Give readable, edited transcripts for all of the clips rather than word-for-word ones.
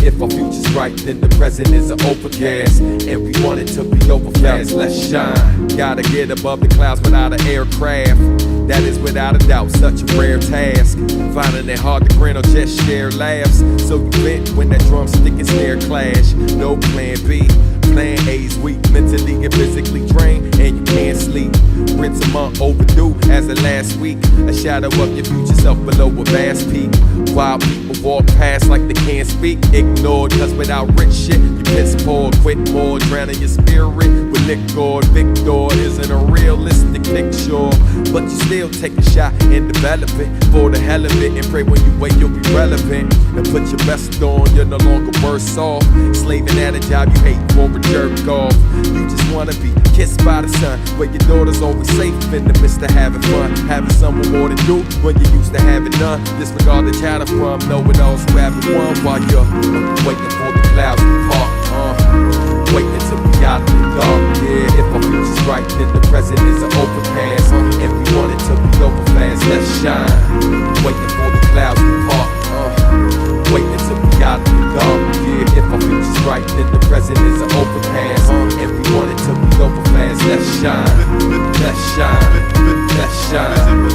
If our future's bright, then the present is an overcast, and we want it to be over fast. Let's shine. Gotta get above the clouds without an aircraft. That is without a doubt such a rare task. Finding it hard to grin or just share laughs. So you vent when that drumstick and snare clash. No plan B. Plan A's weak, mentally and physically drained, and you can't sleep. Rinse a month overdue as of last week. A shadow of your future self below a vast peak. While people walk past like they can't speak, ignored, cause without rich shit, you piss poor, quit more, drowning your spirit with liquor. Victor isn't a realistic picture, but you still take a shot and develop it for the hell of it, and pray when you wake you'll be relevant. And put your best on, you're no longer worse off. Slaving at a job you hate for a jerk off. You just wanna be kissed by the sun, where your daughter's always safe in the midst of having fun. Having someone more to do when you used to having none. Disregard the chatter from know-it-alls who haven't won, while you're waiting for the clouds to part. Waiting till we out of the dark. Yeah, if our future's bright, then the present is an overcast, and we want it to be over fast. Let's shine. Waiting for the clouds to part. Waiting till we out of the dark. Yeah, if our future's bright, then the present is an overcast, and we want it to be over fast. Let's shine. Let's shine. Let's shine.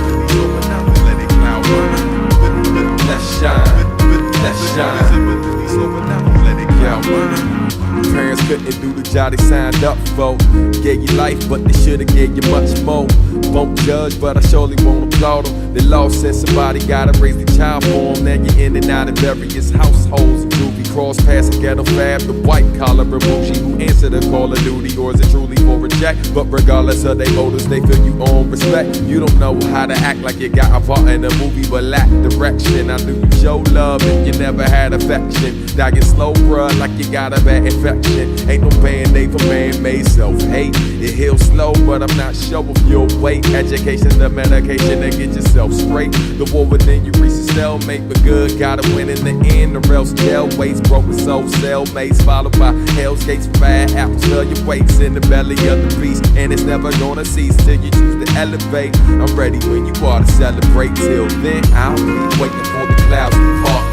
signed up for. Gave you life, but they should've gave you much more. Won't judge, but I surely won't applaud them. They lost since somebody gotta raise the child for them. Now you're in and out of various households. Juvie cross pass a ghetto fab, the white collar and bougie who answer the call of duty, or is it truly for a check? But regardless of their motives, they feel you own respect. You don't know how to act like you got a part in a movie, but lack direction. I knew you show love if you never had affection. Dying slow, bruh, like you got a bad infection. Ain't no band-aid for man-made self-hate. It heals slow, but I'm not sure if you'll wait. Education's the medication to get yourself straight. The war within you reaches stalemate, but good gotta win in the end, or else jail waits. Broken soul cellmates, followed by hell's gates. Fat apples fill your weights in the belly of the beast, and it's never gonna cease till you choose to elevate. I'm ready when you are to celebrate. Till then, I'll be waiting for the clouds to part.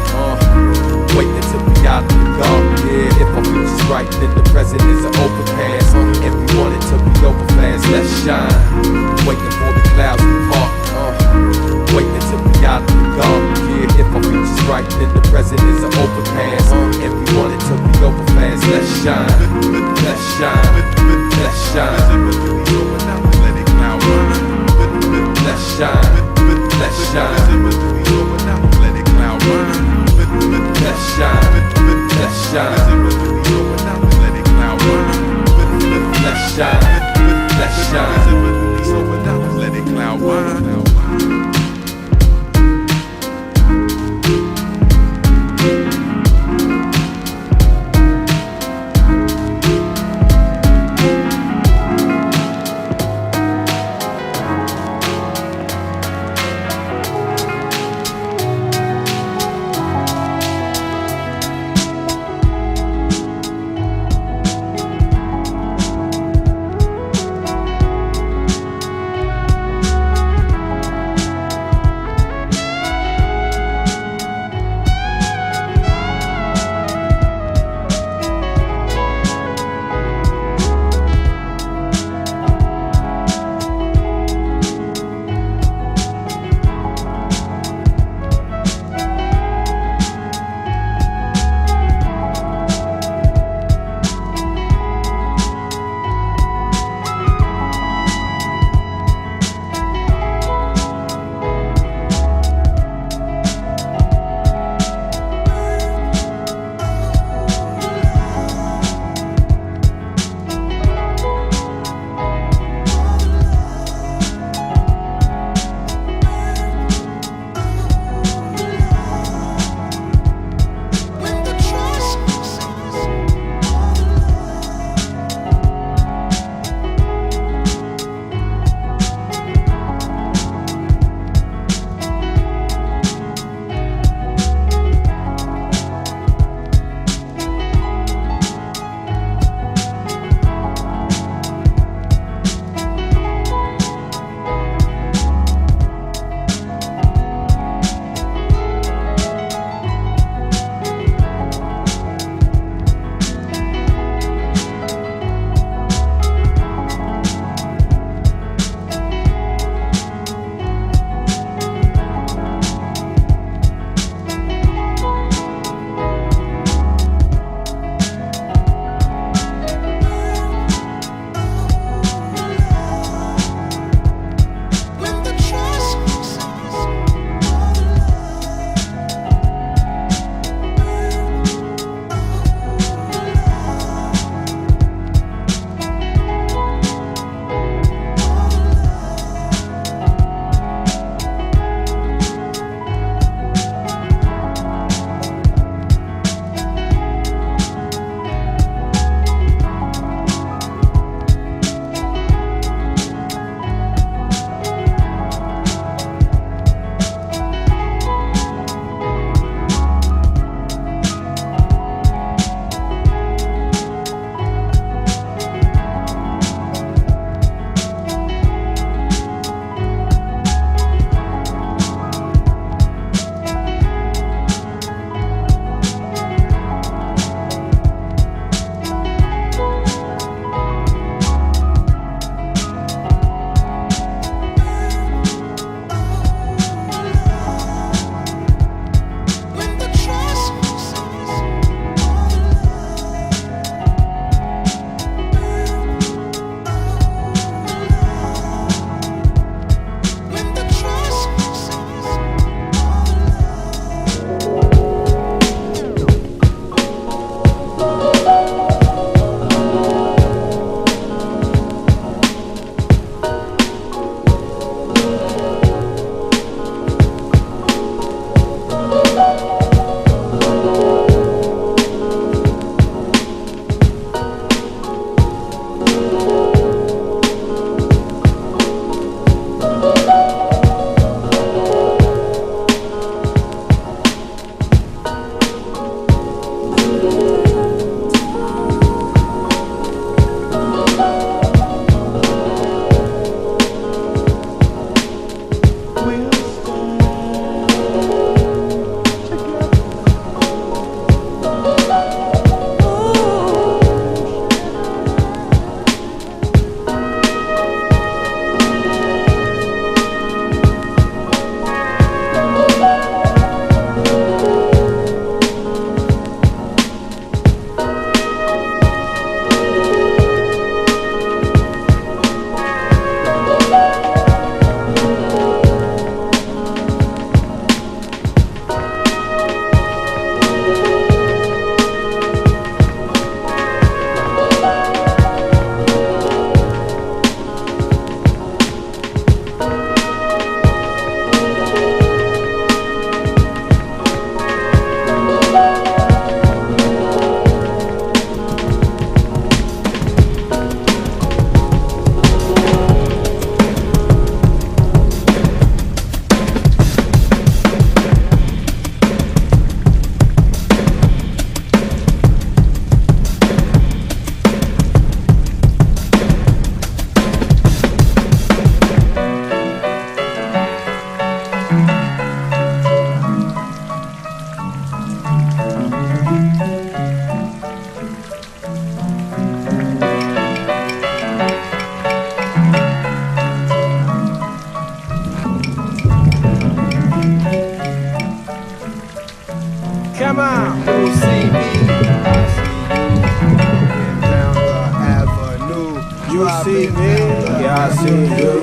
Waiting till we out of the dark. Yeah, if our future's right, then the present is an overpass. And we want it to be over fast. Let's shine. Waiting for the clouds to part. Waiting till we out of the dark. Yeah, if our future's right, then the present is an overpass. And we want it to be over fast. Let's shine. Let's shine. Let's shine. Let's shine. Let's shine. Let's shine, let's shine. Let's shine, let's shine. Let it cloud wine. You see me? Yeah, I see you.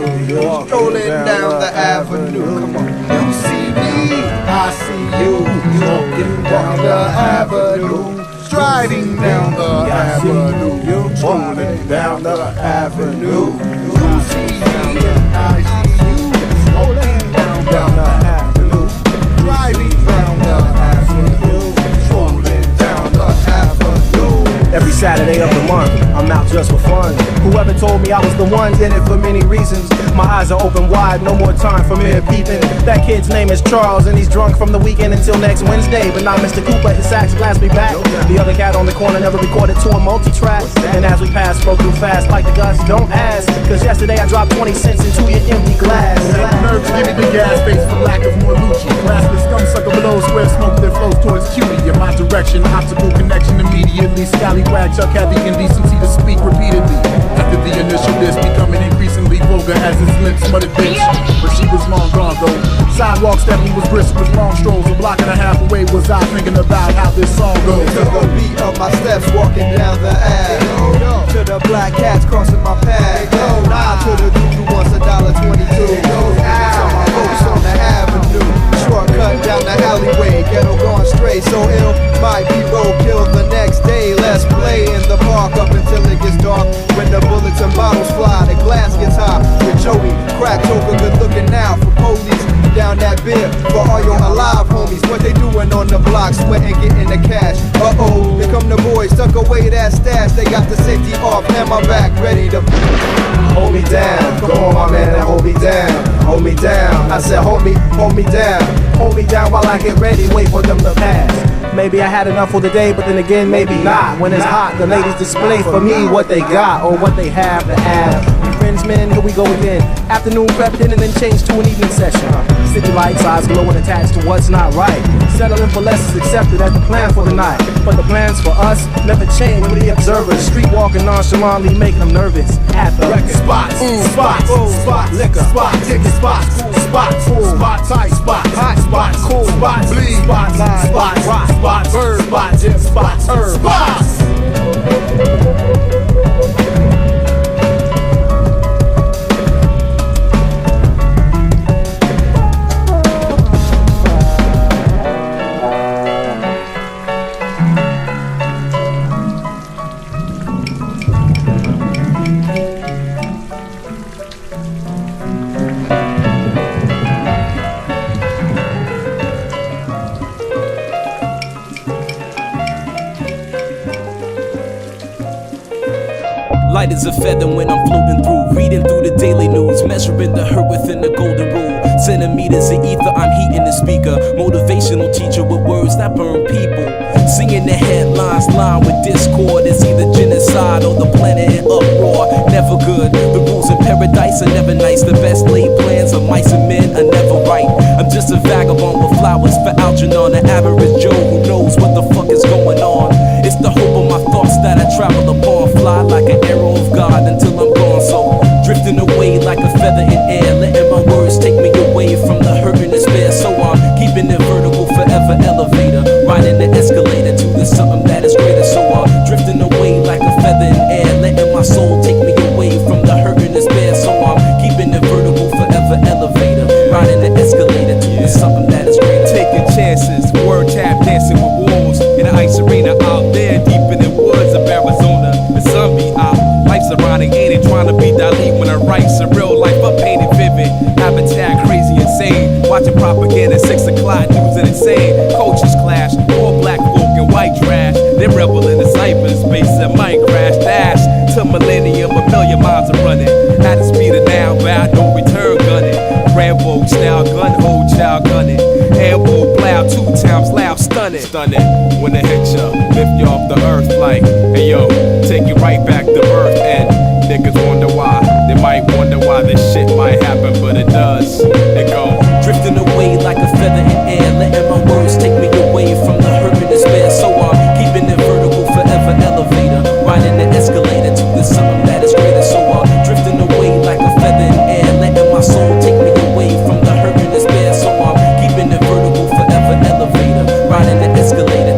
Strolling down the avenue. Come on. You see me? I see you. Walking down the avenue. Striding down the avenue. Strolling down the avenue. You see me? I see you. Strolling down the avenue. Striding down the avenue. Strolling down the avenue. Every Saturday of the month, I'm out just for fun. Whoever told me I was the one did it for many reasons. My eyes are open wide, no more time for mere peeping. That kid's name is Charles and he's drunk from the weekend until next Wednesday. But now Mr. Cooper, his sax blast me back. The other cat on the corner never recorded to a multi-track. And as we pass, broke through fast like the guts, don't ask. Cause yesterday I dropped 20 cents into your empty glass. Nerves give me the gas face for lack of more Lucci. Grasping scum sucker below square smoke that flows towards cutie. In my direction, optical connection immediately. Scallywag Chuck had the indecency to speak repeatedly. After the initial diss becoming increasingly vulgar as his lips muttered bitch. But she was long gone though. Sidewalk stepping was brisk with long strolls. A block and a half away was I thinking about how this song goes. To the beat of my steps walking down the ave. To the black cats crossing my path. Nah, to the dude who wants $1.22. Saw my folks on the avenue. Shortcut down the alleyway. Ghetto gone straight, so ill. Might be roadkill the next day. Let's play in the park up until it gets dark. When the bullets and bottles fly, the glass gets hot. With Joey, crack over, good looking now for police. Down that bit for all your alive homies. What they doing on the block, sweating, getting the cash. Uh-oh, here come the boys, tuck away that stash. They got the safety off, hand my back, ready to Hold me down, come on my man and hold me down. Hold me down, I said hold me down. Hold me down while I get ready, wait for them to pass. Maybe I had enough for the day, but then again, maybe not. When it's hot, the ladies display for me what they got or what they have to add. Friends, man, here we go again. Afternoon crept in and then changed to an evening session. City lights, eyes glowing attached to what's not right. Settling for less is accepted as the plan for the night. But the plans for us never change with the observers. Street walking nonchalantly, making them nervous. At the record spots, spots, liquor, spots, ticket spots, cool spots, spots, tight spots, hot spots, cool spots, bleed spots, spots, rock spots, bird spots, gym spots, herb spots. Light as a feather when I'm floating through, reading through the daily news, measuring the hurt within the golden rule. Centimeters of ether, I'm heating the speaker. Motivational teacher with words that burn people. Singing the headlines, lined with discord. It's either genocide or the planet in uproar. Never good. The rules in paradise are never nice. The best laid plans of mice and men are never right. I'm just a vagabond with flowers for Algernon, an average Joe who knows what the fuck is going on. It's the hope of my thoughts that I travel upon. Fly like an arrow of God until I'm gone. So drifting away like a feather in air, letting my words take me away from the hurt and despair. So I'm keeping it vertical, forever elevator, riding the escalator to the something that is greater. So I'm drifting away like a feather in air, letting my soul take me away from the hurt and despair. So I'm keeping it vertical, forever elevator, riding the escalator to the something that is greater. Taking chances, word tap dancing with wolves in an ice arena out there deep in the woods of Arizona. The sun be out, life's ironic, ain't it? Trying to be Dali when I write surreal life, I painted vivid. Habitat crazy, insane. Watching propaganda, 6 o'clock news and insane. Cultures clash, poor black folk and white trash. They rebel in the cyberspace and might crash. Dash to millennium, a million miles are running. At the speed of now, bound no return gunning. Rambo style gun, hold child gunning. Ambo plow 2 times loud, stunning. Stunning when it hit ya, lift you off the earth like, hey yo, take you right back to birth. And niggas wonder why, they might wonder why this shit might happen, but it does. It go drifting away like a feather in air, letting my words take me away from the hurt and despair. So I'm keeping it vertical, forever elevator, riding the escalator to the something that is greater. So I'm drifting away like a feather in air, letting my soul take me away from the hurt and despair. So I'm keeping it vertical, forever elevator, riding the escalator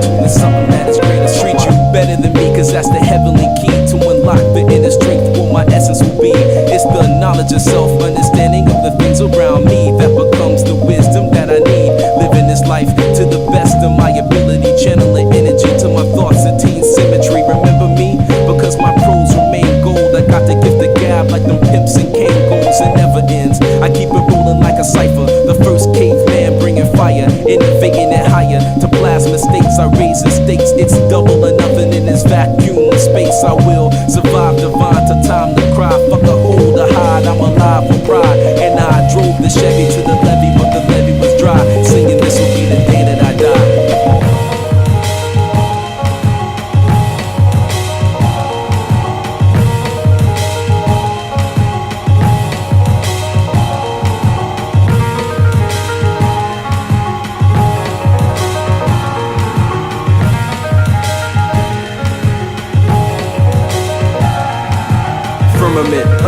much a self-understanding of the things around me that becomes the wisdom that I need. Living this life to the best of my ability, channeling energy to my thoughts, attain symmetry. Remember me? Because my prose remain gold. I got the gift of gab like them pimps and cane goals. It never ends. I keep it rolling like a cipher. The first caveman bringing fire, innovating it higher. To plasma states, I raise the stakes. It's double or nothing in this vacuum space. I will survive divine to time to cry. Fuck a hole to hide. I'm alive for pride. And I drove the Chevy to the levee, but the levee was dry. Singing this will be the day that I die.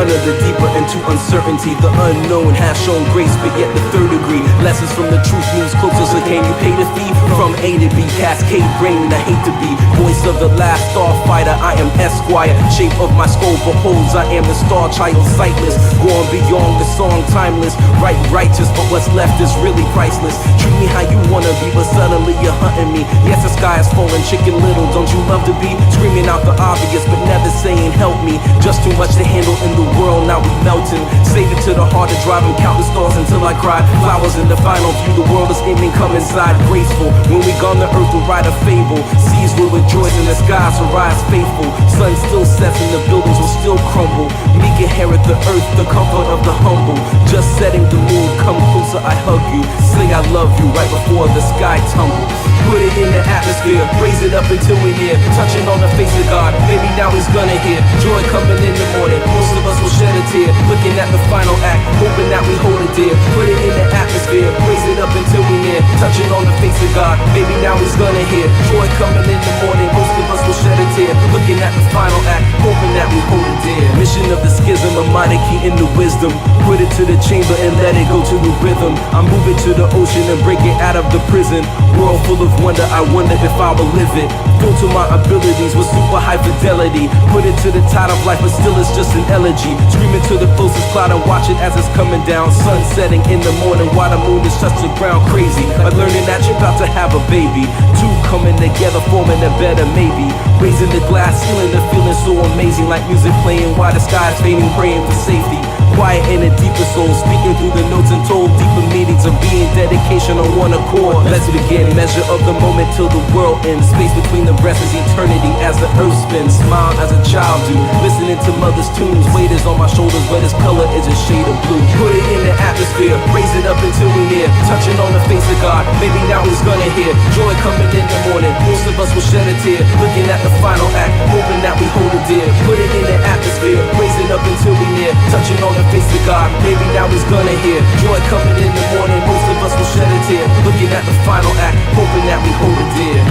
Under the deeper into uncertainty, the unknown has shown grace, but yet the third degree. Lessons from the truth moves closer, so can you pay the fee? From A to B, cascade brain, I hate to be voice of the last starfighter. I am Esquire, shape of my skull beholds. I am the star child, sightless, going beyond the song, timeless. Right, righteous, but what's left is really priceless. Treat me how you wanna be, but suddenly you're hunting me. Yes, the sky is falling, chicken little. Don't you love to be screaming out the obvious, but never saying help me? Just too much to handle in the world, now we melting. Save it to the heart to drive and count the stars until I cry. Flowers in the final view, the world is ending, come inside graceful. When we gone, the earth will write a fable. Seas will rejoice and the skies will rise faithful. Sun still sets and the buildings will still crumble. Meek inherit the earth, the comfort of the humble. Just setting the mood, come closer, I hug you. Say I love you right before the sky tumbles. Put it in the atmosphere, raise it up until we're near. Touching on the face of God, maybe now he's gonna hear. Joy coming in the morning, most of us will shed a tear. Looking at the final act, hoping that we hold it dear. Put it in the atmosphere, raise it up until we're near. Touching on the face of God, maybe now he's gonna hear. Joy coming in the morning, most of us will shed a tear. Looking at the final act, hoping that we hold it dear. Mission of the schism, a mighty key in the wisdom. Put it to the chamber and let it go to the rhythm. I move it to the ocean and break it out of the prison. World full of wonder, I wonder if I will live it. Full to my abilities with super high fidelity. Put it to the tide of life, but still it's just an elegy. Screaming to the closest cloud and watch it as it's coming down. Sun setting in the morning while the moon is touch the ground crazy. Like learning that you're about to have a baby. Two coming together, forming a better maybe. Raising the glass ceiling, the feeling so amazing. Like music playing while the sky's fading, praying for safety. Quiet in a deeper soul, speaking through the notes and told deeper meanings of being dedication on one accord. Let's begin, measure of the moment till the world ends. Space between the breaths is eternity as the earth spins. Smile as a child do, listening to mother's tunes. Weight is on my shoulders, but its color is a shade of blue. Put it in the atmosphere, raise it up until we near. Touching on the face of God, maybe now he's gonna hear. Joy coming in the morning, most of us will shed a tear. Looking at the final act, hoping that we hold it dear. Put it in the atmosphere, raise it up until we near. Touching on the face of God, maybe now he's gonna hear. Joy coming in the morning, most of us will shed a tear. Looking at the final act, hoping that we hold it dear.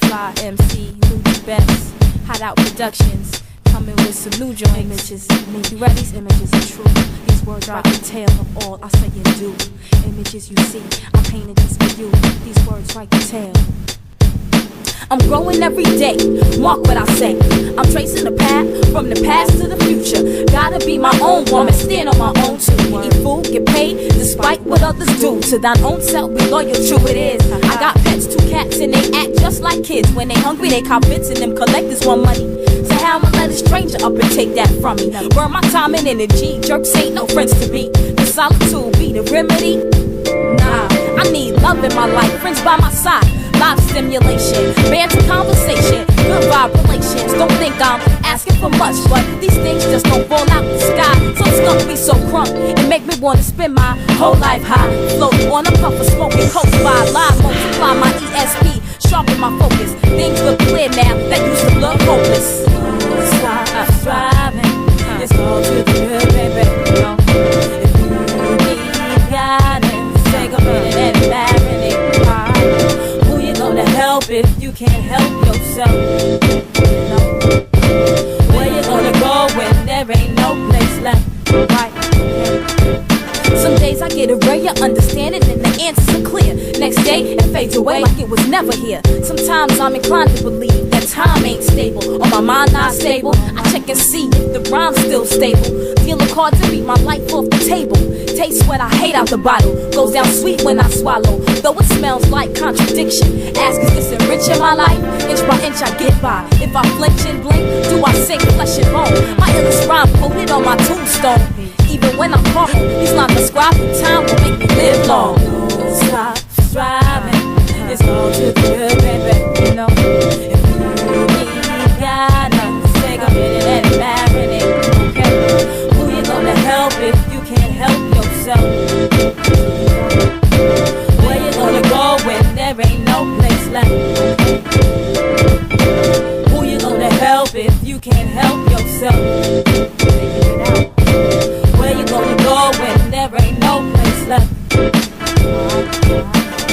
Fly MC, Nujabes, Hot Out Productions, coming with It's some new joint images. You ready? These images are true. These words write the tale of all I say and do. Images you see, I painted just for you. These words write the tale. I'm growing every day, mark what I say. I'm tracing the path from the past to the future. Gotta be my own woman, stand on my own too. Eat food, get paid, despite what others do. To thine own self, be loyal, true it is. I got pets, 2 cats, and they act just like kids. When they hungry, they cop bits and them collectors want money. So how I'ma let a stranger up and take that from me? Burn my time and energy, jerks ain't no friends to be. The solitude be the remedy? Nah, I need love in my life, friends by my side. Live stimulation, banter conversation, good vibe relations. Don't think I'm asking for much, but these things just don't fall out the sky. So it's gonna be so crunk, it make me wanna spend my whole life high. Float on a puff of smoking coast by live, multiply my ESP, sharpen my focus. Things look clear now, that used to look hopeless. Stop striving, it's all to the good, baby. If you need guidance, take a minute and marinate. To help if you can't help yourself. You know? Where you gonna go when there ain't no place left? Right? Some days I get a rare understanding and the answers are clear. Next day it fades away like it was never here. Sometimes I'm inclined to believe that time ain't stable, or my mind not stable. I check and see if the rhyme's still stable. Deal a card to beat my life off the table. Taste what I hate out the bottle. Goes down sweet when I swallow, though it smells like contradiction. Ask, is this enriching my life? Inch by inch I get by. If I flinch and blink, do I sink flesh and bone? My illest rhyme quoted on my tombstone. Even when I'm caught, these lines prescribed through time will make me live long. Stop striving, it's all to the good, baby. You know, if you need guidance, take a minute and marinate. Okay, who you gonna help if you can't help yourself? Where you gonna go when there ain't no place left? Who you gonna help if you can't help yourself? Where you gonna go when there ain't no place left?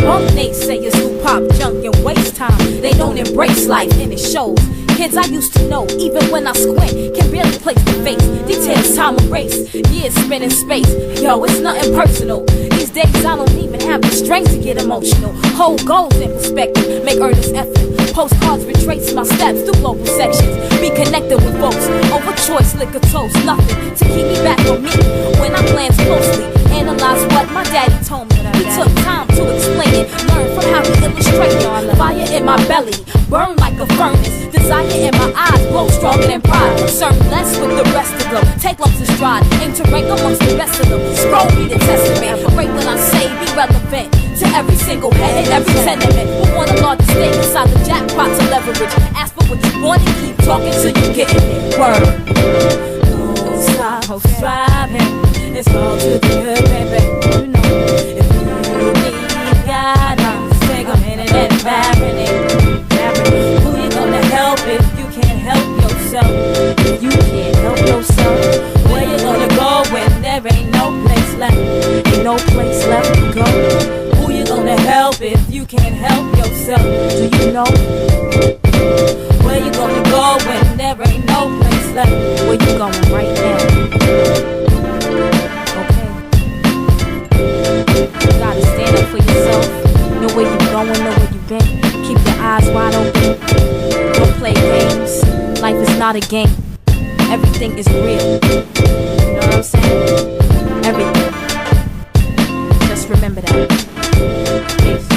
Punk naysayers who pop junk and waste time. They don't embrace life and it shows. Kids I used to know, even when I squint, can barely place the face. Details time erase, years spent in space. Yo, it's nothing personal. These days I don't even have the strength to get emotional. Hold goals in perspective, make earnest effort. Postcards retrace my steps through global sections. Be connected with folks, over choice, liquor toast. Nothing to keep me back from me when I glance closely. Analyze what my daddy told me. He took time to explain it. Learn from how he illustrated. Fire in my belly, burn like a furnace. Desire in my eyes, glow stronger than pride. Serve less with the rest of them. Take lumps in stride, aim to rank amongst the best of them. Scroll me the testament. Right when I say be relevant to every single head and every tenement. We want a larger stake inside the jackpot to leverage. Ask for what you want and keep talking till you get it. Word. Don't stop striving. It's all to the good, baby. You know, if you need guidance, take a minute and marinate. Who you gonna help if you can't help yourself? If you can't help yourself, where you gonna go when there ain't no place left? Ain't no place left to go. Who you gonna help if you can't help yourself? Do you know? Where you gonna go when there ain't no place left? Where you going right now? Stand up for yourself. Know where you going, know where you been. Keep your eyes wide open. Don't play games. Life is not a game. Everything is real. You know what I'm saying? Everything. Just remember that. Peace.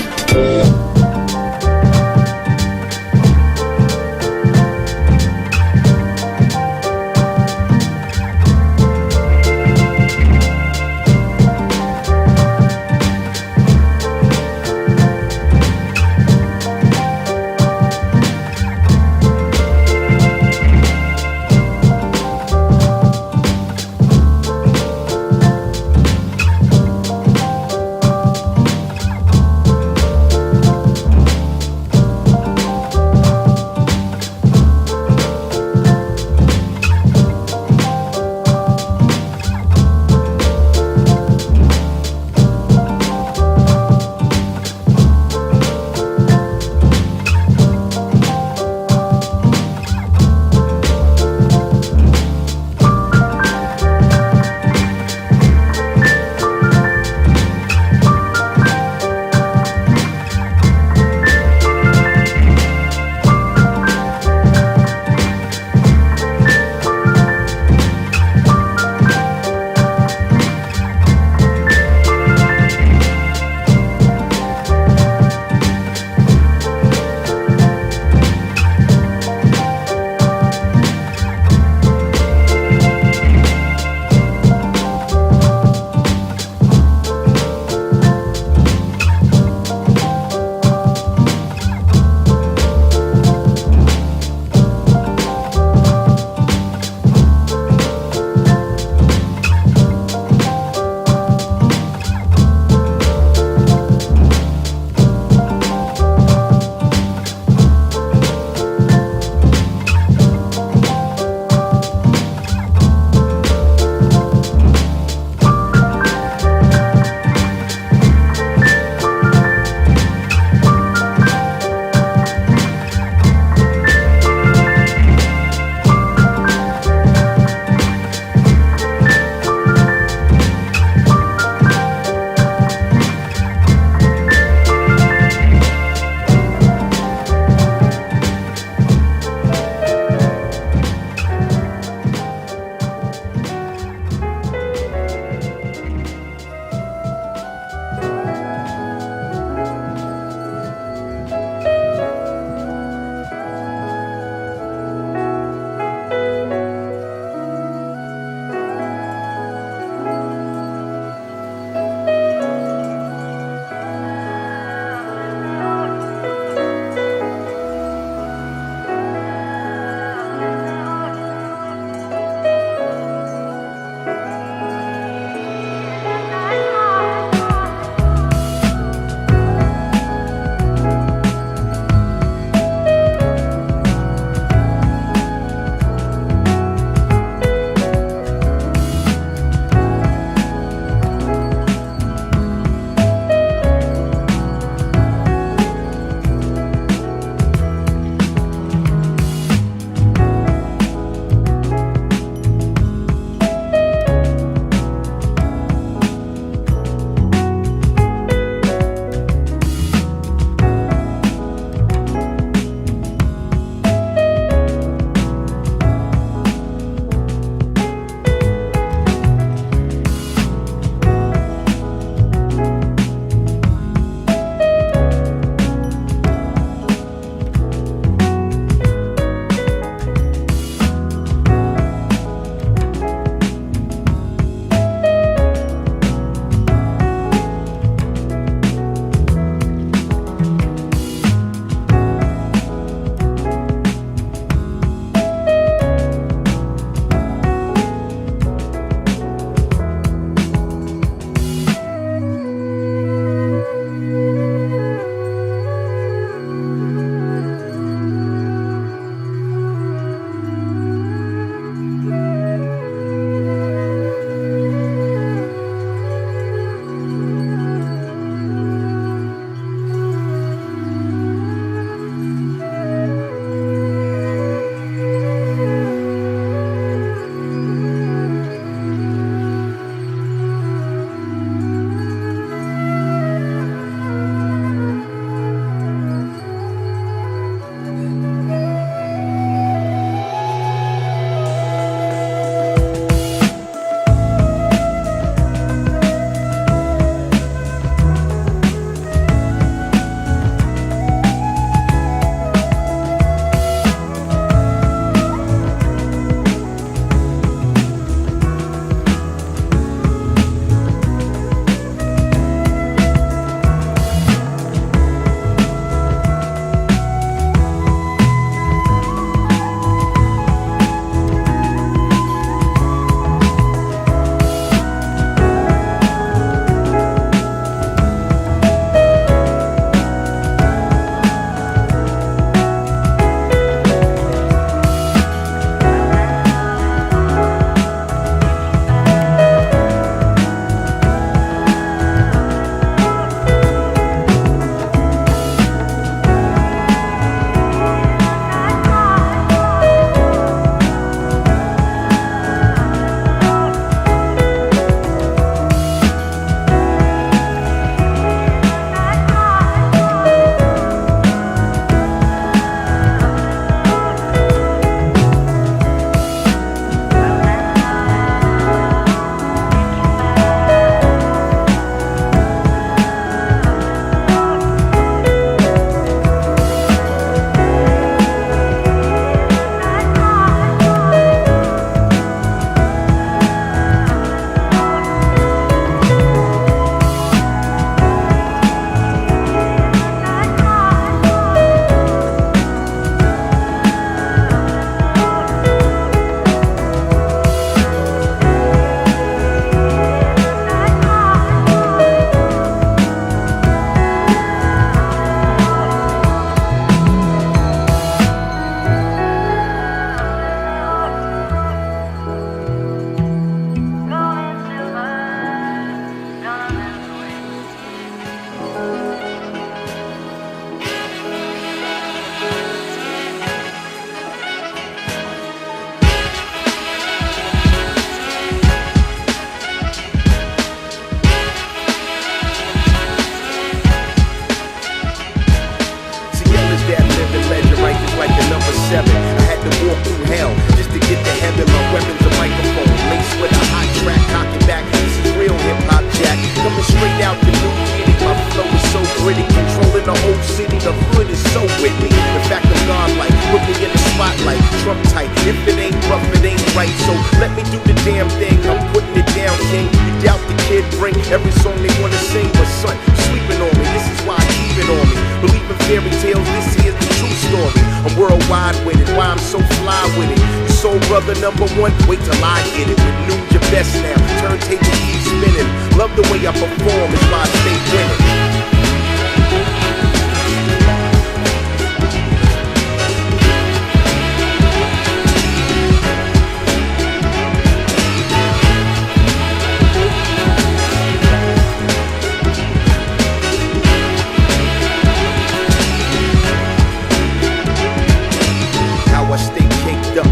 right, so let me do the damn thing. I'm putting it down, king. You doubt the kid bring every song they wanna sing, but son, you sleeping on me. This is why I keep it on me. Believe in fairy tales, this here's the true story. I'm worldwide with it, why I'm so fly with it. You soul brother #1, wait till I get it. With Nujabes now, turntable keep spinning. Love the way I perform, is why I stay winning.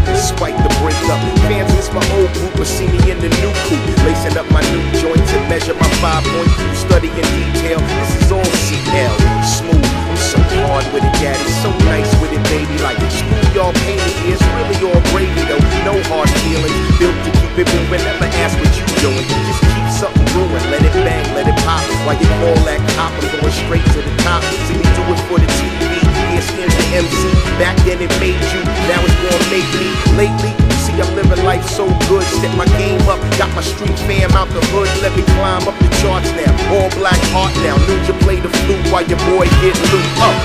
Despite the breakup, fans miss my old group, but see me in the new coupe, lacing up my new joints and measure my 5 points. You study in detail, this is all CL. Smooth, I'm so hard with it, daddy, so nice with it, baby. Like schoolyard painted, it's really all gravy though. No hard feelings, built to keep it moving. Never ask what you doing, just keep something brewing. Let it bang, let it pop. While you call that cop, I'm going straight to the top. See me do it for the TV. Here stands the MC. Back then it made you, now it's gonna make me. Lately, you see I'm living life so good. Step my game up, got my street fam out the hood. Let me climb up the charts now. All black heart now. Nuja play the flute while your boy get looped up.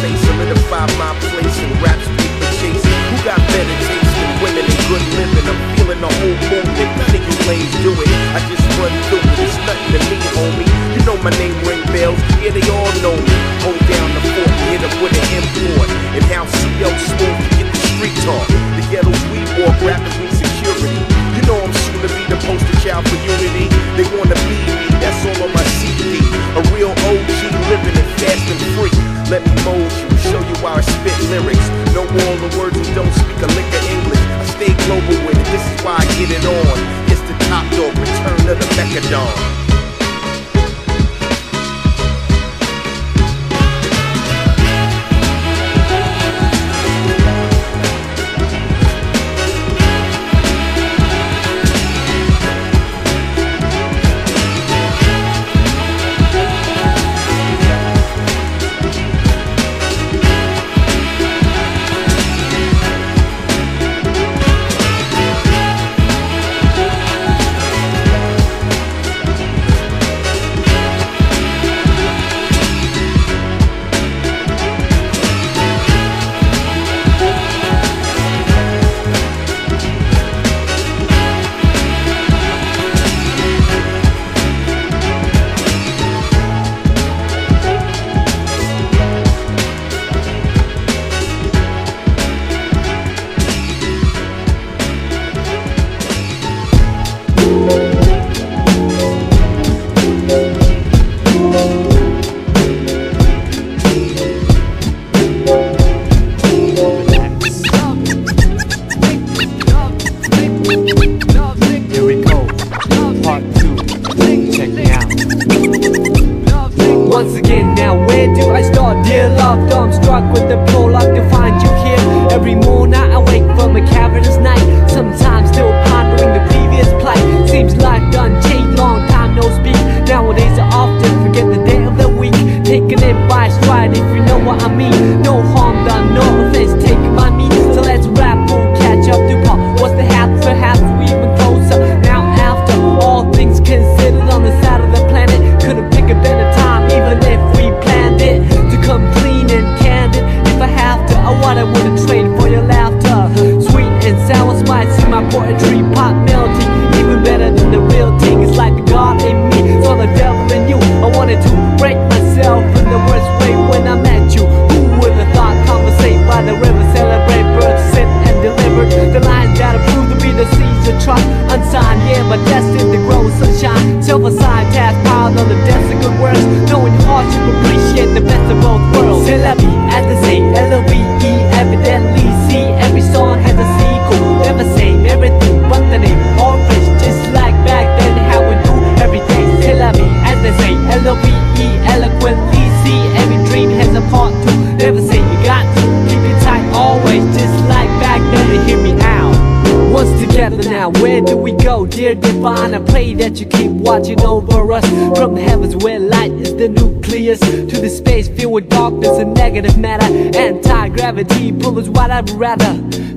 Solidify my place in rap's people chasing. Who got better taste than women and good living? I'm feeling the whole movement. None of you lanes do it. I just run through it. It's nothing to me, homie. You know my name ring bells. Yeah, they all know me. Hold down the fort, hit up with an import. And how CO smooth to get the street talk. The ghettos we walk, rappers need security. You know I'm soon to be the poster child for unity. They wanna be me, that's all on my CD. A real OG living and fast and free. Let me mold you, show you how I spit lyrics. Know all the words and don't speak a lick of English. I stay global with it, this is why I get it on. It's the top dog, return of the Mechadon. Once again, now where do I start? Dear love, I'm struck with the prologue to find you here. Every morning I wake from a cavernous night, sometimes still pondering the previous plight. Seems life done changed, long time no speak. Nowadays I often forget the day of the week, taking it by stride if you know what I mean. No harm done, no offense taken by me. So let's rap, we'll catch up to Paul. What's the half? Perhaps we even closer. Now after all things considered on the side of the planet, couldn't pick a better time even if we planned it to come clean and candid. If I have to, what I wouldn't trade for your laughter. Sweet and sour spice in my poetry, pop melting, even better than the real thing. It's like the God in me, saw the devil in you. I wanted to break myself in the worst way when I met you. Who would have thought conversate by the river, celebrate where do we go? Dear divine, I pray that you keep watching over us. From the heavens where light is the nucleus, to the space filled with darkness and negative matter. Anti-gravity pull is what I'd rather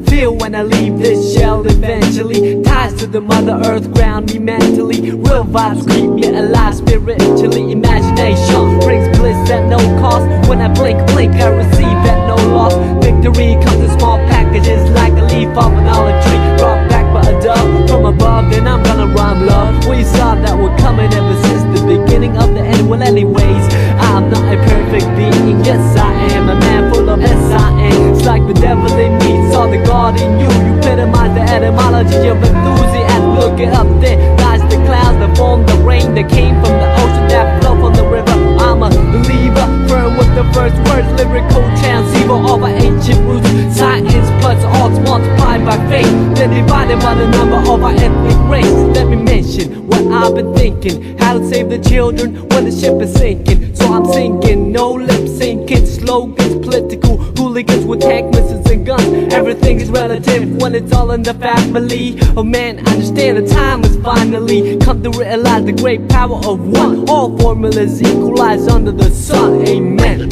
feel when I leave this shell eventually. Ties to the mother earth ground me mentally. Real vibes keep me alive spiritually. Imagination brings bliss at no cost. When I blink, I receive at no loss. Victory comes in small packages like a leaf off an olive tree, brought back by a dove from above. Then I'm gonna rhyme love. We saw that we're coming ever since the beginning of the end. Well anyways, I'm not a perfect being. Yes I am a man full of S-I-N. It's like the devil in me saw the God in you. You epitomize the etymology of enthusiasm. Look it up there, lies the clouds that form the rain that came from the ocean that flow from the river. I'm a believer, firm with the first words, lyrical transceiver of our ancient roots. Science plus odds multiplied by faith, then divided by the number of our ethnic race. Let me mention what I've been thinking, how to save the children when the ship is sinking. So I'm singing, no lip syncing, slogans, political hooligans with tank missiles and guns. Everything is relative when it's all in the family. Oh man, understand the time has finally come to realize the great power of one. All formulas equalize under the sun. Amen.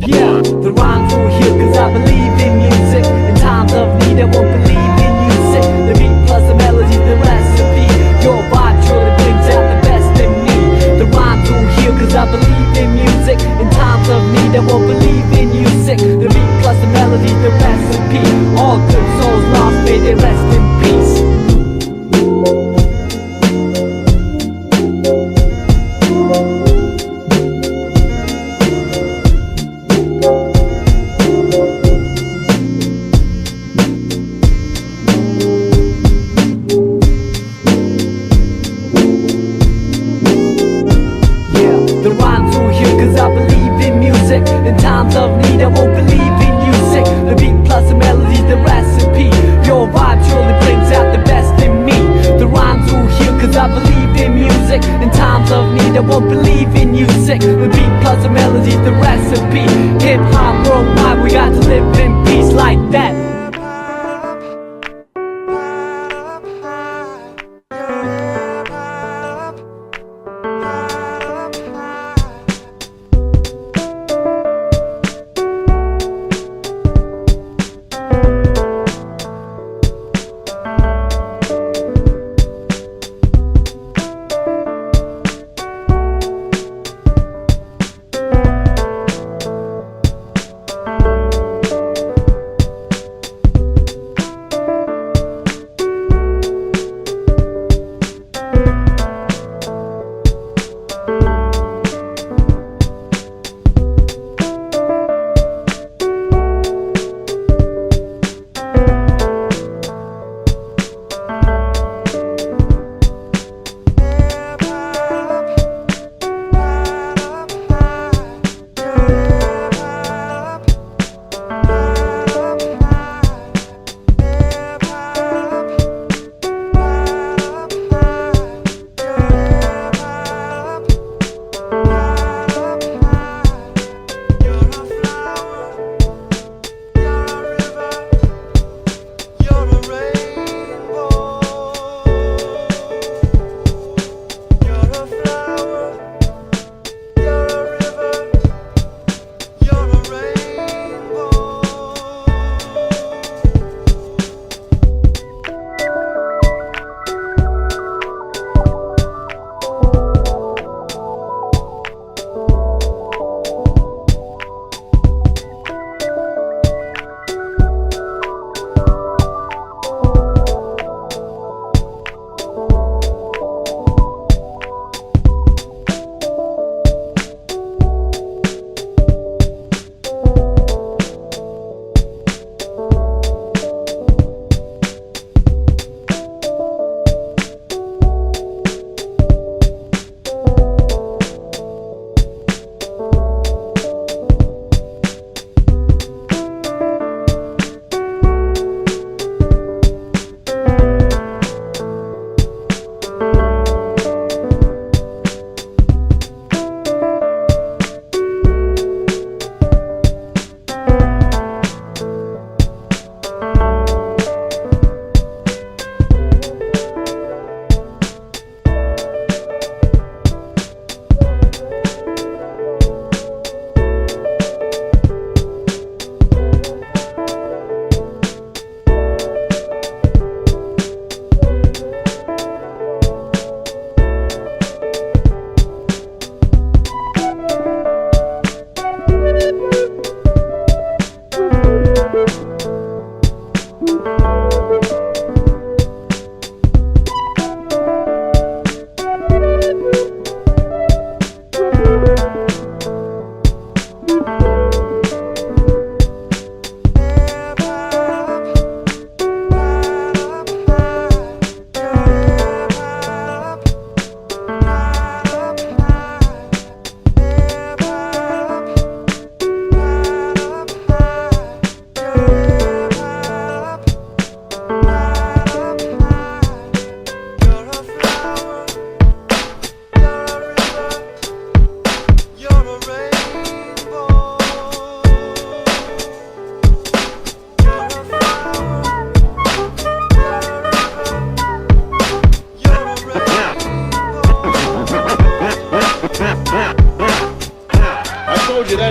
Yeah, the rhymes will heal cause I believe in music. In times of need I won't believe in music. The beat plus the melody, the recipe. Your vibe truly brings out the best in me. The rhymes will heal cause I believe in music. In times of need I won't believe in music. The beat plus the melody, the recipe. All good souls lost, may they rest in peace. The rhymes will heal cause I believe in music. In times of need I won't believe in music. The beat plus the melody, the recipe. Your vibe truly brings out the best in me. The rhymes will heal cause I believe in music. In times of need I won't believe in music. The beat plus the melody, the recipe. Hip hop worldwide, we got to live in peace like that.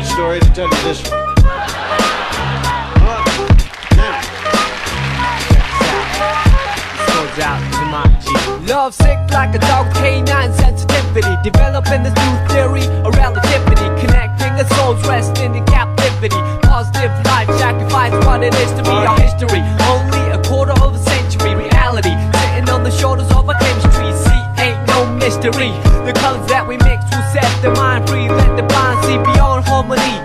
that story to tell you this one. Goes out to my G. Love sick like a dog, canine sensitivity. Developing this new theory of relativity. Connecting the souls resting in captivity. Positive life sacrifice what it is to be our history. Only a quarter of a century reality. Sitting on the shoulders of our chemistry. See, ain't no mystery. The colors that we mix will set the mind free. Let the blind see beyond harmony.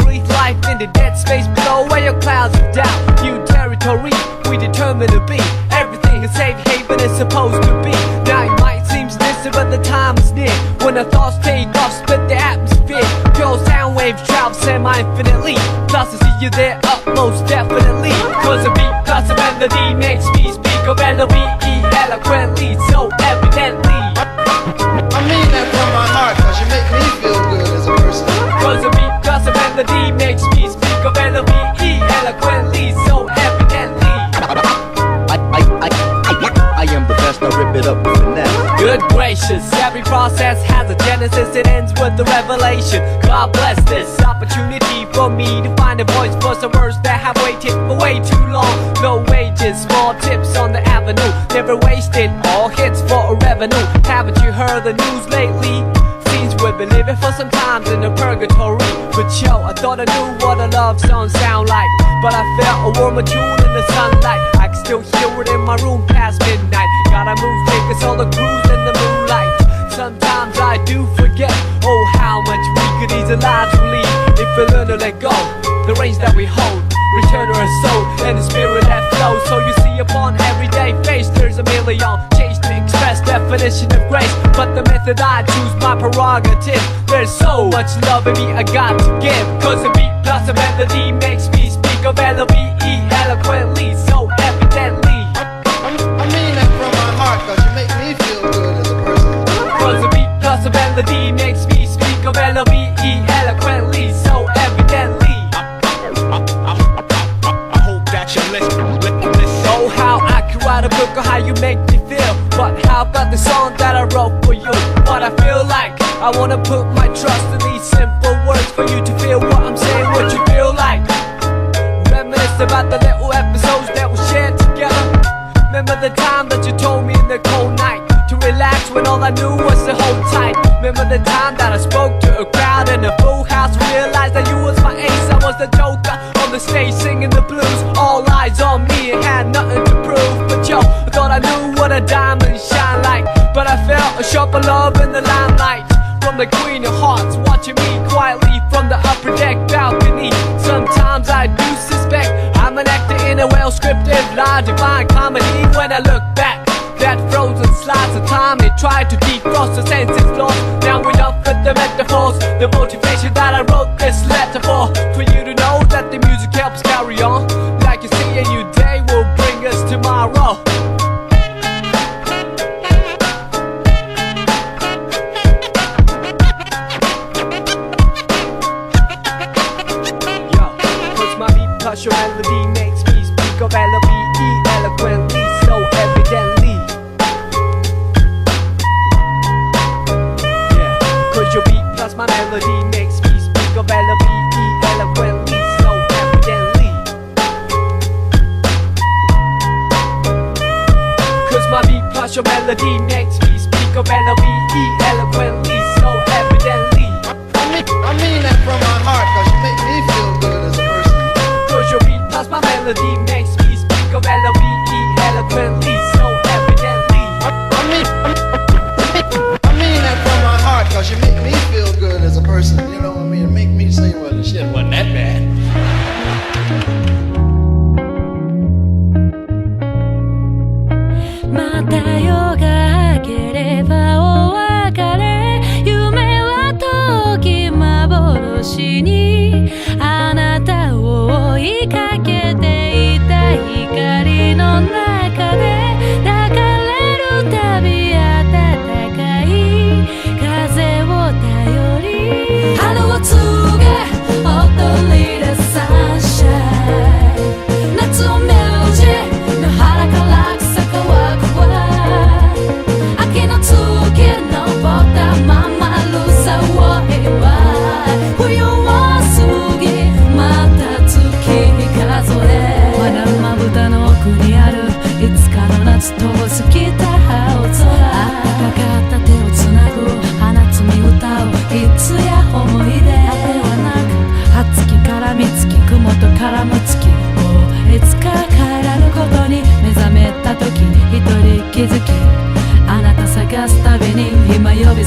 Breathe life in the dead space below where your clouds of doubt. New territory we determined to be. Everything a safe haven is supposed to be. Now it might seem distant, but the time is near when our thoughts take off, split the atmosphere. Pure sound waves travel semi-infinitely. Plus I see you there up most definitely. Cause a beat plus a melody makes me speak of L-O-V-E eloquently, so evidently. I mean that from my heart, cause you make me feel good as a person. Cause a beat plus a melody makes me speak of L-O-V-E eloquently, so evidently. I am the best, I rip it up with finesse. Good gracious, every process has a genesis, it ends with the revelation. God bless this opportunity for me to find a voice for some words that have waited for way too long. No wages, small tips on the avenue, never wasted, all hits for a revenue. Haven't you heard the news lately? Seems we've been living for some times in a purgatory. But yo, I thought I knew what a love song sound like, but I felt a warmer tune in the sunlight. I can still hear it in my room past midnight. Gotta move, take us all a cruise in the moonlight. Sometimes I do forget, oh how much we could easily leave if we learn to let go. The reins that we hold, return to our soul and the spirit that flows. So you see upon everyday face there's a million change to express definition of grace. But the method I choose my prerogative. There's so much love in me I got to give. Cause a beat plus a melody makes me speak of L-O-V-E eloquently, so evidently. I mean that from my heart, cause you make me feel good as a person. Cause a beat plus a melody makes me speak of L-O-V-E eloquently, so evidently. I hope that you listen. Oh, how I could write a book on how you make me feel. But how about the song that I wrote for you? What I feel like, I wanna put my trust in these simple words for you to feel what I'm saying, what you feel like. Reminisce about the little episodes that we shared together. Remember the time that you told me in the cold night to relax when all I knew was to hold tight. Remember the time that I spoke to a crowd in a full house, realized that you was my ace, I was the joker on the stage singing the blues. All eyes on me and had nothing to prove. But yo, I thought I knew what a diamond shine like, but I felt a sharper love in the limelight from the Queen of Hearts, watching me quietly from the upper deck balcony. Sometimes I do suspect I'm an actor in a well-scripted lie, divine comedy. When I look back, that frozen slice of time, it tried to defrost the senses lost. Now we love with the metaphors, the motivation that I wrote this letter for you to know that the music helps carry on. Like you see, a new day will bring us tomorrow. Cause your melody makes me speak of L-O-V-E eloquently, so evidently. Yeah, cause your beat plus my melody makes me speak of L-O-V-E eloquently, so evidently. Cause my beat plus your melody makes me speak of L-O-V-E eloquently, so evidently. I mean that from my heart, cause you make me feel good as a person. Cause your beat plus my melody makes me speak of L-O-V-E eloquently, so evidently. I mean that from my heart, cause you make me feel good as a person. You know what I mean? Make me say, well, the shit wasn't that bad.また夜が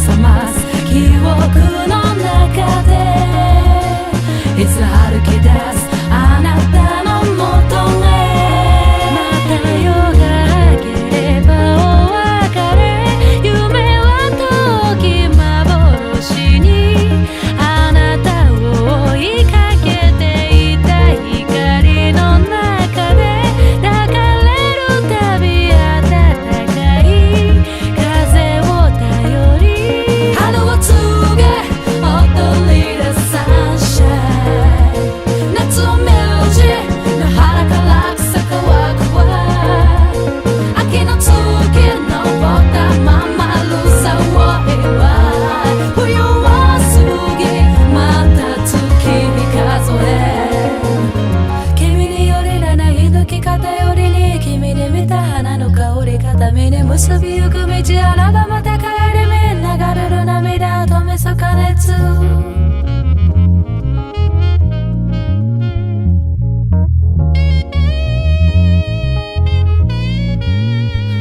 覚ます記憶の中でいつ歩き出すあなたのもとへまた夜が明ければお別れ夢は時幻にあなたを追いかけていた光の中で抱かれるたび暖かい風を頼り春を告げ踊り出サンシャイン夏を見るじ野原から草川秋の月のぼったままるさを祝い冬を過ぎまた月に数え君によりらない抜き方よりに君に見た花の香り片身に結びゆく道あらばまた帰り目流れる涙を止めそか熱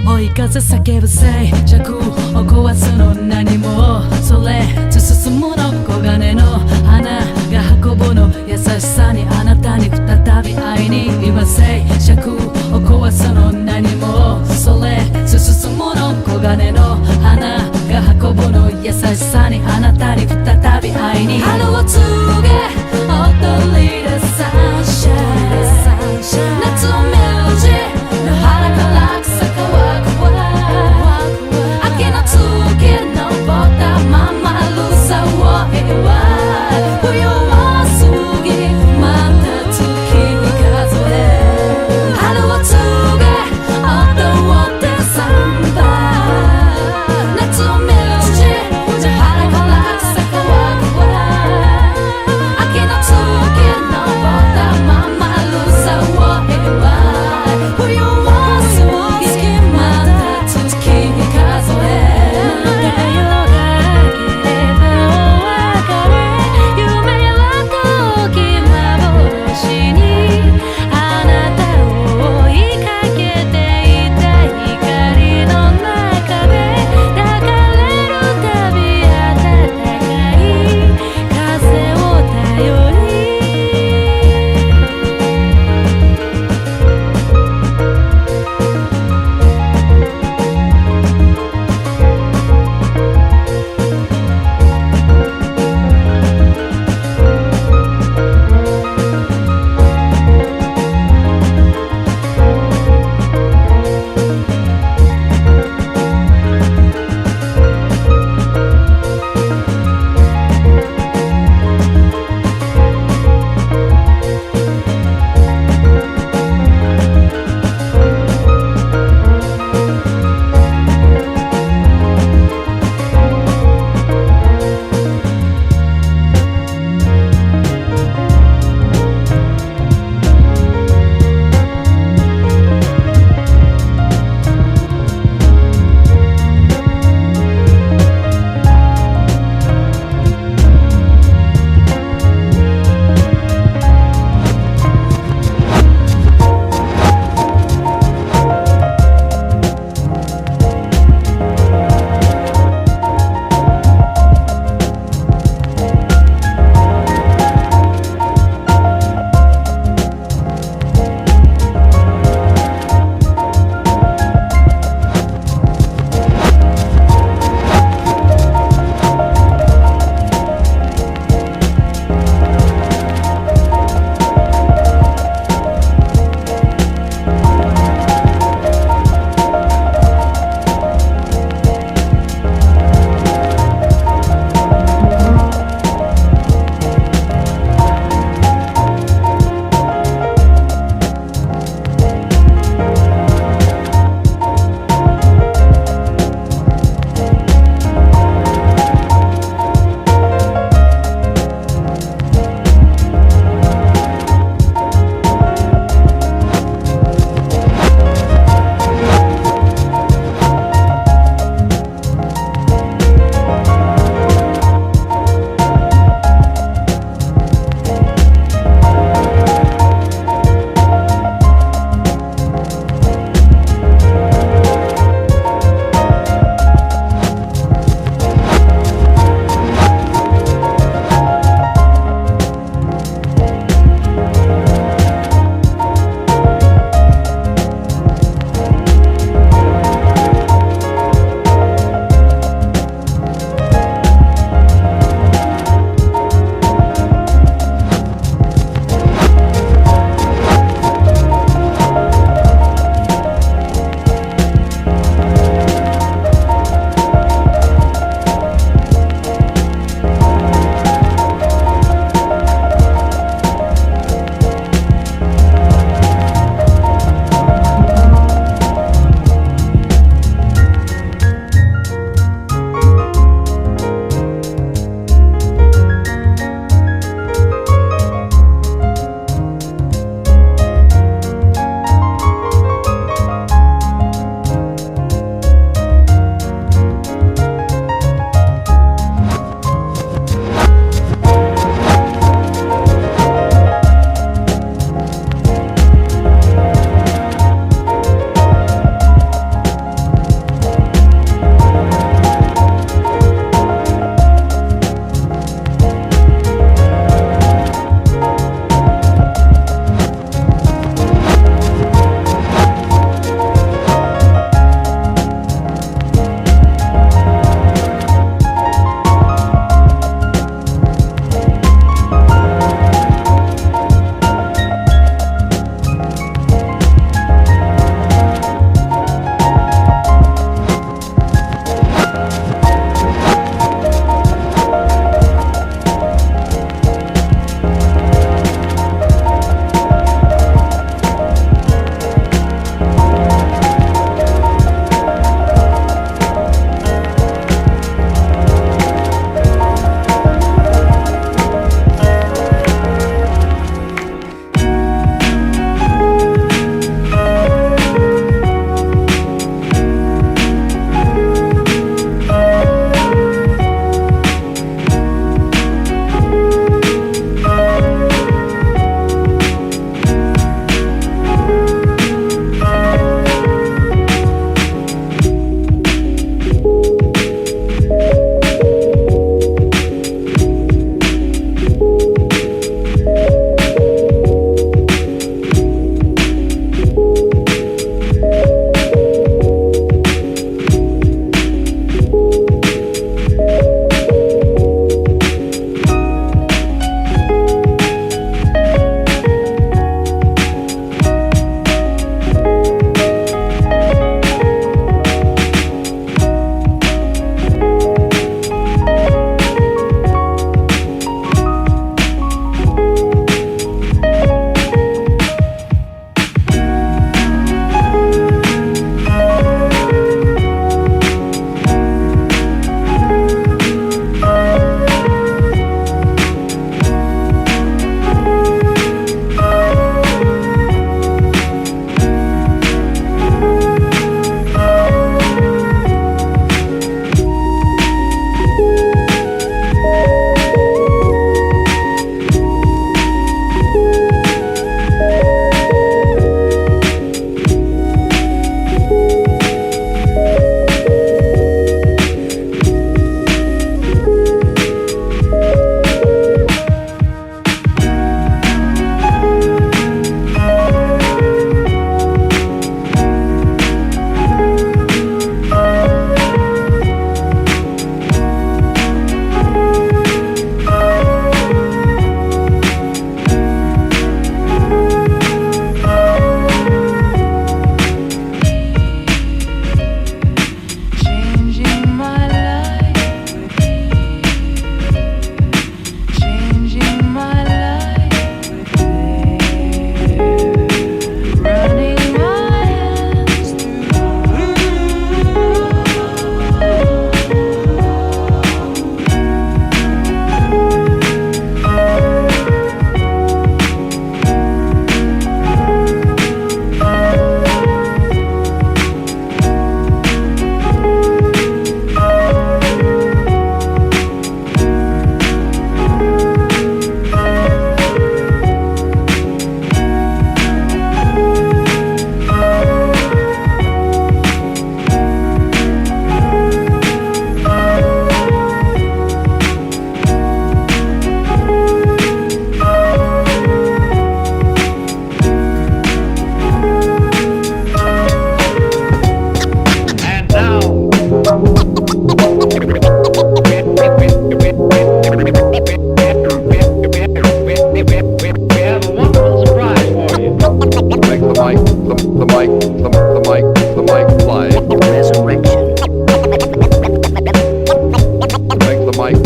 追い風叫ぶ静寂を壊すの何もそれ進むの黄金の花が運ぶの優しさにあなたに再び会いに今静寂を壊すの何もそれ進むの黄金の花が運ぶの優しさにあなたに再び会いに春を告げ踊り出サンシャイン夏を見るじ野原から草川秋の月のぼったままるさを祝い冬を過ぎまた月に数え春を告げ踊ってサンバ夏を見るじ野原から草川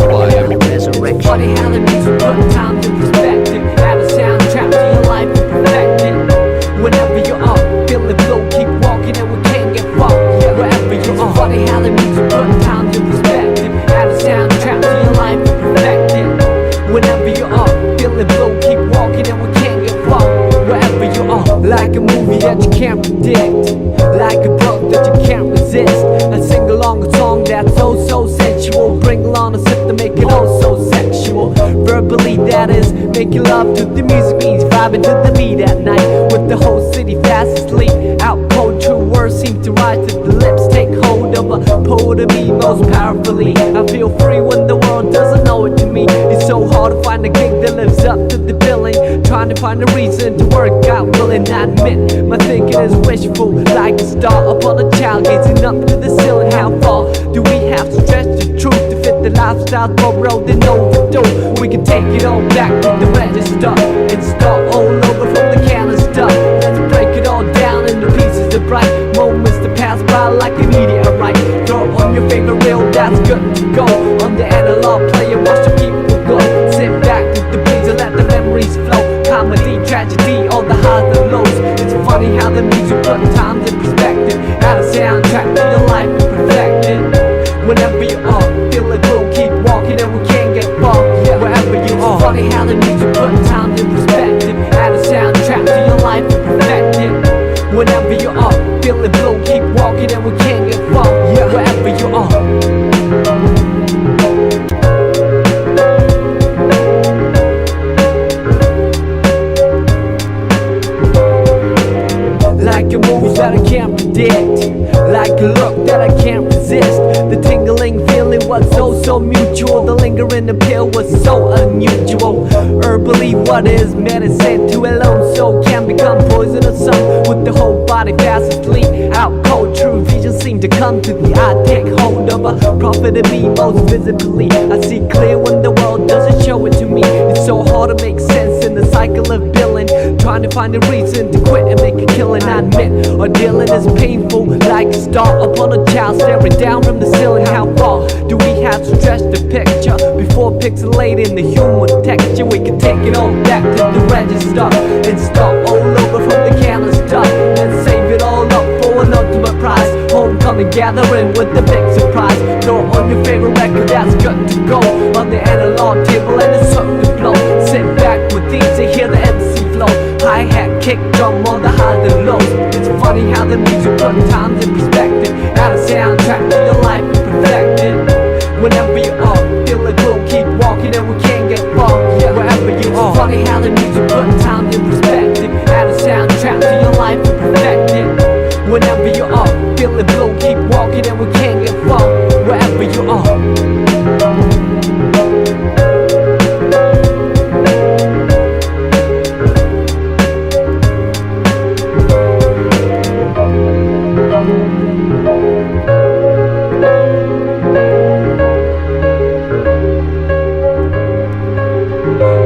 require a resurrection. Funny how the music put time to perspective. Add a soundtrack to your life and perfect it. Whenever you're up, feel the flow, keep walking and we can't get far. Wherever you are. Funny how the music put time to perspective. Add a soundtrack to your life and perfect it. Whenever you're up, feel the flow, keep walking and we can't get far. Wherever you are. Like a movie that you can't predict, like a book that you can't resist. I sing along a song that's so sensual. Bring along a sip to make it all so sexual. Verbally that is, making love to the music means vibing to the beat at night. With the whole city fast asleep. Out cold, true words seem to rise to the lips. Take hold of a poet to me most powerfully. I feel free when the world doesn't know it to me. It's so hard to find a gig that lives up to the billing. Trying to find a reason to work out, willing I admit my thinking is wishful. Like a star upon a child gazing up to the ceiling. How far do we have to stretch the truth to fit the lifestyle for road and overdue? We can take it all back to the register and start all over from the canister. Let's break it all down into pieces of bright moments that pass by like a meteorite. Throw on your favorite reel, that's good to go. On the analog player, watch the people go. Sit back with the breeze and let the memories flow. Comedy, tragedy, all the highs and lows. It's funny how the music put times in perspective. Add a soundtrack to your life and perfect it. Whenever you are, feel it will keep walking and we can't get far. Wherever you are. It's funny how the music put times in perspective. Add a soundtrack to your life and perfect it. Whenever you are, feel it will keep walking and we can't get far. Wherever you are. Like a move that I can't predict, like a look that I can't resist. The tingling feeling was so mutual. The lingering appeal was so unusual. Herbally, what is medicine to a lone soul can become poisonous. Some with the whole body fast asleep. Out cold, true vision seem to come to the eye. Take hold of a prophet of me most visibly. I see clear when the world doesn't show it to me. It's so hard to make sense in the cycle of billing. Trying to find a reason to quit and make a killing. I admit, or dealing is painful. Like a star upon a child staring down from the ceiling. How far do we have to stretch the picture before pixelating the human texture? We can take it all back to the register and start all over from the canister. Let's save it all up for an ultimate prize. Homecoming gathering with the big surprise. Throw on your favorite record that's good to go. On the analog table and it's up to blow. Sit back with these and hear the MC flow. Hi-hat, kick, drum on the highs and lows. It's funny how the music put times in perspective. Add a soundtrack to your life and perfect it. Whenever you are, feel it will keep walking and we can't get far. Wherever you are. It's funny how the music put times in perspective. Add a soundtrack to your life and perfect it. Whenever you are, feel it will keep walking and we can't get far. Wherever you are.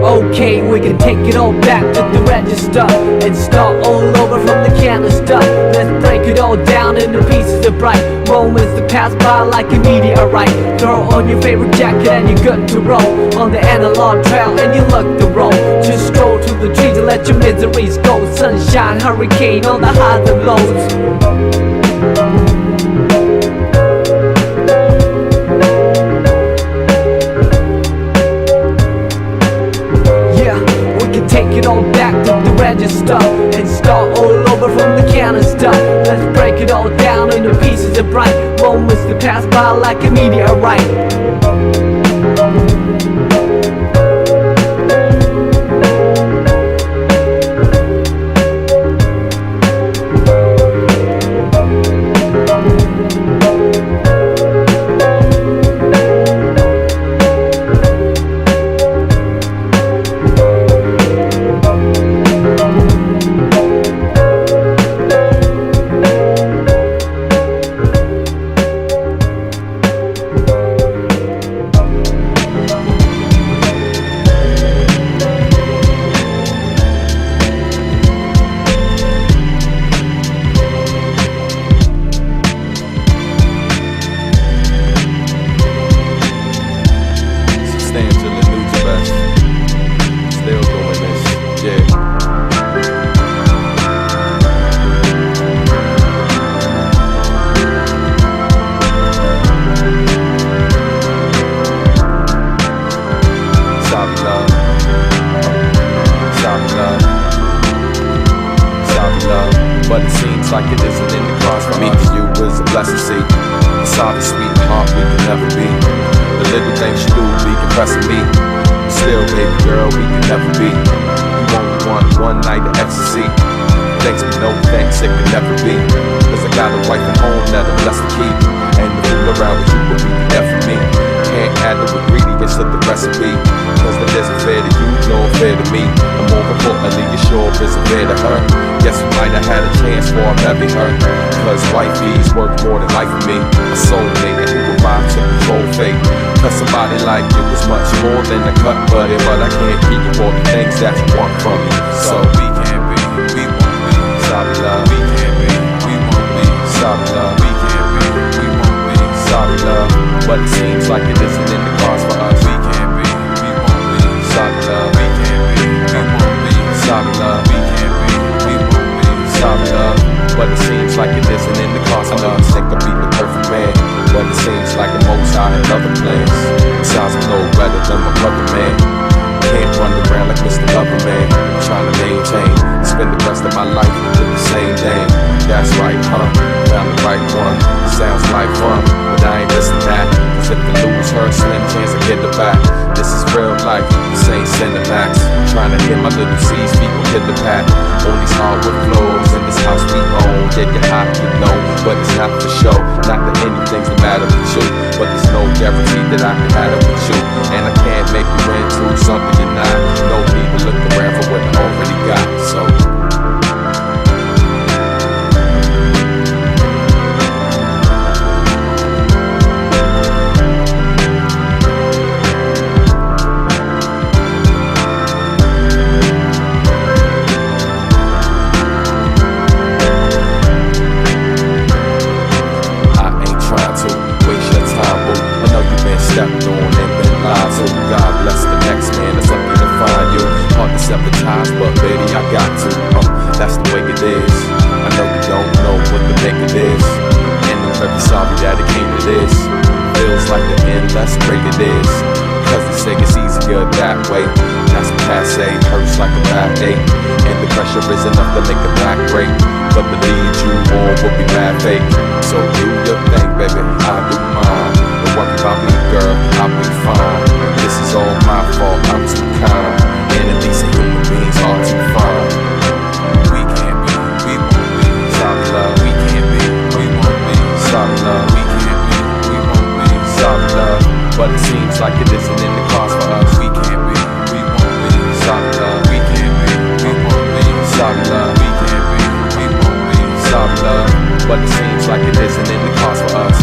Okay, we can take it all back to the register and start all over from the canister. Let's break it all down into pieces of bright moments that pass by like a meteorite. Throw on your favorite jacket and you're good to roll on the analog trail and you look the roll. Just stroll through the trees and let your miseries go. Sunshine, hurricane, all the highs and lows. Take it all back to the register and start all over from the canister. Let's break it all down into pieces of bright moments that pass by like a meteorite. Angela Nujabes. Still doing this, yeah. But it seems like it isn't in the cards for me. You is a blessing, see. A soft, sweetheart we can never be. The little things you do be compressing me. Still, baby girl, we can never be. You only want one night of ecstasy. Thanks but no thanks, it can never be. Cause I got a wife at home that I'm blessed to keep. And the fool around with you will be there for me. Can't add the ingredients of the recipe. Cause that isn't fair to you, nor fair to me. And more importantly, you sure isn't fair to her. Guess we might have had a chance for I married her. Cause wifey's worth more than life for me. A soulmate and who am I to control fate? Cause somebody like you is much more than a cut buddy. But I can't give you all the things that you want from me. So we can't be, we won't be. Sorry love, we can't be, we won't be. Sorry love, we can't be, we won't be. Sorry love, but it seems like it isn't in the cards for us. We can't be, we won't be. Sorry love, we can't be, we won't be. Sorry love, we can't be, we won't be. Sorry love, but it seems like it isn't in the cards for us. Think I'll be the perfect man, but it seems like the most I had other plans. Besides I'm no better than my brother man. Can't run around like Mr. Lover Man. Trying to maintain, spend the rest of my life with the same dame. That's right, huh? Found the right one. Sounds like fun, but I ain't missing that. Cause if I lose her, slim chance I get her back. This is real life, this ain't Cinemax. Trying to hit my little C's, people hit the pack. On these hardwood floors, in this house we own. Yeah, you're hot, you know, but it's not for show. Not that anything's the matter with you, but there's no guarantee that I can have it with you. And I can't make you into something you're not. No need to look around for what I already got, so stepped on and been lied to. God bless the next man that's lucky to find you. Hard to sympathize, but baby, I got to. That's the way it is. I know you don't know what the make it is. And I'm very sorry that it came to this. Feels like the end, less great it is. Cause they say it's easier that way. That's passe, hurts like a backache. And the pressure is enough to make a back break. But the lead you on will be mad fake. So do your thing, baby, I'll do mine. Don't worry about me, girl, I'll be fine. This is all my fault, I'm too kind. And at least human beings are too fine. We can't be, we won't be. Sorry love, we can't be, we won't be. Sorry love, we can't be, we won't be. Sorry love, but it seems like it isn't in the cards for us. We can't be, we won't be. Sorry love, we can't be, we won't be. Sorry love, we can't be, we won't be. Sorry love, but it seems like it isn't in the cards for us.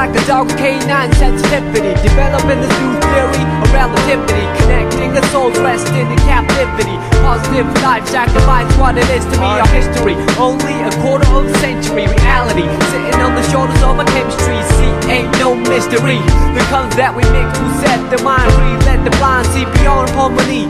like a dog with canine sensitivity, developing this new theory of relativity, connecting the souls resting in captivity. Positive life sacrifice, what it is to me, our history. Only a quarter of a century reality, sitting on the shoulders of our chemistry. See, ain't no mystery. The colors that we mix will set the mind free. Let the blind see beyond harmony.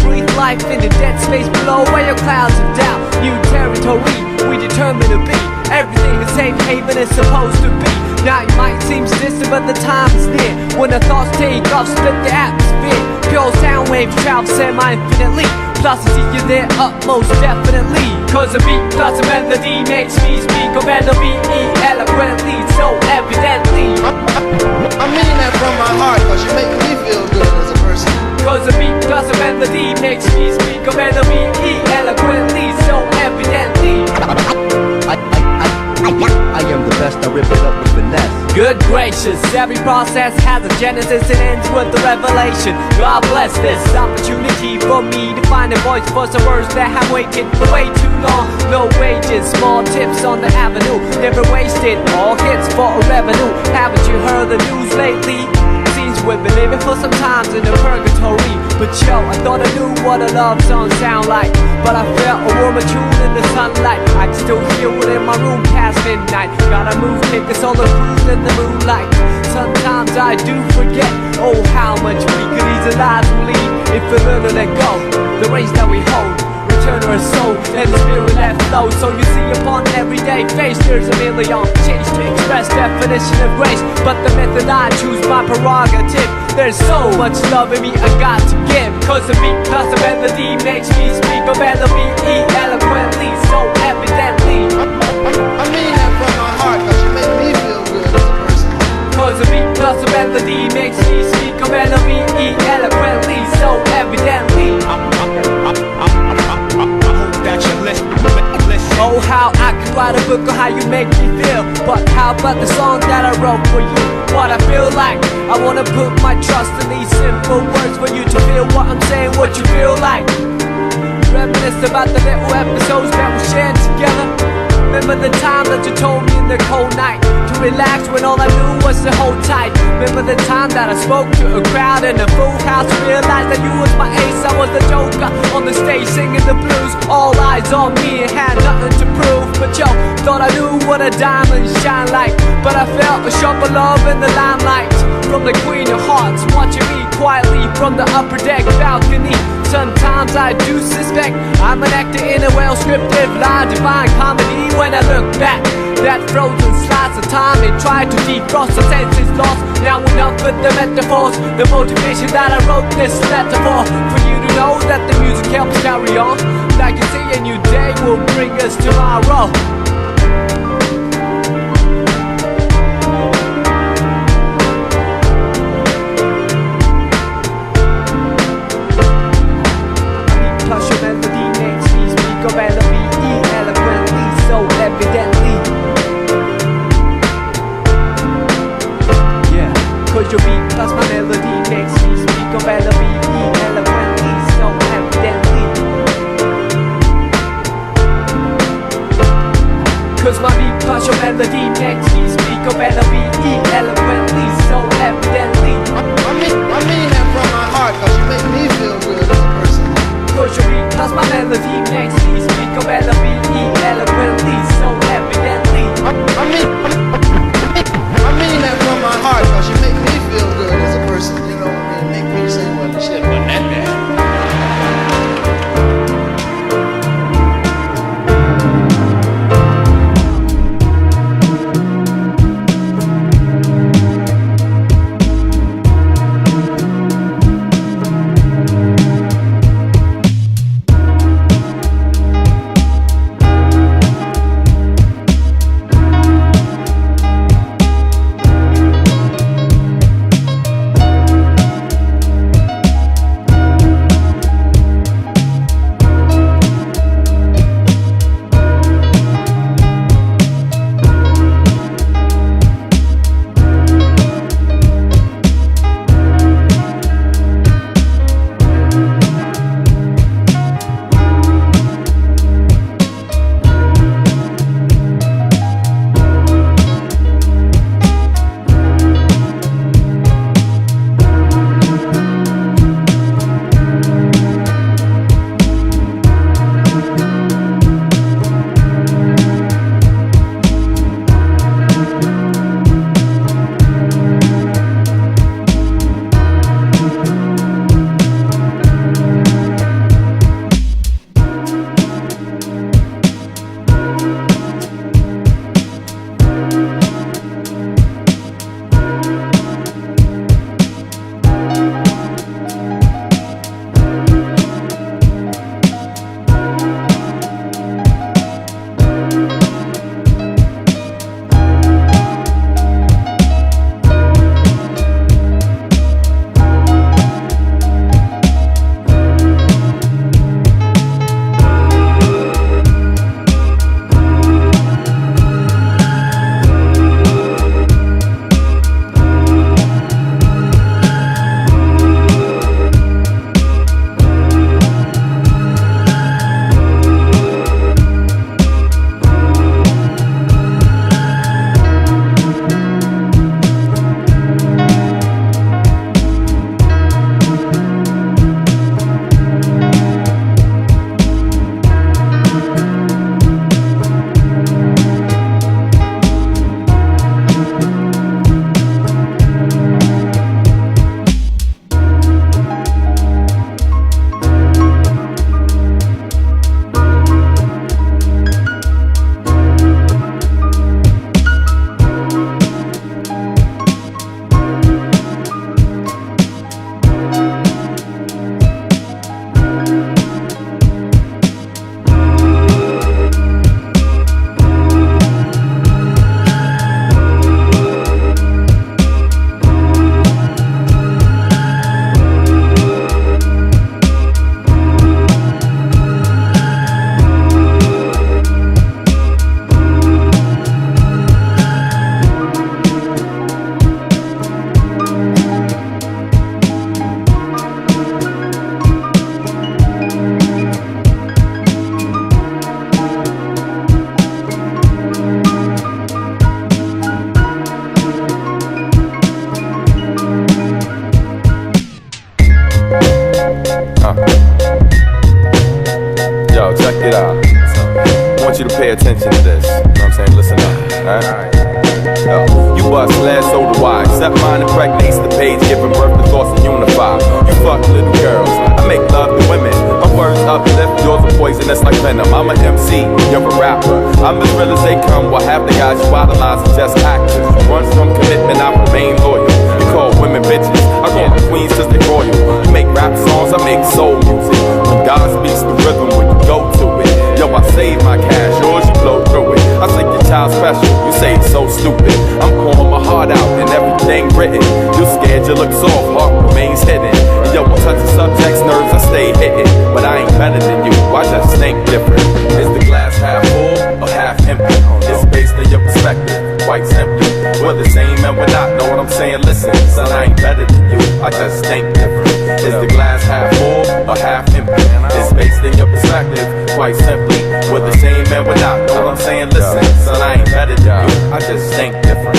Breathe life in the dead space below, where your clouds of doubt. New territory, we determined to be. Everything a safe haven is supposed to be. Now it might seem distant, but the time is near when the thoughts take off, split the atmosphere. Pure sound waves travel semi-infinitely. Plus I see you there most definitely. Cause a beat plus a melody makes me speak of melody eloquently, so evidently. I mean that from my heart, cause you make me feel good as a person. Cause a beat plus a melody makes me speak of melody eloquently, so evidently. I am the best, I rip it up with finesse. Good gracious, every process has a genesis and ends with a revelation. God bless this opportunity for me to find a voice for some words that have waited for way too long. No wages, small tips on the avenue, never wasted, all hits for a revenue. Haven't you heard the news lately? Seems we've been living for some times in a purgatory. But yo, I thought I knew what a love song sound like, but I felt a warmer tune in the sunlight. I can still hear it in my room past midnight. Gotta move, take us all the cruise in the moonlight. Sometimes I do forget, oh how much we could ease our lives and leave if we learn to let go. The reins that we hold, return to our soul and the spirit that flows. So you see upon everyday face there's a million change to express definition of grace, but the method I choose my prerogative. There's so much love in me I got to give. Cause the beat plus the melody makes me speak of melody eloquently, so evidently. I mean that from my heart, cause you make me feel good as a person. Cause the beat plus the melody makes me speak of melody eloquently, so evidently. I hope that you listen. Oh how I could write a book on how you make me feel, but how about the song that I wrote for you? What I feel like, I wanna put my trust in these simple words for you to feel what I'm saying, what you feel like. Reminisce about the little episodes that we shared together. Remember the time that you told me in the cold night to relax when all I knew was to hold tight. Remember the time that I spoke to a crowd in a full house, realized that you was my ace, I was the joker on the stage singing the blues. All eyes on me and had nothing to prove, but yo, thought I knew what a diamond shine like. But I felt a shock of love in the limelight from the queen of hearts, watching me quietly from the upper deck balcony. Sometimes I do suspect I'm an actor in a well-scripted line, divine comedy. When I look back, that frozen slice of time and tried to defrost the senses lost. Now enough with the metaphors, the motivation that I wrote this letter for you to know that the music helps carry on. Like you see, a new day will bring us tomorrow. Plus your melody makes me speak of melody eloquently, so evidently. Yeah, cause your beat plus my melody makes me speak of melody eloquently, so evidently. Cause my beat plus your melody makes me speak of melody eloquently, so evidently. I mean that from my heart, cause you make me feel good as a person. Cause your beat plus my melody makes me speak of melody eloquently, so evidently. I mean that from my heart, cause you make me feel good as a person. You know what I mean? Make me say what shit wasn't that bad. this. You know what I'm saying? Listen up, alright? You bust last so do I. Except mine impregnates the page, giving birth to thoughts and unify. You fuck little girls, I make love to women. My words uplift, yours are poisonous like venom. I'm an MC, you're a rapper. I'm as real as they come, while half the guys you idolize are just actors. Runs from commitment, I remain loyal. You call women bitches, I call them queens cause they royal. You make rap songs, I make soul music. When God speaks the rhythm, when you go to it. Yo, I save my cash, yours you blow through it. I think your child special, you say it's so stupid. I'm pouring my heart out and everything written. You scared you look soft, heart remains hidden. Yo, I touch the subject's nerves, I stay hitting. But I ain't better than you, I just think different. Is the glass half full or half empty? It's based on your perspective, quite simply. We're the same and we're not, know what I'm saying? Listen, son, I ain't better than you, I just think different. Is the glass half full or half empty? It's based in your perspective, quite simply. We're the same and we're not, know what I'm saying? Listen, son, I ain't better than you, I just think different.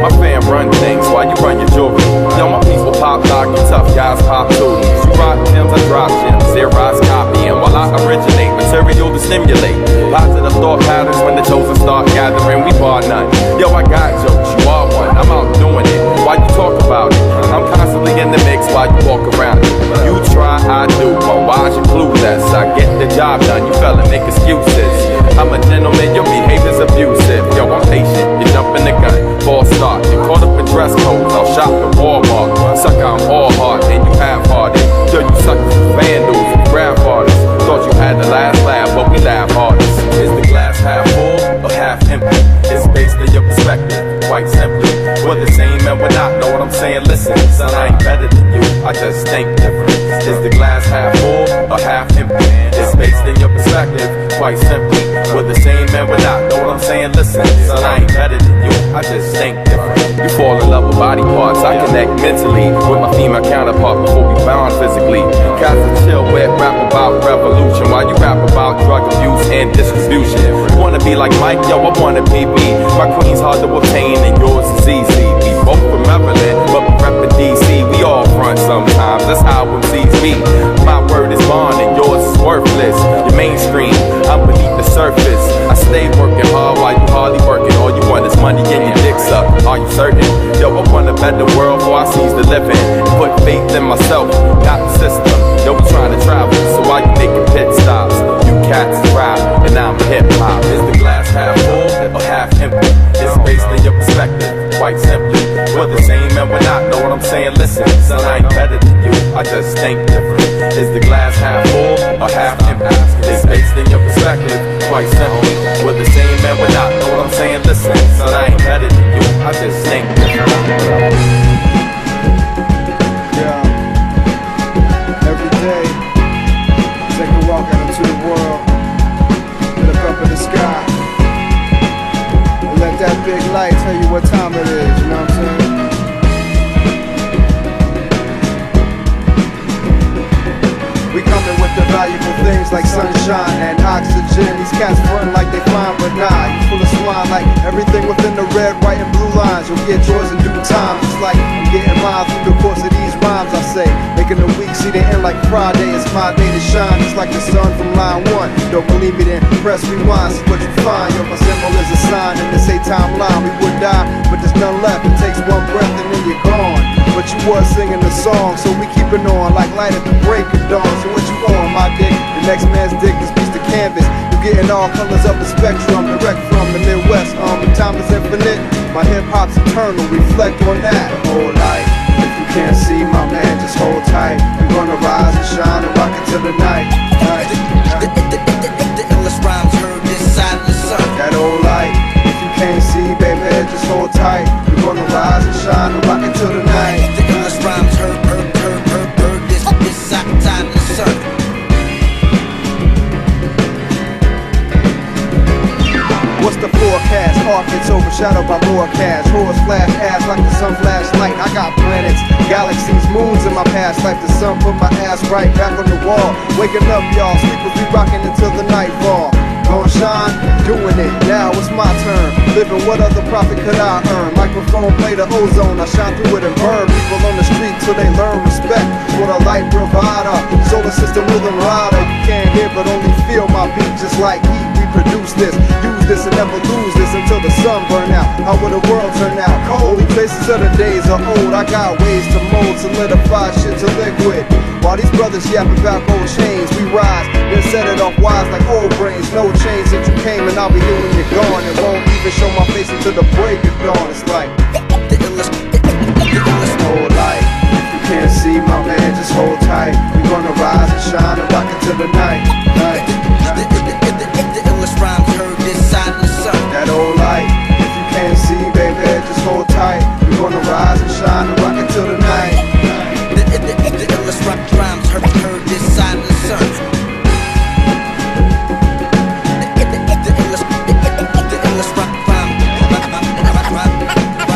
My fam run things while you run your jewelry. Yo, my people pop lock, you tough guys pop tooties. You rock gems, I drop gems, Xerox copying while I originate material to stimulate positive thought patterns. When the chosen start gathering, we bar none. Yo, I got jokes, you are one, I'm out doing it. Why you talk about it? I'm constantly in the mix while you walk around it. You try, I do, but why's you clueless? I get the job done, you fella make excuses. I'm a gentleman, your behavior's abusive. Yo, I'm patient, you jumping the gun, false start. You caught up in dress codes, I'll shop at Walmart. Sucker, I'm all heart, and you half-hearted. Yo, you suckers for vandals and grandfathers. Thought you had the last laugh, but we laugh hardest. Is the glass half full or half empty? It's based on your perspective, quite simply. We're the same and we're not, know what I'm saying? Listen, son, I ain't better than you, I just think different. Is the glass half full or half empty? It's based in your perspective, quite simply. We're the same and we're not, know what I'm saying? Listen, son, I ain't better than you, I just think different. You fall in love with body parts, I connect mentally with my female counterpart before we bound physically. Cats are chill with rap about revolution while you rap about drug abuse and distribution. You wanna be like Mike? Yo, I wanna be me. My queen's hard to obtain and yours is easy. We both from Maryland, but we reppin' DC. We all front sometimes, that's how MCs be. My word is bond and yours is worthless. You're mainstream, I'm beneath the surface. I stay working hard while you hardly working. All you want is money and your dicks up. Are you certain? Yo, I want a better world before I seize the living. Put faith in myself, not the system. Yo, we trying to travel, so why you making pit stops? You cats rap, and I'm hip-hop. Is the glass half full or half empty? It's based on your perspective, quite simply. We're the same and we're not, know what I'm saying? Listen, son, I ain't better than you, I just think different. Is the glass half full or half empty? It's based in your perspective, quite simply. We're the same and we're not, know what I'm saying? Listen, son, I ain't better than you, I just think different. Every day, take a walk out into the world, look up in the sky, and let that big light tell you what time it is, you know what I'm saying? We coming with the valuable things like sunshine and oxygen. These cats run like they fine, but nah, you full of swine like everything within the red, white, and blue lines. You'll get yours in due time, just like I'm getting mine through the course of these rhymes. I say, making the week see the end like Friday. It's my day to shine, just like the sun from line one. Don't believe me, then press rewind, see what you find. Yo, my symbol is a sign in this 8 timeline. We would die, but there's none left. It takes one breath and then you're gone. But you was singing the song, so we keeping on like light at the break of dawn. So what you on, my dick? The next man's dick, this piece of canvas. You getting all colors of the spectrum, direct from the Midwest. The time is infinite, my hip hop's eternal. Reflect on that whole life. If you can't see, my man, just hold tight. We're gonna rise and shine and rock it till the night. The illest rhymes heard this side of the sun. That old light. If you can't see, baby, just hold tight. We're gonna rise and shine and rock it till the night. The illest rhymes heard this side of the sun. What's the forecast? Arc gets overshadowed by more cash. Horse flash ass like the sun flash light. I got planets, galaxies, moons in my past life. The sun put my ass right back on the wall. Waking up, y'all, sleepers be rocking until the nightfall. Gonna shine, doing it, now it's my turn. Living what other profit could I earn? Microphone play the ozone, I shine through it and burn people on the street till they learn respect for the light provider. Solar system rhythm rider, you can't hear but only feel my beat just like heat. reproduce this. Use this and never lose this until the sun burn out. How will the world turn out? Cold faces of the days are old. I got ways to mold, solidify shit to liquid. While these brothers yapping about gold chains, we rise, then set it off wise like old brains. No change since you came and I'll be here when you're gone. It won't even show my face until the break of dawn. It's like the illest whole life. If you can't see my man, just hold tight. We're gonna rise and shine and rock until the night. The illest rhymes heard this side of the sun. That old light. If you can't see, baby, just hold tight. We're gonna rise and shine and rock until the night. The illest rhymes heard this side of the sun. The illest rhymes heard this side of the sun.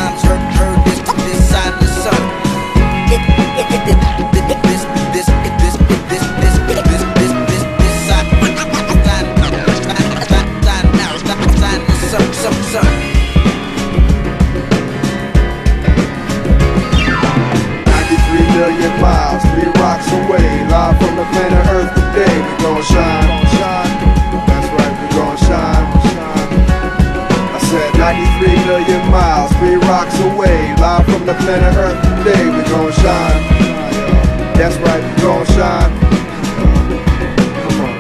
Miles, 3 rocks away, live from the planet Earth today. We gon' shine, that's right, we gon' shine. I said 93 million miles, 3 rocks away, live from the planet Earth today. We gon' shine, that's right, we gon' shine. Come on.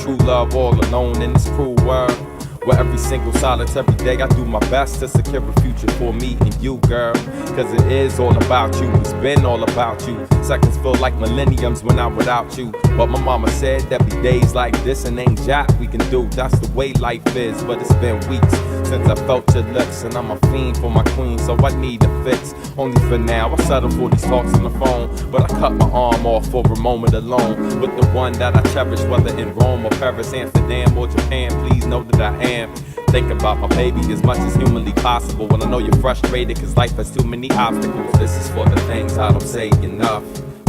True love all alone in this cruel world, where every single solitary day I do my best to secure a future for me and you, girl. Cause it is all about you, it's been all about you. Seconds feel like millenniums when I'm without you. But my mama said there'd be days like this and ain't jack we can do. That's the way life is, but it's been weeks since I felt your lips. And I'm a fiend for my queen, so I need a fix. Only for now, I settle for these talks on the phone. But I cut my arm off for a moment alone with the one that I cherish, whether in Rome or Paris, Amsterdam or Japan. Please know that I am think about my baby as much as humanly possible. When I know you're frustrated cause life has too many obstacles. This is for the things I don't say enough,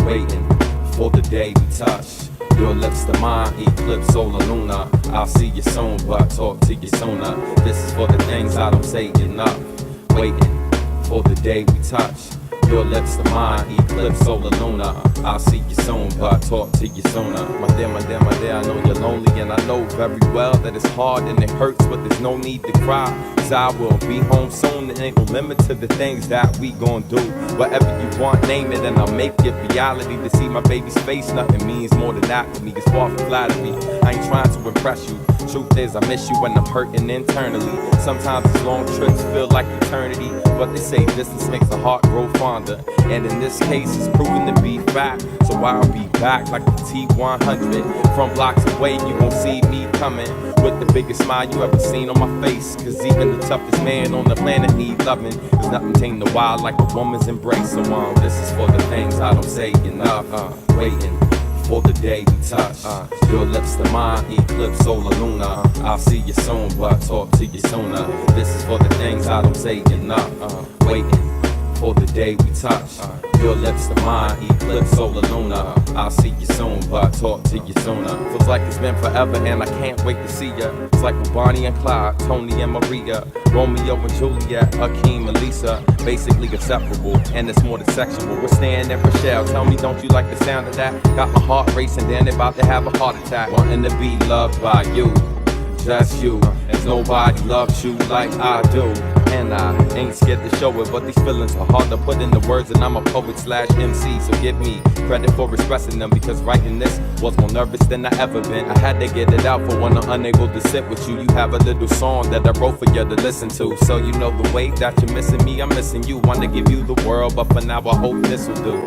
waiting for the day we touch. Your lips to mine, eclipse solar lunar. I'll see you soon, but talk to you sooner. This is for the things I don't say enough. Waiting for the day we touch. Your lips to mine, eclipse solar lunar. I'll see you soon, but talk to you sooner. My dear, I know you're lonely, and I know very well that it's hard and it hurts, but there's no need to cry. 'Cause I will be home soon, and ain't no limit to the things that we gon' do. Whatever you want, name it, and I'll make it reality. To see my baby's face, nothing means more than that to me. It's far from flattery. I ain't trying to impress you. Truth is, I miss you when I'm hurting internally. Sometimes these long trips feel like eternity, but they say distance makes the heart grow fonder. And in this case, it's proven to be fact. So I'll be back like the T-100. From blocks away, you gon' see me coming with the biggest smile you ever seen on my face. 'Cause even the toughest man on the planet need loving. There's nothing tame the wild like a woman's embrace. So this is for the things I don't say enough. Waiting for the day we touch. Your lips to mine, eclipse solar lunar. I'll see you soon, but talk to you sooner. This is for the things I don't say enough. Waiting for the day we touch. Your lips to mine, eclipse solar lunar. I'll see you soon, but talk to you sooner. Feels like it's been forever, and I can't wait to see ya. It's like with Bonnie and Clyde, Tony and Maria, Romeo and Juliet, Hakeem and Lisa. Basically inseparable, and it's more than sexual. We're staying in Rochelle. Tell me, don't you like the sound of that? Got my heart racing, then about to have a heart attack. Wanting to be loved by you, just you. As nobody loves you like I do. And I ain't scared to show it, but these feelings are hard to put into words, and I'm a poet/MC, so give me credit for expressing them, because writing this was more nervous than I ever been. I had to get it out for when I'm unable to sit with you. You have a little song that I wrote for you to listen to, so you know the way that you're missing me, I'm missing you. Want to give you the world, but for now I hope this will do.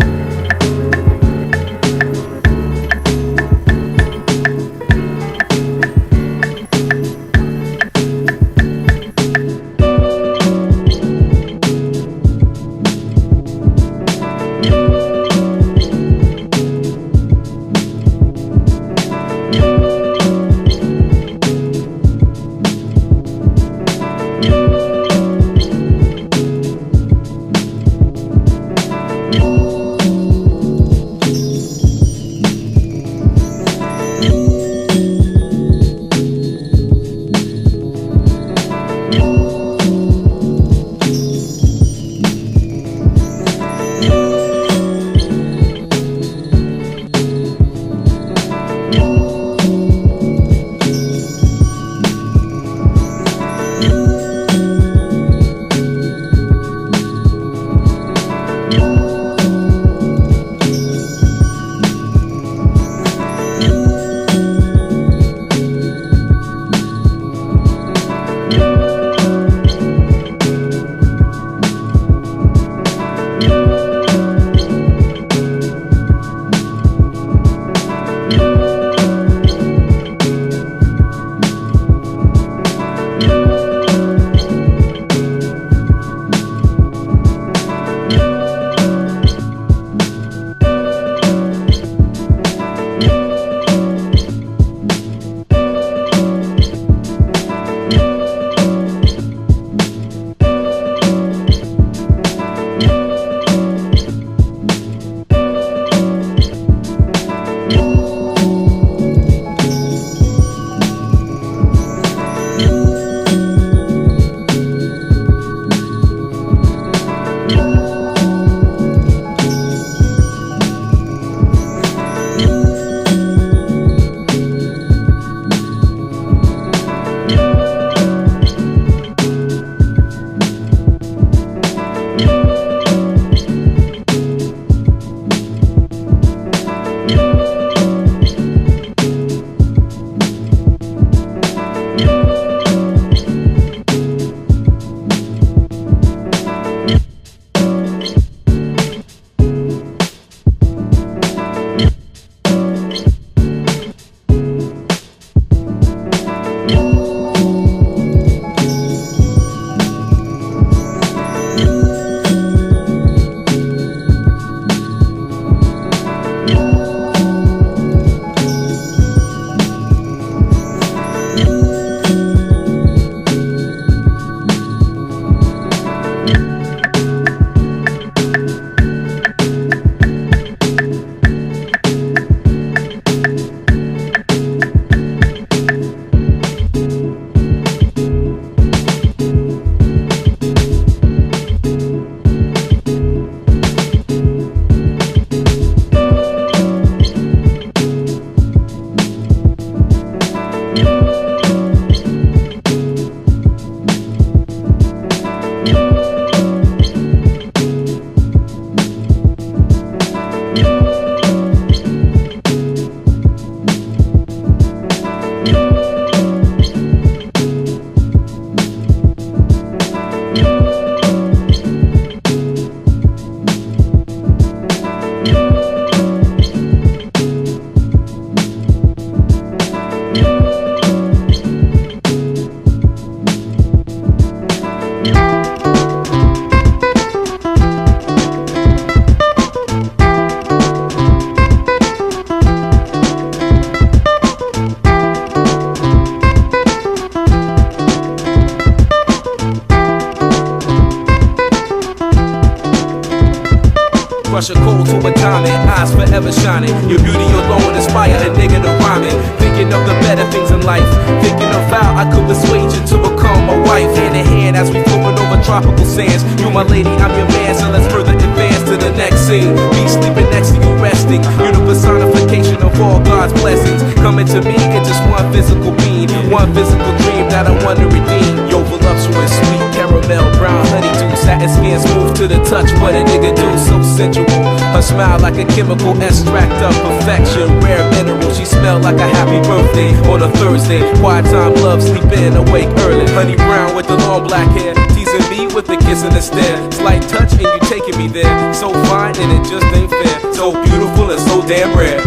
rush a cold to a diamond, eyes forever shining. Your beauty alone inspire a nigga to rhyme it. Thinking of the better things in life, thinking of how I could persuade you to become my wife. Hand in hand as we floating over tropical sands. You my lady, I'm your man, so let's further advance to the next scene. Me sleeping next to you resting. You're the personification of all God's blessings. Coming to me in just one physical being, one physical dream that I want to redeem. Yo, voluptuous, sweet, caramel, brown, honeydew, satin skin, smooth to the touch. What a nigga do, so sensual. Her smile like a chemical extract of perfection. Rare mineral, she smell like a happy birthday on a Thursday. Quiet time, love, sleep in, awake early. Honey brown with the long black hair, teasing me with a kiss and a stare. Slight touch and you taking me there. So fine and it just ain't fair. So beautiful and so damn rare.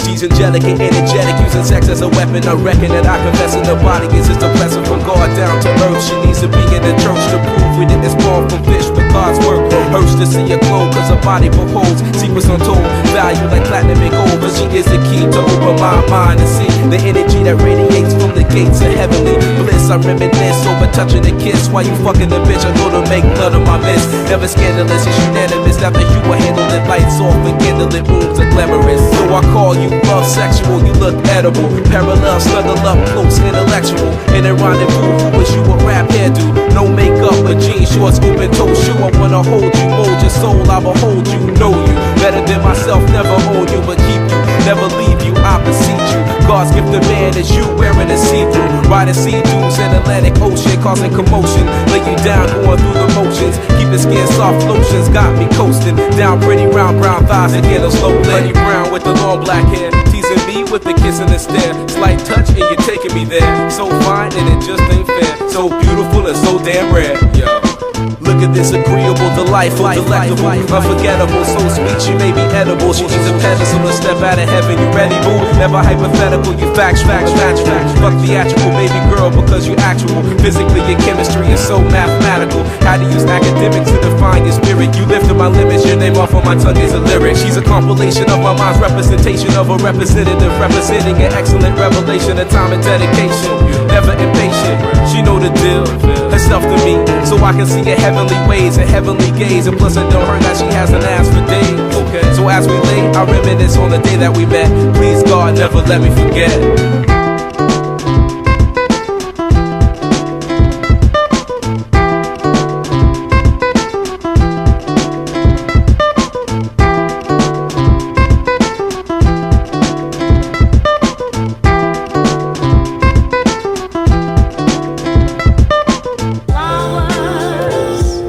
She's angelic and energetic, using sex as a weapon. I reckon that I confess in the body is just a blessing from God down to earth. She needs to be in the church to prove we didn't spawn from fish, but God's work. Hurts to see her glow, cause her body beholds secrets untold, value like platinum and gold. But she is the key to open my mind and see the energy that radiates from the gates of heavenly bliss. I reminisce over touching a kiss while you fucking the bitch. I'm gonna make none of my miss. Never scandalous, it's unanimous. After you will handle it, lights off and candlelit rooms are glamorous. So I call you love sexual, you look edible. Parallel, snuggle up, close, intellectual. In a rendezvous, who wish you a rap hairdo. No makeup, but jeans, shorts, open toe shoe. I wanna hold you, mold your soul, I behold you, know you. Better than myself, never own you, but keep you. Never leave you, I beseech you. God's gift to man is you wearing a see-through. Riding sea-dunes in Atlantic Ocean, causing commotion. Lay you down, going through the motions. Keep the skin soft, lotions got me coasting. Down pretty round brown thighs again, a slow lady brown with the long black hair. Teasing me with the kiss and the stare. Slight touch and you're taking me there. So fine and it just ain't fair. So beautiful and so damn rare. Yo. Look at this agreeable, delightful, delectable, unforgettable, so sweet she may be edible. She needs a pedestal to step out of heaven. You ready, boo? Never hypothetical, you facts. Fuck theatrical, baby girl, because you actual. Physically, your chemistry is so mathematical. How to use academics to define your spirit. You lifted my limits, your name off on my tongue is a lyric. She's a compilation of my mind's representation of a representative, representing an excellent revelation of time and dedication. Never impatient, she know the deal. Herself to me, so I can see her heavenly ways and heavenly gaze. And plus I know her that she hasn't asked for days. Okay, so as we lay, I reminisce on the day that we met. Please God, never let me forget. Flowers.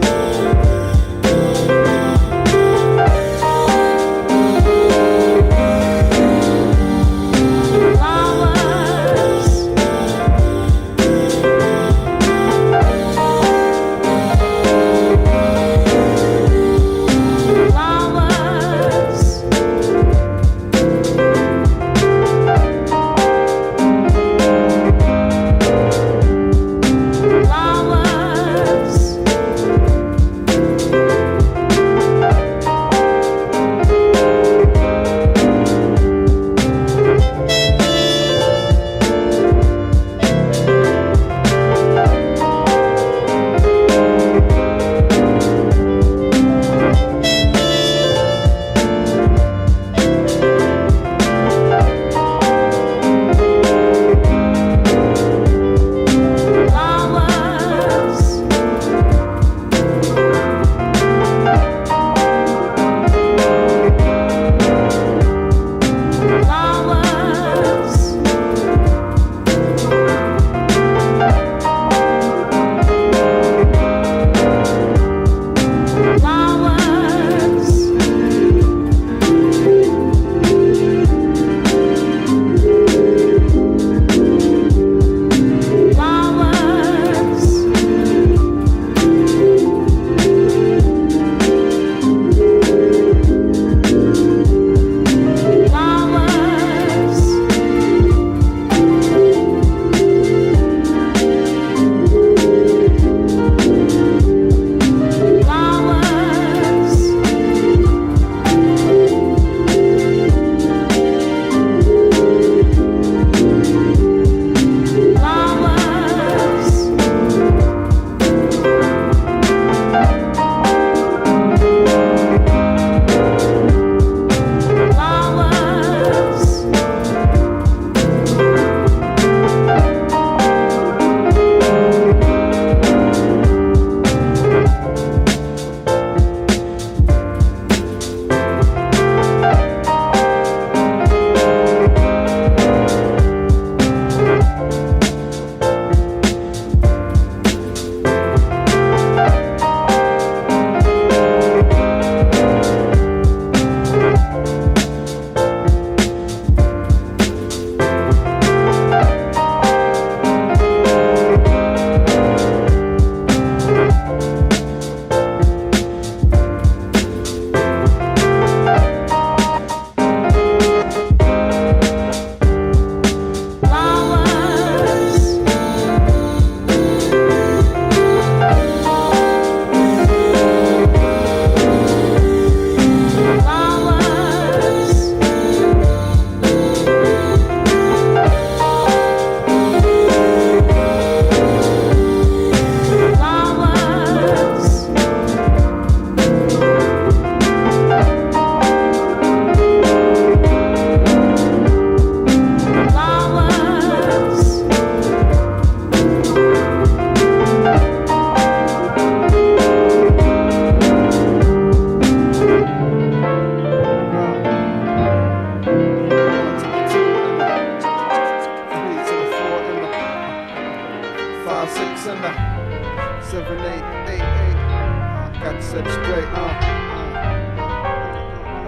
set it straight,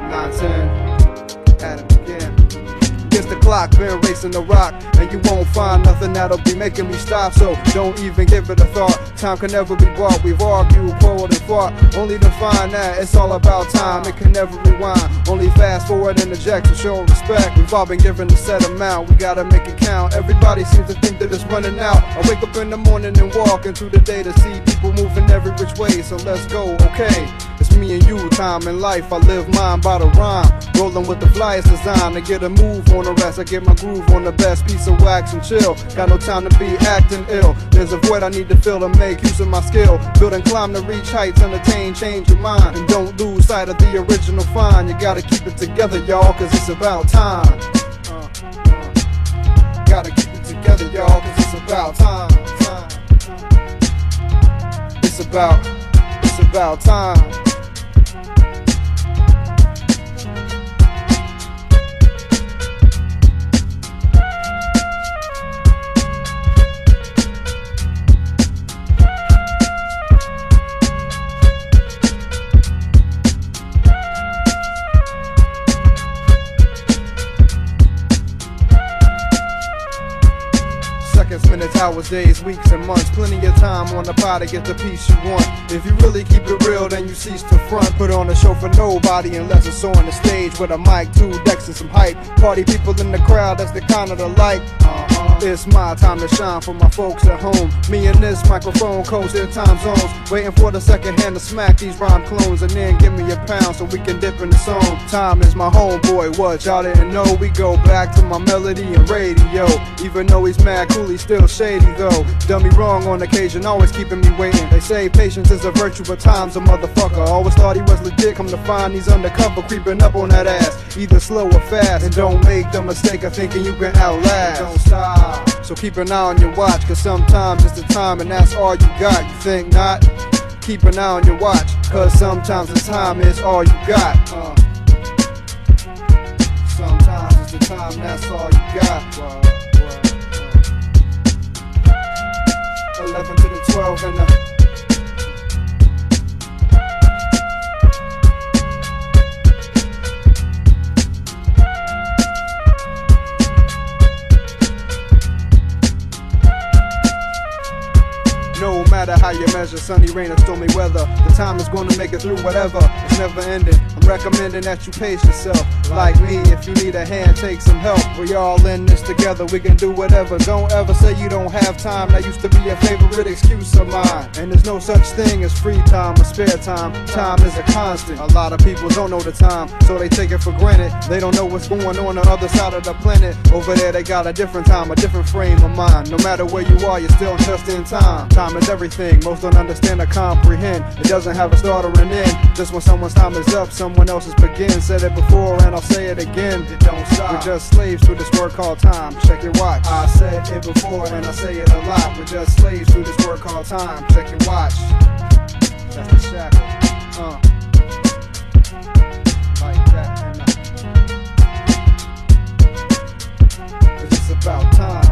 9-10, at it again. Against the clock, been racing the rock, and you won't find nothing that'll be making me stop. So don't even give it a thought. Time can never be bought. We've argued, quarreled, and fought, only to find that it's all about time. It can never rewind. Only fast forward and eject to show respect. We've all been given a set amount. We gotta make it count. Everybody seems to think that it's running out. I wake up in the morning and walk into the day to see people moving every which way. So let's go, okay? It's me and you, time in life. I live mine by the rhyme. Rolling with the flyest design to get a move on the rest. I get my groove on the best piece of wax and chill. Got no time to be acting ill. There's a void I need to fill to make use of my skill. Build and climb to reach heights, entertain, change your mind. And don't lose sight of the original find. You gotta keep it together, y'all, cause it's about time. Gotta keep it together, y'all, cause it's about time. It's about time. Minutes, hours, days, weeks, and months. Plenty of time on the pie to get the piece you want. If you really keep it real, then you cease to front. Put on a show for nobody unless it's on the stage with a mic, 2 decks, and some hype. Party people in the crowd, that's the kind of the light. It's my time to shine for my folks at home. Me and this microphone coast in time zones. Waiting for the second hand to smack these rhyme clones. And then give me a pound so we can dip in the song. Time is my homeboy, what y'all didn't know. We go back to my melody and radio. Even though he's mad cool, he's still shady though. Done me wrong on occasion, always keeping me waiting. They say patience is a virtue, but time's a motherfucker. Always thought he was legit, come to find he's undercover, creeping up on that ass. Either slow or fast, and don't make the mistake of thinking you can outlast. Don't stop. So keep an eye on your watch, cause sometimes it's the time and that's all you got. You think not? Keep an eye on your watch, cause sometimes the time is all you got. Sometimes it's the time, that's all you got. 11 to the 12 and the no matter how you measure sunny rain or stormy weather, the time is gonna make it through whatever. It's never ending. I'm recommending that you pace yourself. Like me, if you need a hand, take some help. We all in this together, we can do whatever. Don't ever say you don't have time. That used to be a favorite excuse of mine. And there's no such thing as free time or spare time. Time is a constant. A lot of people don't know the time, so they take it for granted. They don't know what's going on the other side of the planet. Over there they got a different time, a different frame of mind. No matter where you are, you're still just in time. Time is everything, most don't understand or comprehend. It doesn't have a start or an end. Just when someone's time is up, someone else's begins. Said it before and I'll say it again. It don't stop. We're just slaves to this word called time. Check your watch. I said it before and I say it a lot. We're just slaves to this word called time. Check your watch. That's the shackle. Like that and it's just about time.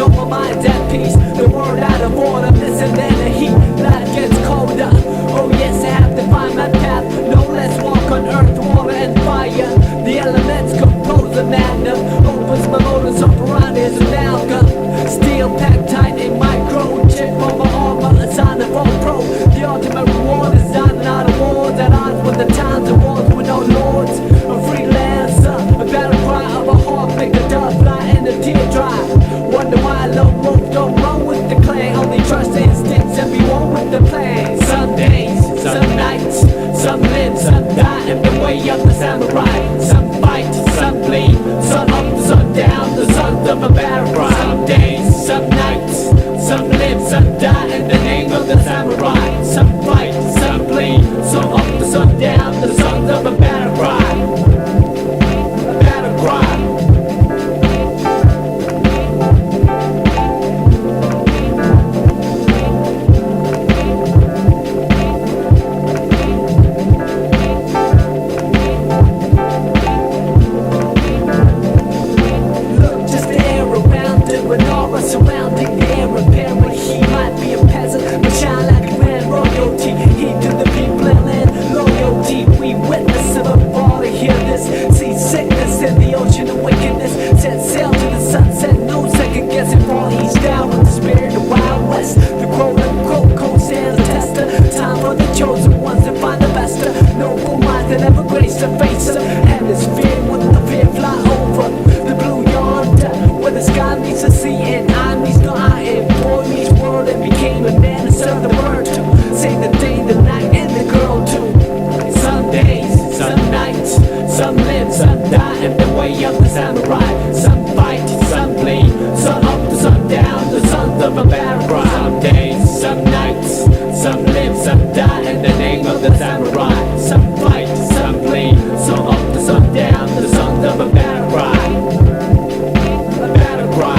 No, my mind's at peace. The world out of order, missing in the heat. Life gets colder. Oh yes, I have to find my path. No less walk on earth, water and fire. The elements compose a magnum. Opens my motors up around his amalgam. Steel packed tight in micro. Chip on my armor, a sign of all pro. The ultimate reward is dining out of wars. At odds with the times and wars with no lords. A freelancer, a battle cry of a heart. Make the dove fly and the tear dry. Wonder why love wolf don't run with the clan. Only trust the instincts and be one with the plan. Some days, some nights, some live, some die in the way of the samurai. Some fight, some bleed, sun up, sun down, the sons of a battle cry. Some days, some nights, some live, some die in the name of the samurai. Some fight, some bleed, sun up, sun down, the sons of a battle cry. A battle cry. Surrounding the air apparent he might be a peasant, but shine like a man royalty. Heed to the people and land loyalty. We witness of a fall to hear this. See sickness in the ocean of wickedness. Set sail to the sunset, no second guessing. Fall east down with the spirit of Wild West. The quote unquote cold stands a tester. Time for the chosen ones to find the best. Noble minds that never grace the face of hemisphere with the fear fly over the blue yonder where the sky meets the sea and I meets no I and boy meets world and became a man and served the word to say the day, the night, and the girl too. Some days, some nights, some live, some die in the way of the samurai. Some fight, some bleed, sun up, sun down, the sons of a battle cry. Some days, some nights, some live, some die in the name of the samurai. Some fight, some bleed, sun up, sun down, the sons of a battle cry. A battle cry.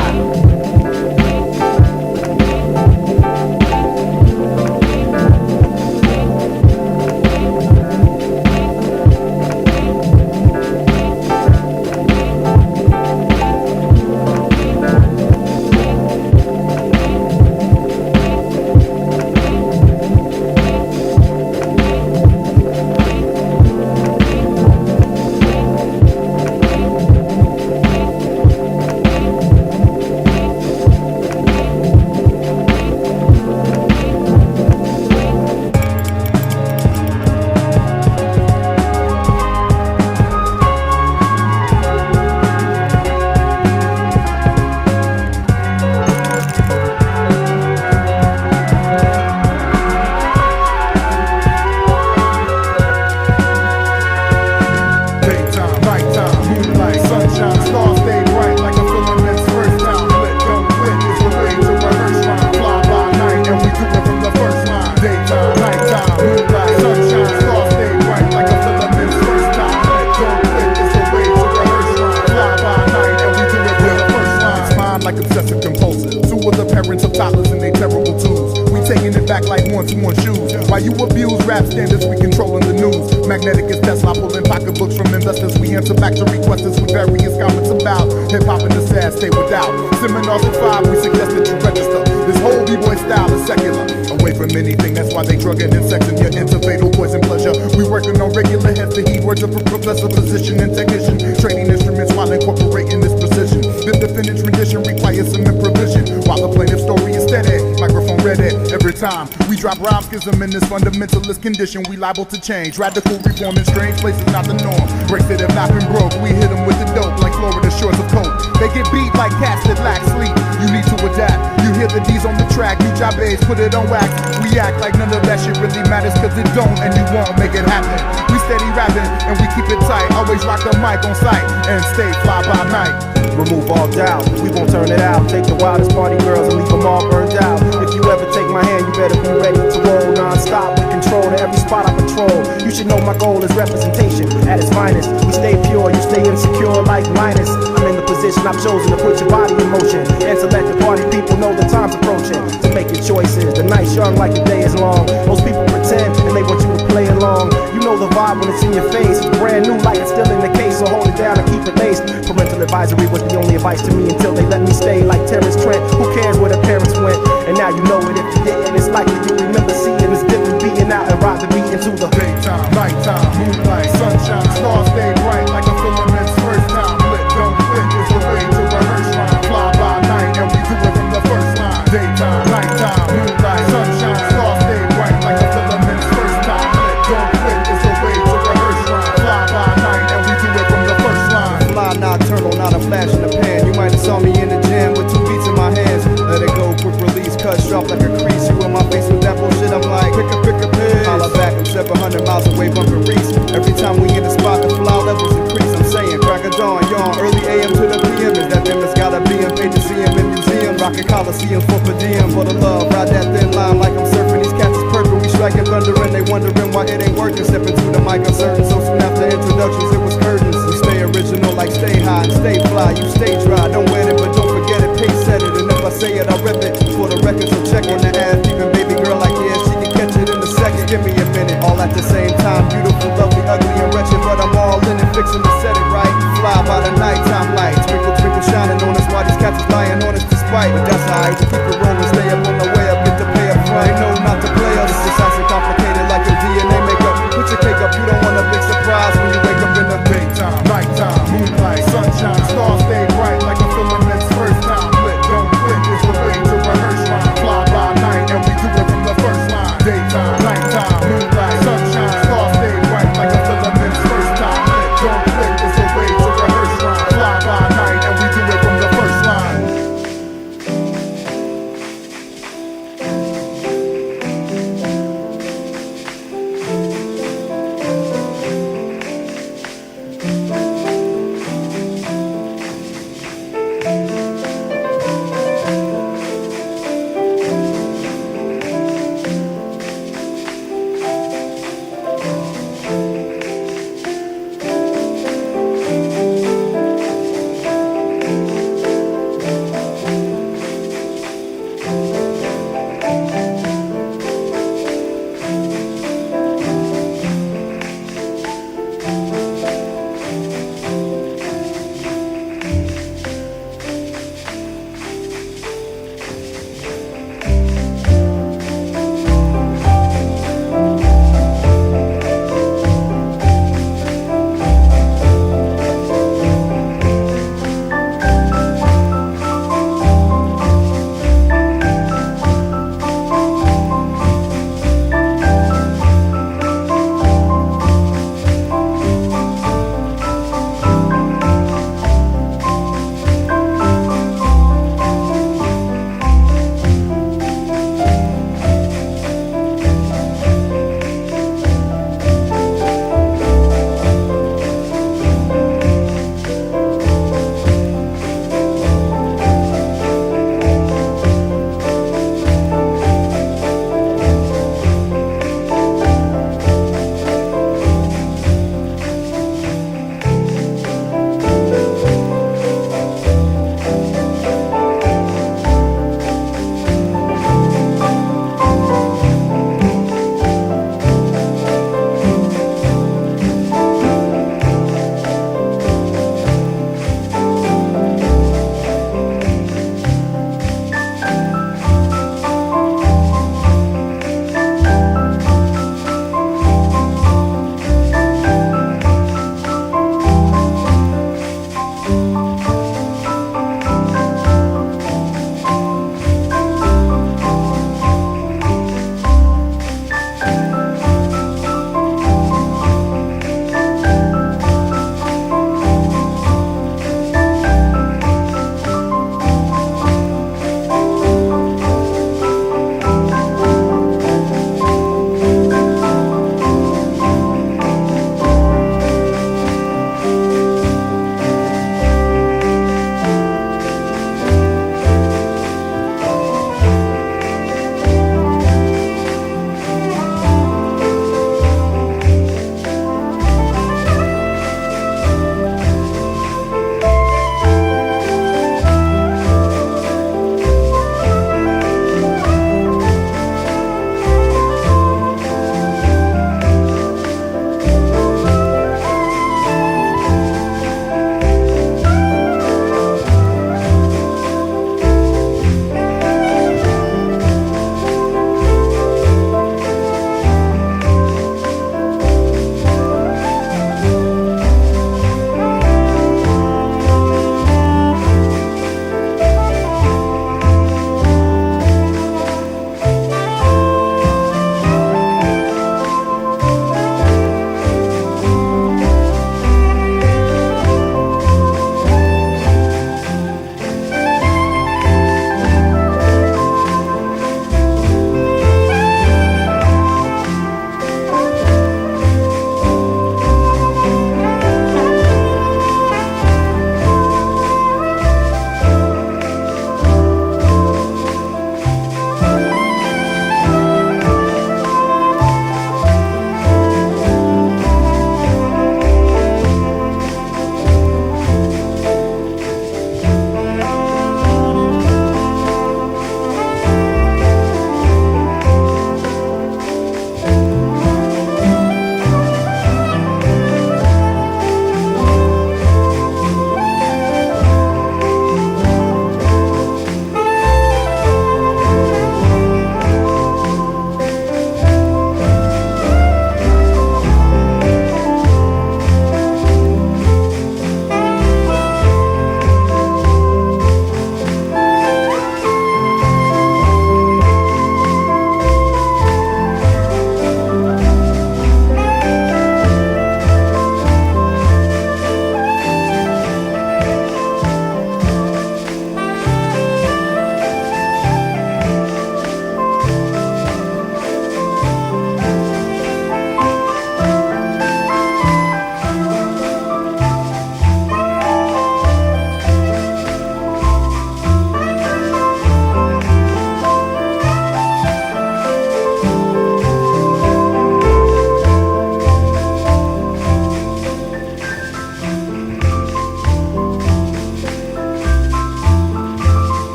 Drop rhyme schism in this fundamentalist condition. We liable to change. Radical reform in strange places, not the norm. Breaks that have not been broke. We hit them with the dope like Florida shores of coke. They get beat like cats that lack sleep. You need to adapt. You hear the D's on the track. Nujabes, put it on wax. We act like none of that shit really matters, cause it don't and you won't make it happen. We steady rapping and we keep it tight. Always rock the mic on sight and stay fly by night. Remove all doubt, we won't turn it out. Take the wildest party girls and leave them all burned out. If you ever take my hand, you better be ready to roll non-stop with control to every spot I patrol. You should know my goal is representation at its finest. We stay pure, you stay insecure like minus. I'm in the position I've chosen to put your body in motion and to let the party people know the time's approaching. To make your choices, the night's young like the day is long. Most people pretend and they want you to play along. You know the vibe when it's in your face. It's brand new like it's still in the case, so hold it down and keep it laced. Parental advice advisory was the only advice to me until they let me stay like Terrence Trent. Who cares where the parents went? And now you know it. If you didn't, it's likely you remember seeing this different being out and ride the beat into the daytime, nighttime, moonlight, sunshine, stars stay bright like a filament's first time. Lit, don't quit is the way to rehearse rhyme. Fly by night and we do it from the first line. Daytime, nighttime, moonlight, sunshine, stars stay bright like a filament's first time. Lit, don't quit is the way to rehearse rhyme. Fly by night and we do it from the first line. Fly nocturnal, not a flash in the pan. You might have saw me in the gym with 2 beats in my hands. Let it go, quick release, cut sharp like a crease. You in my face with that bullshit, I'm like, pick a piss. Holla back, I'm 700 miles away, bumping reeks. Every time we hit the spot, the fly levels increase. I'm saying, crack of dawn, yawn, early AM to the PM. Is that them that's gotta be in paid to see him in museum. Rockin' Coliseum for per diem, for the love. Ride that thin line like I'm surfing. These cats is perfect, we striking thunder and they wondering why it ain't working. Stepping to the mic uncertain, so soon after introductions it was curtains. We stay original like stay high and stay fly. You stay dry, don't wet it, but don't forget it. Pace set it, and if I say it, I rip it. For the record, so check on the ass. Even baby girl like yeah, she can catch it in a second. Give me a minute, all at the same time. Beautiful, lovely, ugly, and wretched, but I'm all in it, fixing to set it right. Fly by the nighttime light, twinkle, twinkle, shining on us while these cats is lying on us despite. But that's alright, we keep it rolling, stay up on the way up, get the pay up front. They know not to play us. It's precise and complicated like your DNA makeup. Put your cake up, you don't want a big surprise when you wake up in the daytime, nighttime, moonlight, sunshine, stars stay bright like a filament's first time. Lit, don't quit is the way to rehearse rhyme. Fly by night and we do it from the first line. Daytime, nighttime, moonlight, sunshine, stars stay bright like a filament's first time. Lit, don't quit is the way to rehearse rhyme. Fly by night and we do it from the first line.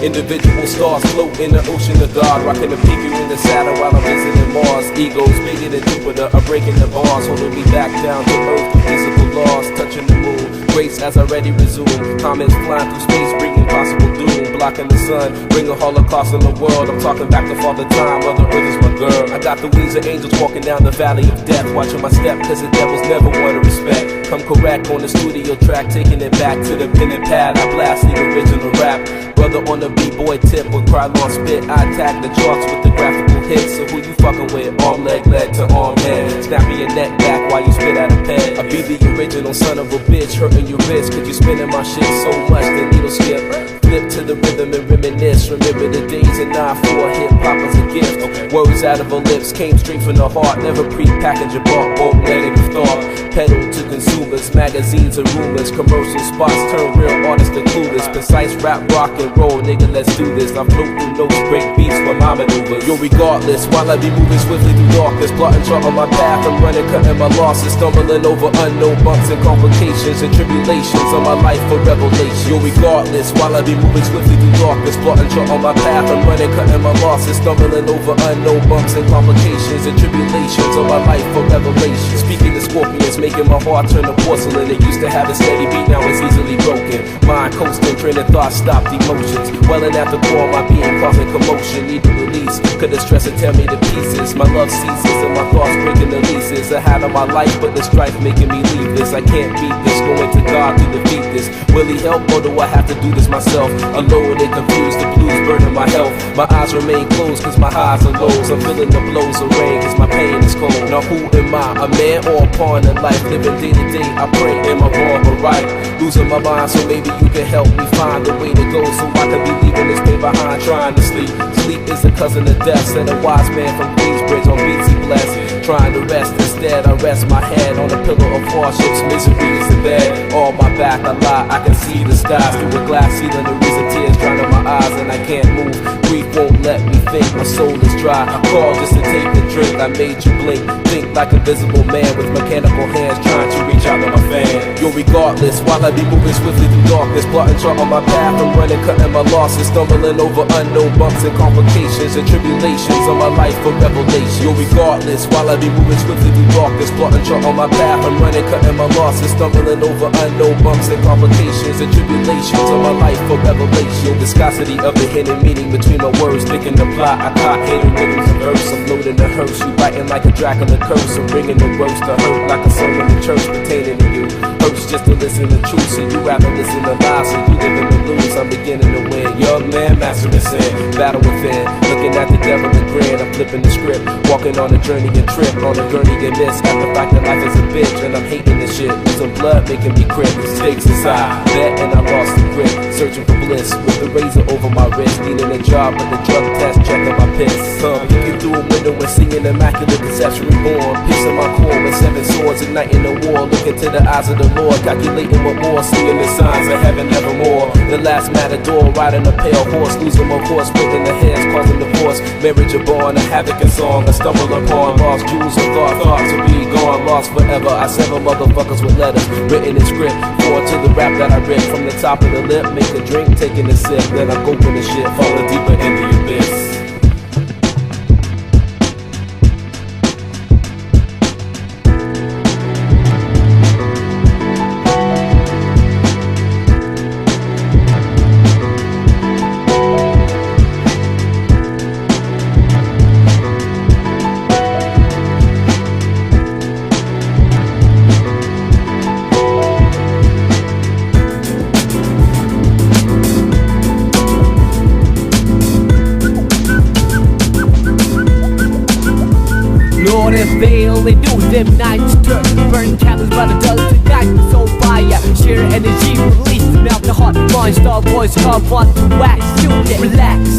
Individual stars float in the ocean of God, rocking the figure in the saddle while I'm visiting Mars. Egos bigger than Jupiter, I'm breaking the bars, holding me back down to earth. Physical laws, touching the moon. Grace as I ready resume. Comets flying through space, bringing possible doom. Blocking the sun, bringing holocaust in the world. I'm talking back to Father Time, Mother Earth is my girl. I got the wings of angels walking down the valley of death, watching my step, cause the devils never want to respect. Come correct on the studio track, taking it back to the pen and pad. I blast the original rap. Brother on the b-boy tip with Krylon spit. I attack the charts with the graphical hits. So who you fucking with? Arm, leg to arm, head. Snapping your neck back while you spit out a pen. I be the original son of a bitch, hurting your wrist, cause you spinning my shit so much the needle skip. Flip to the rhythm and reminisce. Remember the days in 9-4, hip-hop as a gift. Words out of her lips came straight from the heart. Never pre-packaged a bought, woke negative thought. Pedal to consumers, magazines and rumors. Commercial spots turn real artists to clueless. Precise rap, rock and roll, nigga, let's do this. I float through notes, break beats for my maneuvers. Yo, regardless, while I be moving swiftly through darkness, plotting chart on my path, I'm running, cutting my losses, stumbling over unknown bumps and complications and tribulations of my life for revelation. Yo, regardless, while I be moving swiftly through darkness, plotting chart on my path, I'm running, cutting my losses, stumbling over unknown bumps and complications and tribulations of my life for revelation. Speaking to scorpions, making my heart turn to porcelain. It used to have a steady beat, now it's easily broken. Mind coasting, train of thought, stopped emotions. Welling at the core, my being causing commotion. Need to release, could the stress and tear me to pieces. My love ceases and my thoughts breaking the leases. I had on my life, but the strife making me leave this. I can't beat this, going to God to defeat this. Will he help or do I have to do this myself? Alone and confused, the blues burning my health. My eyes remain closed cause my highs and lows. I'm feeling the blows of rain cause my pain is cold. Now who am I, a man or a pawn in life? Living day to day, I pray, am I wrong or right? Losing my mind, so maybe you can help me find the way to go, so I can be leaving this pain behind, trying to sleep. Sleep is a cousin of death, said a wise man from Queensbridge on beats he blessed. Trying to rest instead, I rest my head on a pillow of hardships. Misery is the bed, all my back I lie. I can see the skies through a glass ceiling. The reason tears drowning my eyes and I can't move. Grief won't let me think, my soul is dry. I called just to take the drink, I made you blink. Think like invisible man with mechanical hands, trying to reach out to my fan. Yo, regardless, while I be moving swiftly through darkness, plotting chart on my path, I'm running, cutting my losses, stumbling over unknown bumps and complications and tribulations of my life for revelation. Yo, regardless, while I be moving swiftly through darkness, plotting chart on my path, I'm running, cutting my losses, stumbling over unknown bumps and complications and tribulations of my life for revelation. Viscosity of the hidden meaning between my words, picking the plot. I caught hidden rhythms and verse. I'm loading the hearse, you biting like a Dracula curse. I'm bringing the worst to hurt like a sermon in church pertaining to you. Hurts just to listen to truth, so you rather listen to lies, so you living to lose. I'm beginning to win. Young man, mastering sin, battle within. Looking at the devil and grin. I'm flipping the script, walking on a journey and trip, on a journey and miss. At the fact that life is a bitch, and I'm hating this shit. Losing blood, making me crip. Stakes inside, bet and I lost the grip. Searching for bliss with the razor over my wrist. Needing a job, but the drug test checking my piss. Looking through a window and seeing immaculate conception reborn. Peace in my core with 7 swords igniting the war. Looking to the eyes of the Lord, calculating what more. Seeing the signs of heaven evermore. The last matador riding a pale horse, losing my horse, breaking the heads, causing divorce. Marriage a born, a havoc and song, a stumble upon lost jewels and thought to be gone, lost forever. I sever motherfuckers with letters written in script. Forward to the rap that I rip from the top of the lip. Make a drink, taking a sip, then I'm gulping the shit, falling deeper in the abyss. Lord, if they only knew them nights turn burn candles by the dust tonight with so fire. Sheer energy release to melt the heart. Mind star voice come on to wax. You get relax,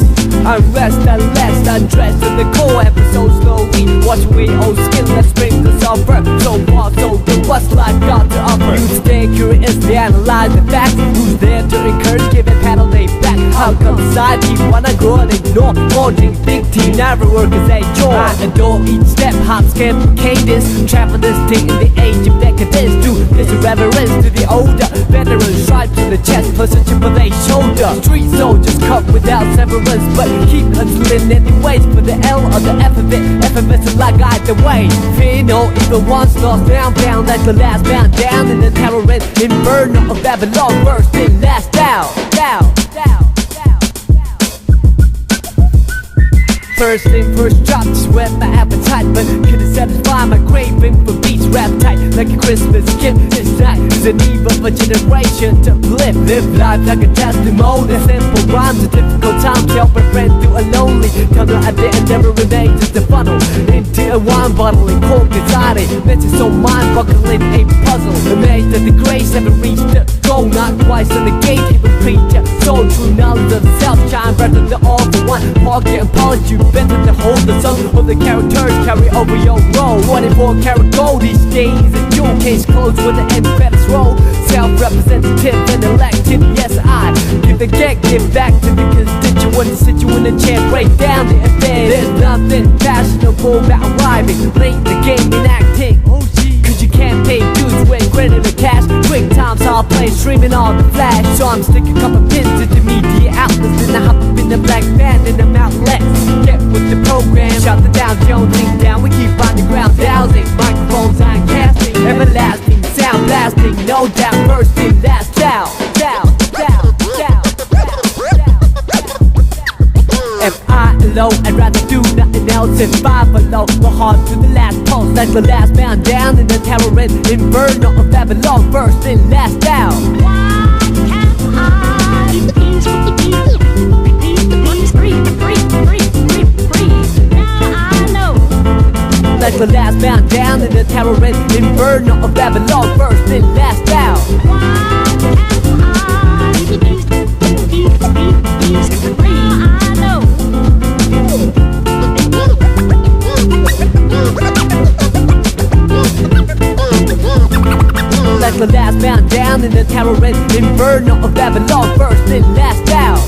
unrest, unless undressed in the core episode slowly. Watch away old skin that springs to suffer. So far, so good, what's life got to offer? You stay curious, they analyze the facts. Who's there to encourage, give it paddle they back. How how come society wanna grow and ignore Holding big team, never work as a chore. I adore each step, hop, skip, cadence. Travel this thing in the age of decadence. Do this reverence to the older veterans. Stripes to the chest, plus a chip on their shoulder. Street soldiers cut without severance, but keep hustling anyways. For the L or the F of it, FMS is like either way. Fear no evil once lost, down, down like the last man down in the terror and inferno of Babylon. First in, last down, down, down. First thing first drop, just whet my appetite, but couldn't satisfy my craving for beats. Rap tight like a Christmas gift. This night is a need of a generation to live. Live life like a testimony. Simple rhymes, a difficult time to help a friend through a lonely tunnel. At the end never remains just a funnel into a wine bottle and cork inside it. This is so mind-boggling, a puzzle. Amazed that the grace haven't reached the goal. Not twice on the gate, even preacher. So true knowledge of self, shine brighter than all for one. Pocket and polish you better to hold the sun. All the characters carry over your role. 24 karat gold these days. A jewel case closed with the end credits roll. Self-representative and elected, yes I give the gag, give back to the constituent. Sit you in a chair, break down the affair. There's nothing fashionable about rhyming. Playing the game and acting. Cause you can't pay dues with credit or cash. Quick times I'll play, streaming all the flash. So I'm sticking a couple pins to the media outlets. Then I hop up in the black band and I'm outlets. Get with the program, shout the Dow Jones thing down. We keep on the ground dowsing. Microphones on casting, everlasting sound blasting. No doubt, first in, last down, down, down, down, If I alone, I'd rather do nothing else. If I below, my heart to the last pulse. Like the last man down in the terror and inferno of Babylon. First in, last down. Like the last man down in the terror and inferno of Babylon. First in, last down. Like the last man down in the terror and inferno of Babylon. First in, last down.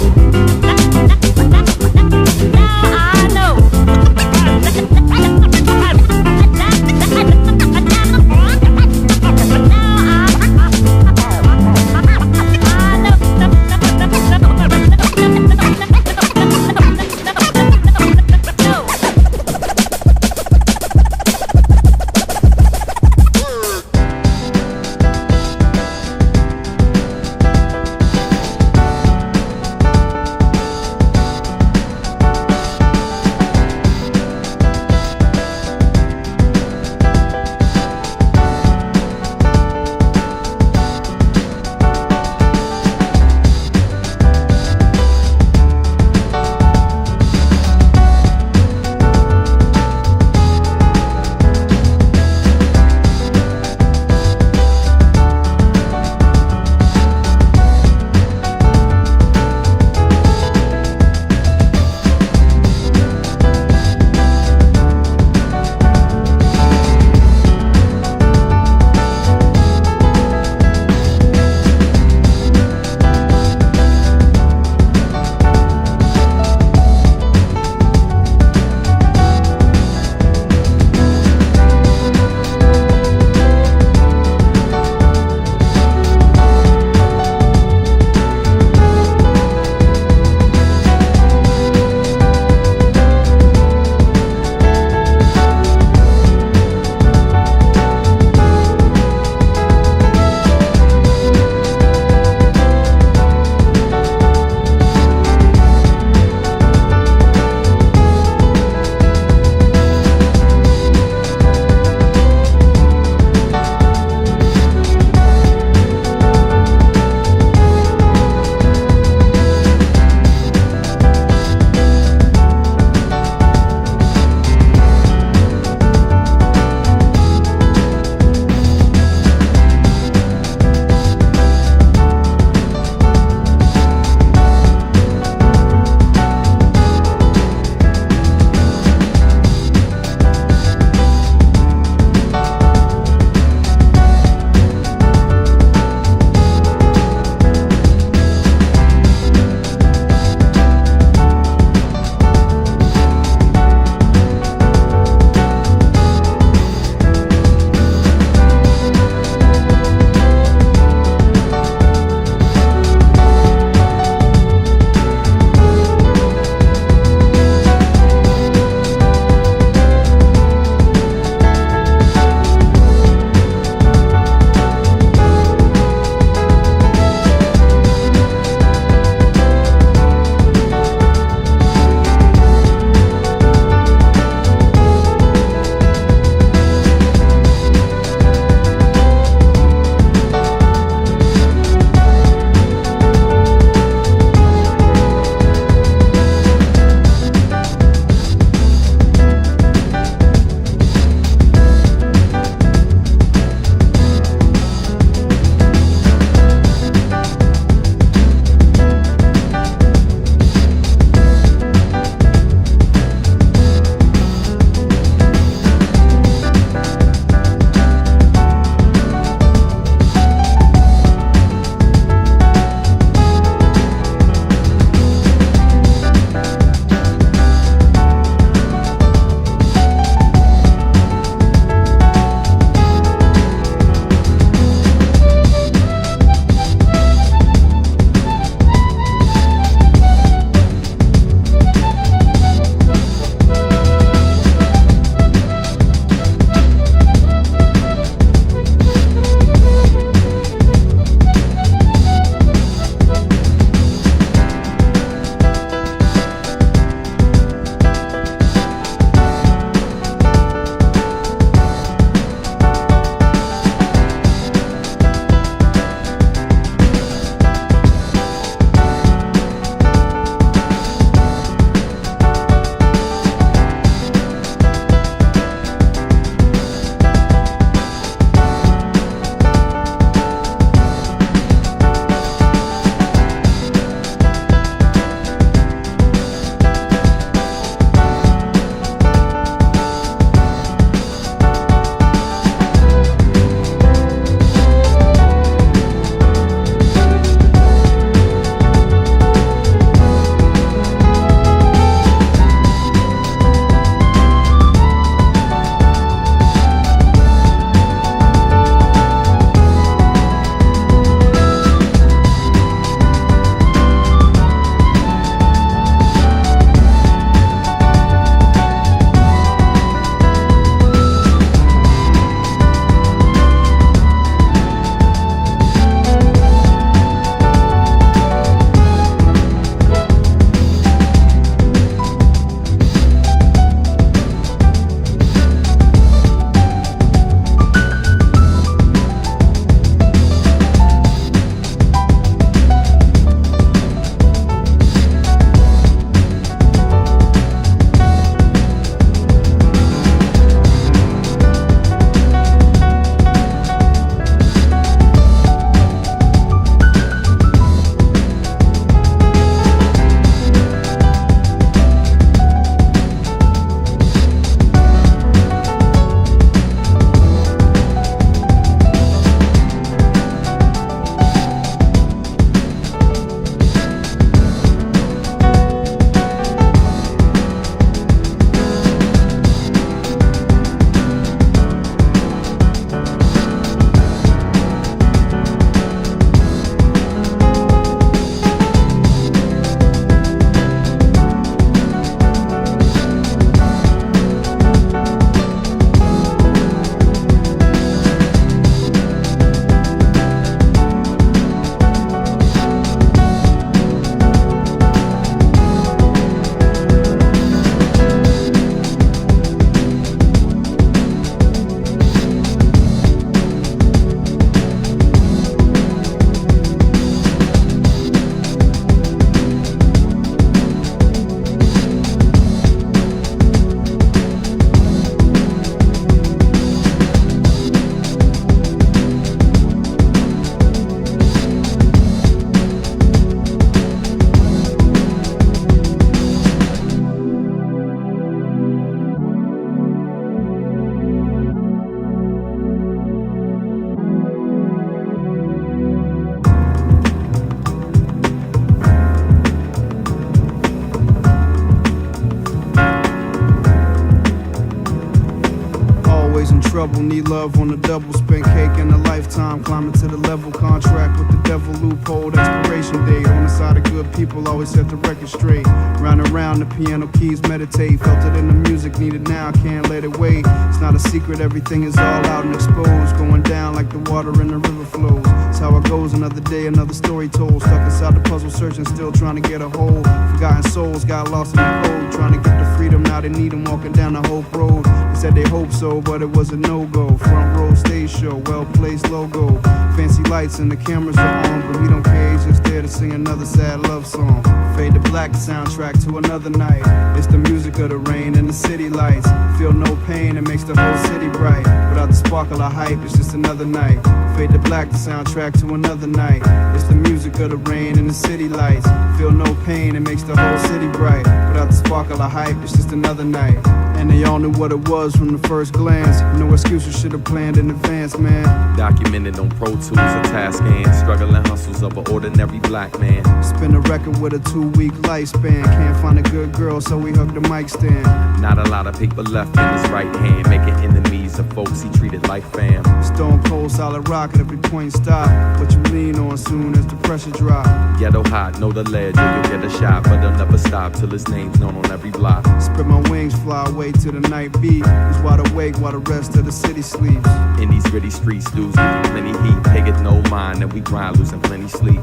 trouble, need love on the double. Spent cake in a lifetime, climbing to the level. Contract with the devil, loophole, expiration date. On the side of good people, always set the record straight. Round and round, the piano keys meditate. Felt it in the music, need it now, can't let it wait. It's not a secret, everything is all out and exposed. Going down like the water in the river flows. It's how it goes, another day, another story told. Stuck inside the puzzle, searching, still trying to get a hold. Forgotten souls got lost in the cold. Trying to get the freedom, now they need them walking down the Hope Road. They said they hope so, but it was a no-go. Front row stage show, well-placed logo. Fancy lights and the cameras are on, but we don't care, he's just there to sing another sad love song. Fade to black, the soundtrack to another night. It's the music of the rain and the city lights. Feel no pain, it makes the whole city bright. Without the sparkle of hype, it's just another night. Fade to black, the soundtrack to another night. It's the music of the rain and the city lights. Feel no pain, it makes the whole city bright. Without the sparkle of hype, it's just another night. And they all knew what it was from the first glance. No excuses, should've planned in advance, man. Documented on Pro Tools or Tascam. Struggling hustles of an ordinary black man. Spin a record with a 2-week lifespan. Can't find a good girl, so we hooked the mic stand. Not a lot of paper left in his right hand. Making enemies of folks he treated like fam. Stone cold, solid rock at every point stop. What you lean on soon as the pressure drop. Ghetto hot, know the ledge, or you'll get a shot. But he'll never stop till his name's known on every block. Spread my wings, fly away to the night beat. Who's wide awake while the rest of the city sleeps. In these gritty streets, dudes give you plenty heat. They get no mind, and we grind, losing plenty sleep.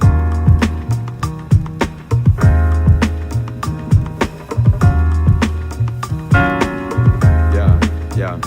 Yeah.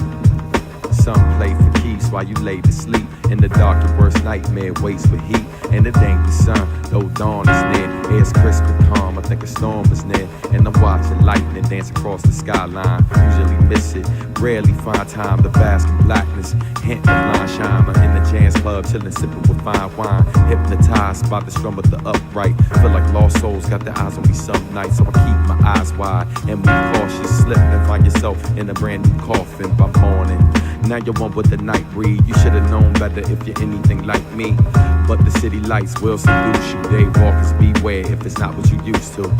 Some play for keeps while you lay to sleep. In the dark, your worst nightmare waits for heat. And it ain't the sun, though dawn is near. Air's crisp and calm, I think a storm is near. And I'm watching lightning dance across the skyline. Usually miss it, rarely find time to bask in blackness. Hint of line shiner in the jazz club, chillin' sippin' with fine wine. Hypnotized by the strum of the upright. Feel like lost souls got their eyes on me some nights, so I keep my eyes wide and be cautious. Slip and find yourself in a brand new coffin by morning. Now you're one with the night breed. You should've known better if you're anything like me. But the city lights will seduce you. Daywalkers beware if it's not what you used to.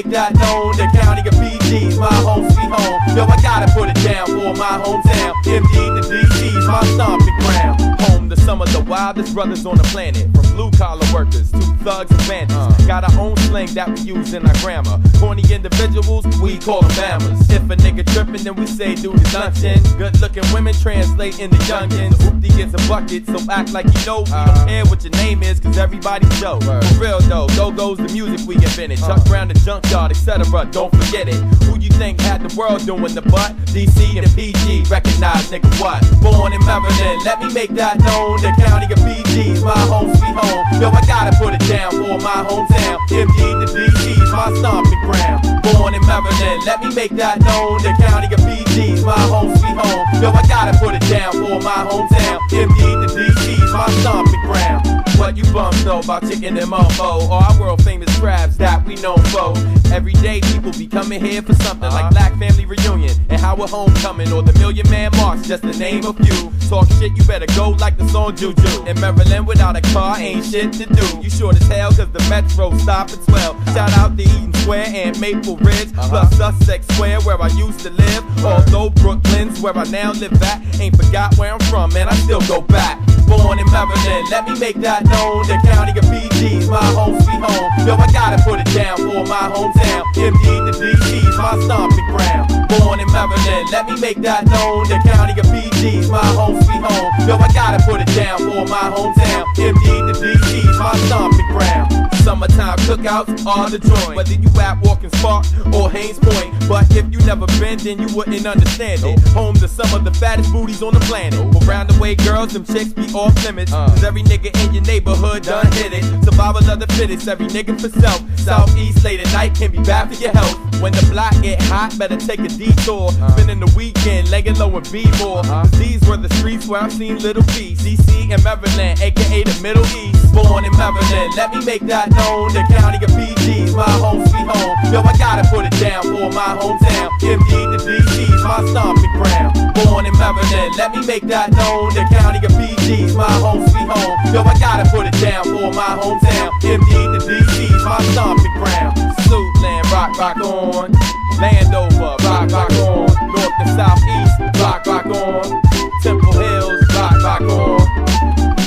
make that known. The county of PG's my home sweet home. Yo, I gotta put it down for my hometown. MD to DC's my stomping ground. Home to some of the wildest brothers on the planet. From blue collar workers to thugs and bandits. Got our own slang that we use in our grammar. Corny individuals, we call them bammers. If a nigga trippin', then we say do the luncheon. Good looking women translate into youngins. Hoopty gets a bucket, so act like you know. We don't care what your name is, cause everybody's Joe. For real though, go goes the music we invented. Chuck Brown the junkyard, etc. Don't forget it. Who you think had the world doing the butt? DC and PG, recognize nigga what? Born in Maryland, let me make that known. The county of PG's my home sweet home. Yo, I gotta put it down for my hometown. MD to DC's my stomping ground. Born in Maryland, let me make that known. The county of PG's my home sweet home. Yo, I gotta put it down for my hometown. MD to DC's my stomping ground. What you bums know about chicken and mofo, or our world famous crabs that we known for. Every day people be coming here for something like Black Family Reunion and Howard Homecoming or the Million Man March, just to name a few. Talk shit, you better go like the song Juju. In Maryland without a car ain't shit to do. You short as hell cause the metro stop at 12. Shout out to Eaton Square and Maple Ridge, plus Sussex Square where I used to live. Although Brooklyn's where I now live at, ain't forgot where I'm from, man, I still go back. Born in Maryland, let me make that known. The county of PG's my home sweet home. Yo, I gotta put it down for my hometown. MD to DC's my stomping ground. Born in Maryland, let me make that known. The county of PG's my home sweet home. Yo, I gotta put it down for my hometown. MD to DC's my stomping ground. Summertime cookouts are the joint. Whether you at Walking Spark or Haynes Point, but if you never been, then you wouldn't understand it. Home to some of the fattest booties on the planet. But round the way, girls, them chicks be off limits. Cause every nigga in your neighborhood done hit it. Survival of the fittest, every nigga for self. Southeast late at night can be bad for your health. When the block get hot, better take a detour. Spending the weekend, laying low and be more. Cause these were the streets where I've seen little peace. DC and Maryland, aka the Middle East. Born in Maryland, let me make that known. The county of PG's my home sweet home. Yo, I gotta put it down for my hometown. MD to DC's my stomping ground. Born in Maryland, let me make that known. The county of PG's my home sweet home. Yo, I gotta put it down for my hometown. MD to DC's my stomping ground. Salute land, rock on. Landover, rock on. North and southeast, rock on. Temple Hills, rock on.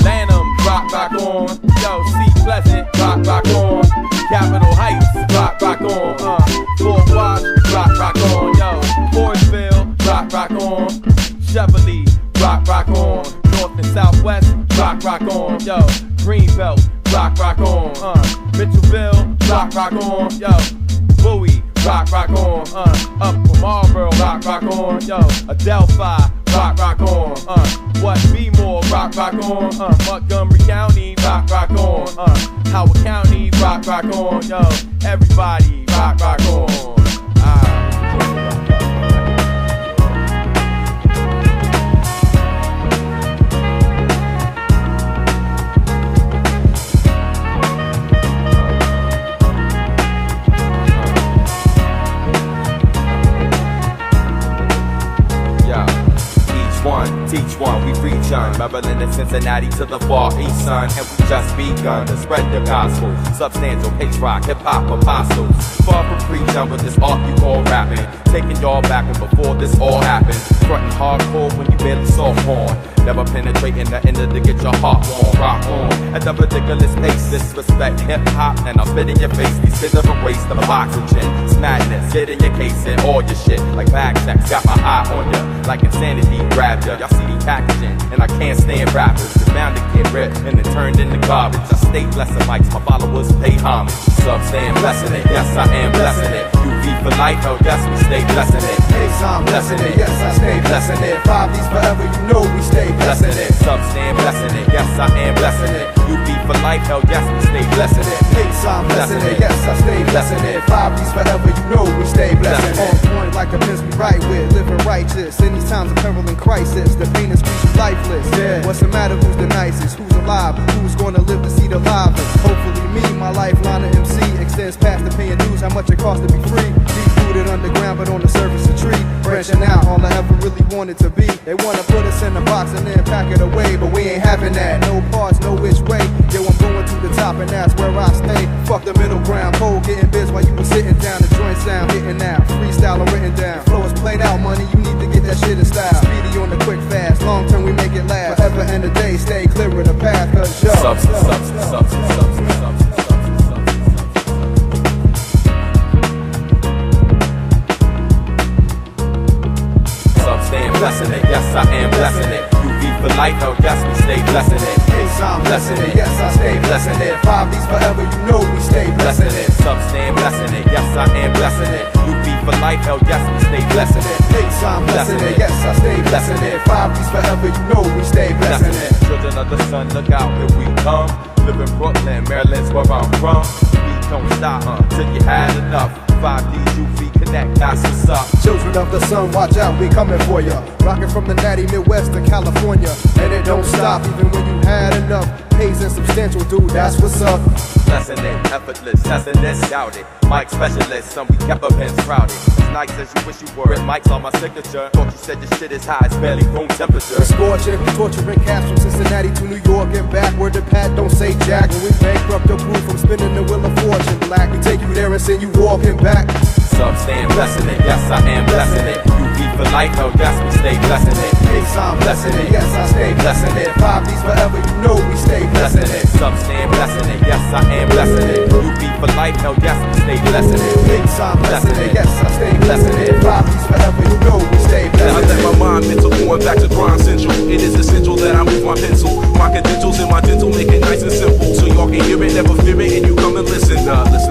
Lanham, rock on. Yo, Sea Pleasant, rock on. Capitol Heights, rock on. Fort Watch, rock on. Yo, Forestville, rock on. Chevrolet, rock on. North and Southwest, rock on. Yo, Greenbelt, rock on. Mitchellville, rock on. Yo, Bowie, rock on. Up from Marlboro, rock on. Yo, Adelphi, rock on. What be more, rock on. Montgomery County, rock on. Howard County, rock on. Yo, everybody, rock on. Teach one, we reach on Maryland and Cincinnati to the far east, son. And we just begun to spread the gospel. Substantial, pace rock, hip-hop apostles. Far from preaching with this art you call rapping. Taking y'all back when before this all happened. Frontin' hardcore when you barely saw porn. Never penetrating the end to get your heart warm. Rock on at the ridiculous pace. Disrespect hip-hop and I'll spit in your face. These kids are a waste of oxygen. It's madness, get in your case and all your shit. Like bag checks, got my eye on ya. Like insanity grabbed ya. Y'all see the packaging and I can't stand rappers. They're bound to get ripped and then turned into garbage. I stay blessing mics, my followers pay homage. Sub staying blessing it, yes I am blessing it. UV for life, hell yes we stay blessing it. Yes, I'm blessing it, yes I stay blessing it. 5D's forever, you know we stay blessing it. Sub staying blessing it, yes I am blessing it. UV for life, hell yes we stay blessing it. Yes, I'm blessing it, yes I stay blessing it. 5D's forever, you know we stay blessing it. On point like a prince we right with, living righteous. In these times of peril and crisis, the pain is squeezing lifeless. Yeah. What's the matter, who's the nicest, who's alive, who's gonna live to see the livest? Hopefully me, my lifeline of MC extends past the paying dues, how much it costs to be free. Deep rooted underground but on the surface a tree. branching out, all I ever really wanted to be. They wanna put us in a box and then pack it away, but we ain't having that. No parts, no which way. Yo, I'm going to the top and that's where I stay. Fuck the middle ground, pole getting biz while you was sitting down. The joint sound hitting now, freestyle and written down. Flow is played out, money, you need to get that shit in style. Speedy on the quick fast, long term we make it last. Forever and a day, stay clear of the path, cause yo. Staying blessing it, yes I am blessing it. You be for life, oh yes we stay blessing it. Yes I'm blessing it, yes I stay blessing it. 5 D's forever, you know we stay blessing it. Sub staying blessing it, yes I am blessing it. You be for life, oh yes we stay blessing it. Yes I'm blessing it, yes I stay blessing it. 5 D's forever, you know we stay blessing it. Children of the sun, look out, here we come. Live in Brooklyn, Maryland's where I'm from. We don't stop till you had enough. 5D's UV Connect, that's what's up. Children of the sun, watch out, we coming for ya. Rockin' from the natty Midwest to California. And it don't stop even when you had enough. Pays and substantial, dude, that's what's up. Blessing it, effortless, testing this, shout it. Mic specialist, some we kept up and crowded. As nice as you wish you were, it mics on my signature. Thought you said your shit is high, it's barely room temperature. Scorching, torturing cats from Cincinnati to New York and back. Where the pad don't say jack. When we bankrupt your crew from spinning the wheel of fortune black. We take you there and send you walking back. Some staying blessing it, yes I am blessing it. You be for life, oh yes we stay blessing it. Yes I'm blessing it, yes I stay blessing it. 5 D's forever, you know we stay blessing it. Some staying blessing it, yes I am blessing it. You be for life, oh yes we stay blessing it. Yes I'm blessing it, yes I stay blessing it. 5 D's forever, you know we stay blessing it. I let my mind mental going back to grind central. It is essential that I move my pencil. My credentials and my dental make it nice and simple, so y'all can hear it, never fear it, and you come and listen up. This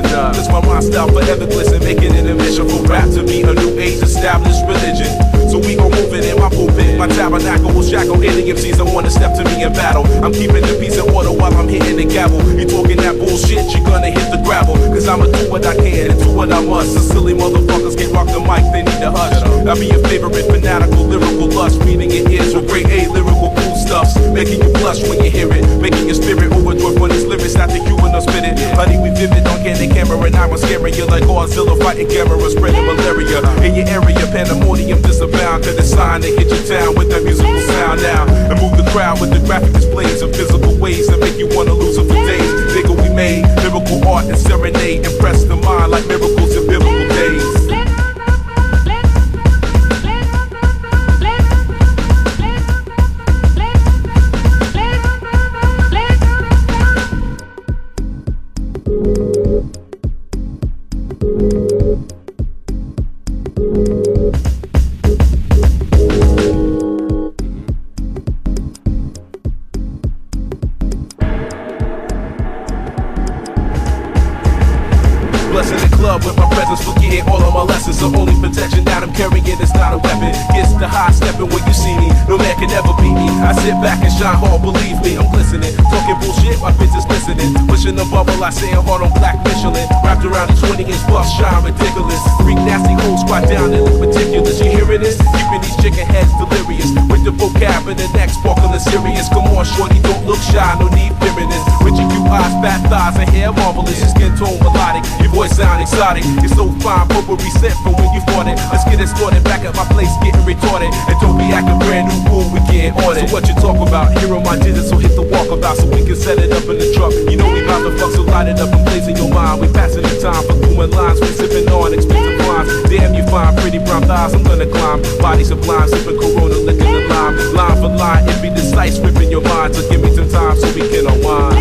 my rhyme style forever glisten, making it a mission for rap to be a new age established religion. So we gon' move it in my pulpit. My tabernacle will shackle any MCs that wanna step to me in battle. I'm keeping the peace and order while I'm hitting the gavel. You talking that bullshit, you gonna hit the gravel. Cause I'ma do what I can and do what I must. The silly motherfuckers can't rock the mic, they need to hush. I'll be your favorite fanatical, lyrical lust. Feeding your ears with great A lyrical cool stuffs. Making you blush when you hear it. Making your spirit overjoyed when it's lyrics not the you when I spit it. Honey, we vivid on candid camera and I'm scaring you like Godzilla fighting camera, spreading malaria in your area. Pandemonium disavound to the sign that hit your town with that musical sound now. And move the crowd with the graphic displays of physical ways that make you wanna lose it for days. Bigger we made, lyrical art and serenade. Impress the mind like miracles in biblical days. Blessing the club with my presence, forgetting all of my lessons. The only protection that I'm carrying is not a weapon. Gets the high stepping when you see me. No man can ever beat me. I sit back and shine hard, believe me, I'm glistening. Talking bullshit, my bitch is listening. Pushing the bubble, I say I'm hard on black Michelin. Wrapped around the 20-inch bus, shine ridiculous. Freak nasty hoes squat down and look ridiculous. You hearing this? Keeping these chicken heads delirious. With the vocab and the neck sparkling serious. Come on, shorty, don't look shy, no need fearing this. With your cute eyes, fat thighs, and hair marvelous. Your skin tone melodic, your voice sound exotic. You're so fine, potpourri scent from when you fought it. Let's get it started back at my place, getting retarded. And don't be acting brand new, cool, we can't order. So what you talk about? Here on my digits, so hit the walkabout so we can set it up in the truck. You know we bout to fuck, so light it up and blaze in your mind. We passing the time for doing lines, we sipping on expensive wines. Damn, you fine, pretty brown thighs, I'm gonna climb. Body sublime, sipping Corona, licking the lime. Line for line, it be the slice, ripping your mind. So give me some time so we can unwind.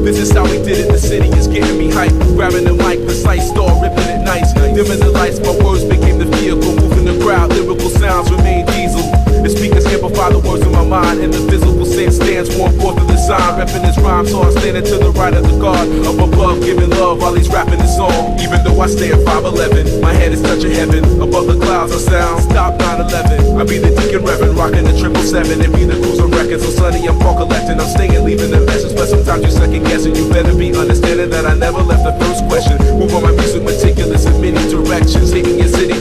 This is how we did it, the city is getting me hype. Grabbing the mic, precise, start ripping it nice. Dimming the lights, my words became the vehicle. Moving the crowd, lyrical sounds remain diesel. The speakers amplify the words in my mind. And the physical sense stands more important than sign. Repping this rhyme, so I'm standing to the right of the guard. Up above, giving love while he's rapping this song. Even though I stay at 5'11", my head is touching heaven. Above the clouds I sound, stop 9/11. I be the Deacon Reverend, rocking the 777. And be the cruiser record, so sunny I'm call collecting. I'm staying, leaving the message, but sometimes you second guessing. You better be understanding that I never left the first question. Move on my music meticulous in many directions. Hating your city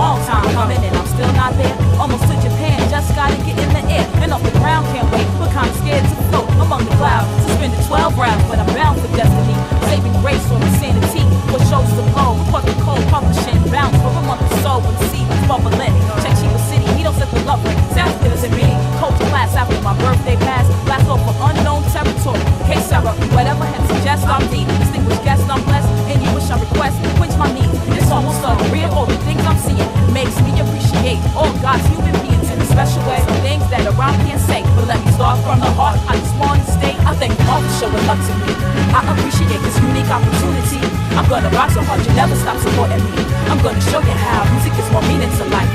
long time coming and I'm still not there. Almost to Japan, just gotta get in the air and off the ground, can't wait. But kinda scared to float among the clouds. Suspended 12 rounds, but I'm bound for destiny. Saving grace or insanity. What shows to blow? What the cold publishing bound for a month or so when the sea was bubbling. Check Chiba City, he don't set the love rate. Sounds good as it be. Coach class after my birthday pass. Blast off from unknown territory. Case Sarah, whatever had suggest I'm deep. Distinguished guest, I'm blessed. Any wish I request, quench my needs. It's almost unreal. All the things I'm seeing makes me appreciate all God's human beings in a special way. Some things that a rhyme can't say, but let me start from the heart. I just want to stay. I thank you all for showing love to me. I appreciate this unique opportunity. I'm gonna rock so hard you never stop supporting me. I'm gonna show you how music is more meaning to life.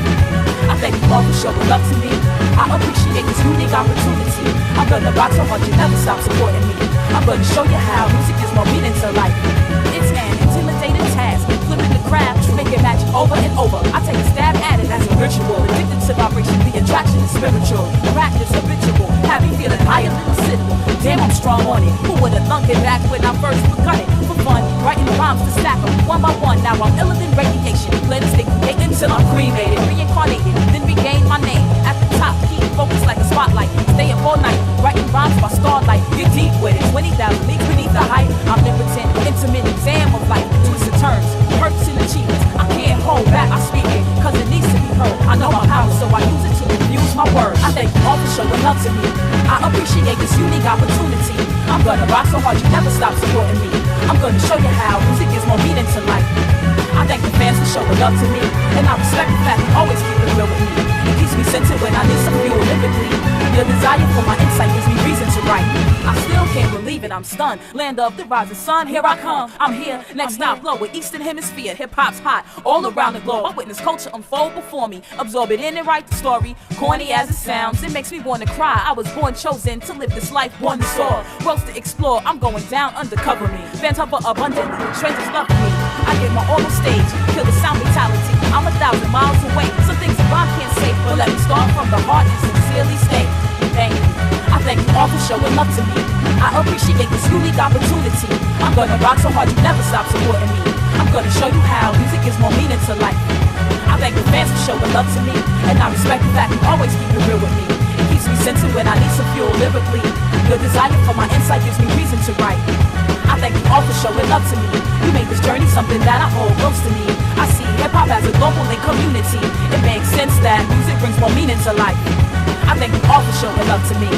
I thank you all for showing love to me. I appreciate this unique opportunity. I'm gonna rock so hard you never stop supporting me. I'm gonna show you how music is more meaning to life. It's an intimidating task, flipping the craft, making magic over and over. I take a stab at it as a ritual. Addicted to vibration, the attraction is spiritual. The practice habitual, have me feeling higher than a citadel. Damn, I'm strong on it. Who would've thunk it back when I first begun it? For fun, writing rhymes to stack them one by one. Now I'm iller than radiation. Let it stay creating till I'm cremated, reincarnated, then regain my name at the top. Keep focused like a spotlight. Stay up all night, writing rhymes by starlight. Get deep with it. 20,000 leagues beneath the height. Omnipotent, intimate exam of life. Twisted turns, hurts and achievements. I can't hold back. I speak it, cause it needs to be heard. I know my power, so I use it to infuse my words. I thank you all for showing love to me. I appreciate this unique opportunity. I'm gonna rock so hard you never stop supporting me. I'm gonna show you how music is more meaning to life. I thank the fans for showing love to me, and I respect the fact you always keep it real with me. It keeps me centered when I need some fuel lyrically. Your desire for my insight gives me reason to write. I still can't believe it, I'm stunned. Land of the rising sun, here I come. I'm here, next stop, low with Eastern Hemisphere. Hip-hop's hot, all around the globe. I witness culture unfold before me. Absorb it in and write the story. Corny as it sounds, it makes me want to cry. I was born chosen to live this life, one to soar. Worlds to explore, I'm going down, undercover me. Fans hover abundantly, strangers love me. I get my all on stage, kill the sound mentality. I'm 1,000 miles away, some things a rhyme can't say, but let me start from the heart and sincerely state, thank you. I thank you all for showing love to me. I appreciate this unique opportunity. I'm gonna rock so hard you never stop supporting me. I'm gonna show you how music is more meaning to life. I thank the fans for showing love to me, and I respect the fact you always keep it real with me. It keeps me centered when I need some fuel lyrically. Your desire for my insight gives me reason to write. I thank you all for showing love to me. You made this journey something that I hold close to me. I see hip-hop as a global link community. It makes sense that music brings more meaning to life. I thank you all for showing love to me.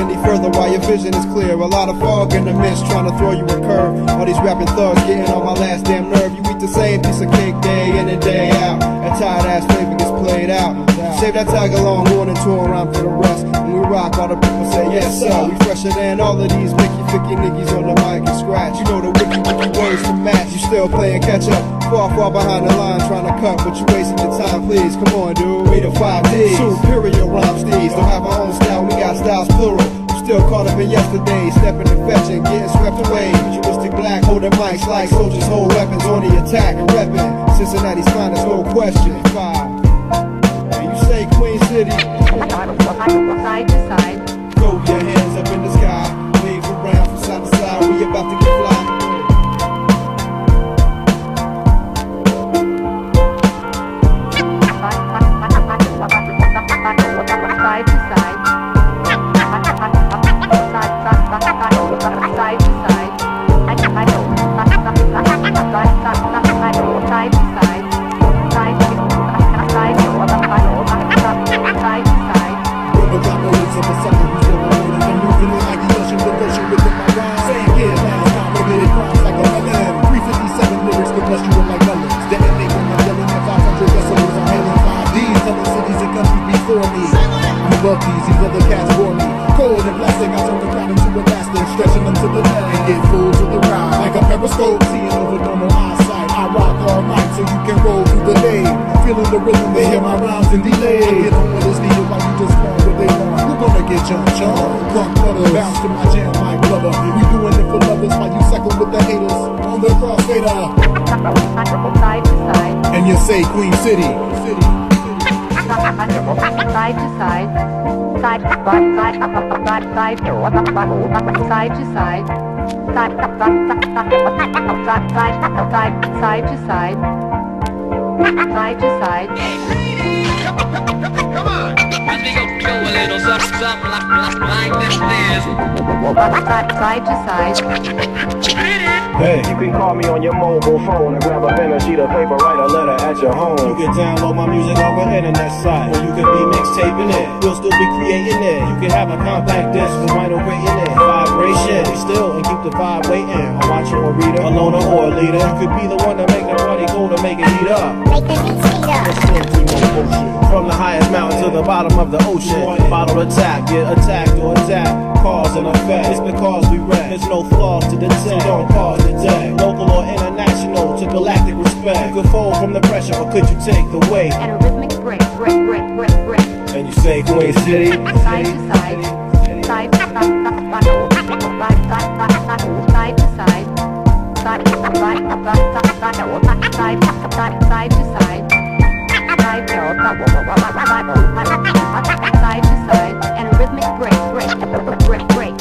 any further while your vision is clear. A lot of fog in the mist trying to throw you a curve. All these rapping thugs getting on my last damn nerve. You eat the same piece of cake day in and day out. That tired ass flavor gets played out. Save that tag along, going and tour around for the rest. When we rock, all the people say yes sir. We fresher than all of these Mickey Ficky niggas on the mic and scratch. You know the wiki words to match. You still playing catch up. Far behind the line trying to cut, but you wasting your time, please. Come on, dude. We the 5Ds. Superior rhyme steeds. Don't have our own style, we got styles plural. Still caught up in yesterday, stepping and fetching, getting swept away. Futuristic black, holding mics like soldiers hold weapons on the attack and repping. Cincinnati's finest, no question. 5. And you say Queen City. Side to side. Throw your hands up in the sky, wave around from side to side. We about to get fly. Side to side. These other cats bore me. Cold and plastic, I turn the crowd into elastic, stretching them to the left and get full to the ride. Like a periscope, seeing over normal eyesight. I rock all night so you can roll through the day. Feeling the rhythm, they hear my rhymes and delay. I get on what is needed while you just want what they want. Who gonna get jumped, Crunk butter, bounce to my jam like brother. We doing it for lovers while you second with the haters. On the crossfader. Side to side. And you say Queen City. Side to side. Side to side. Side to side. Side to side. Side to side. Come on. Let me go a little something like this. Side to side. Hey, you can call me on your mobile phone and grab a pen and sheet of paper, write a letter at your home. You can download my music off an internet site, or you can be mixtaping it. We'll still be creating it. You can have a compact disc with vinyl rating it. Vibration, still and keep the vibe waiting. I'm watching a reader, a loner or a leader. You could be the one to make the party go to make it heat up. Make the beats heat up. From the highest mountain to the bottom of the ocean. Bottle attack, get attacked or adapt. Cause and effect, it's because we wreck. There's no flaws to detect, so don't pause the deck. Local or international, to galactic respect. You could fold from the pressure, or could you take the weight? And a rhythmic break. And you say Queen City. Side to side. Side to side. Side to side. Side to side. Side to side, and a rhythmic break.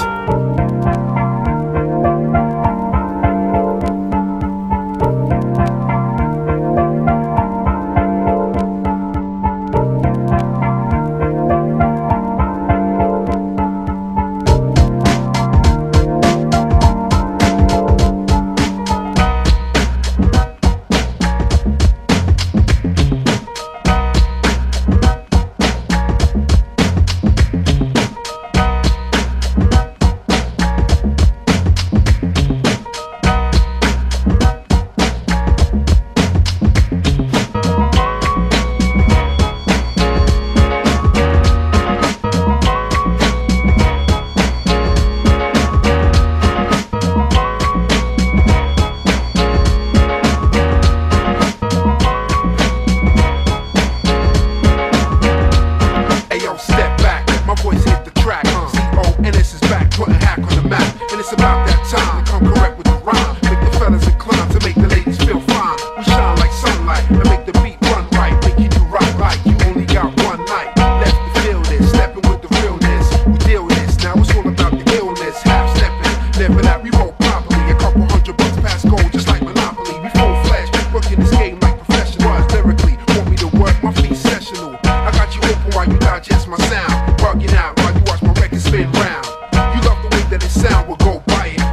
my sound. Bugging out while you watch my record spin round. You love the way that it sound, we'll go buy it.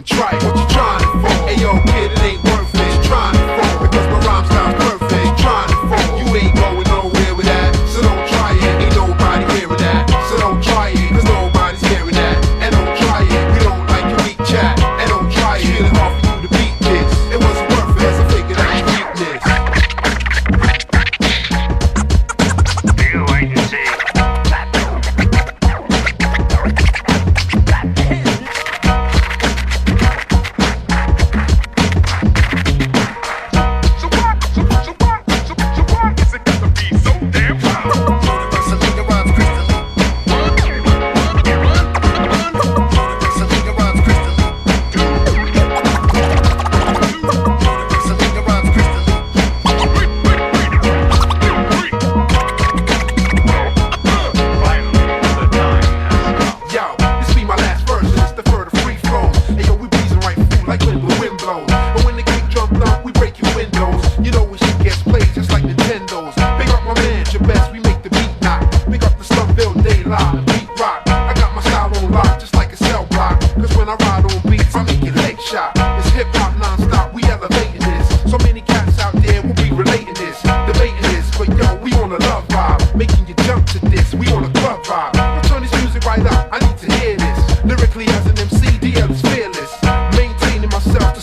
try it. What you trying it for? Hey yo, kid, it ain't worth it. What you trying it for? Because my rhyme style's perfect. What you trying it for? You ain't going nowhere with that, so don't try it. Ain't nobody hearing that, so don't try it. Cause nobody's hearing that, and don't try it. We don't like your weak chat, and don't try it. It's really hard for you to beat this. It wasn't worth it, so I figured out your weakness. You ain't to see. Lyrically as an MC, DL is fearless. Maintaining myself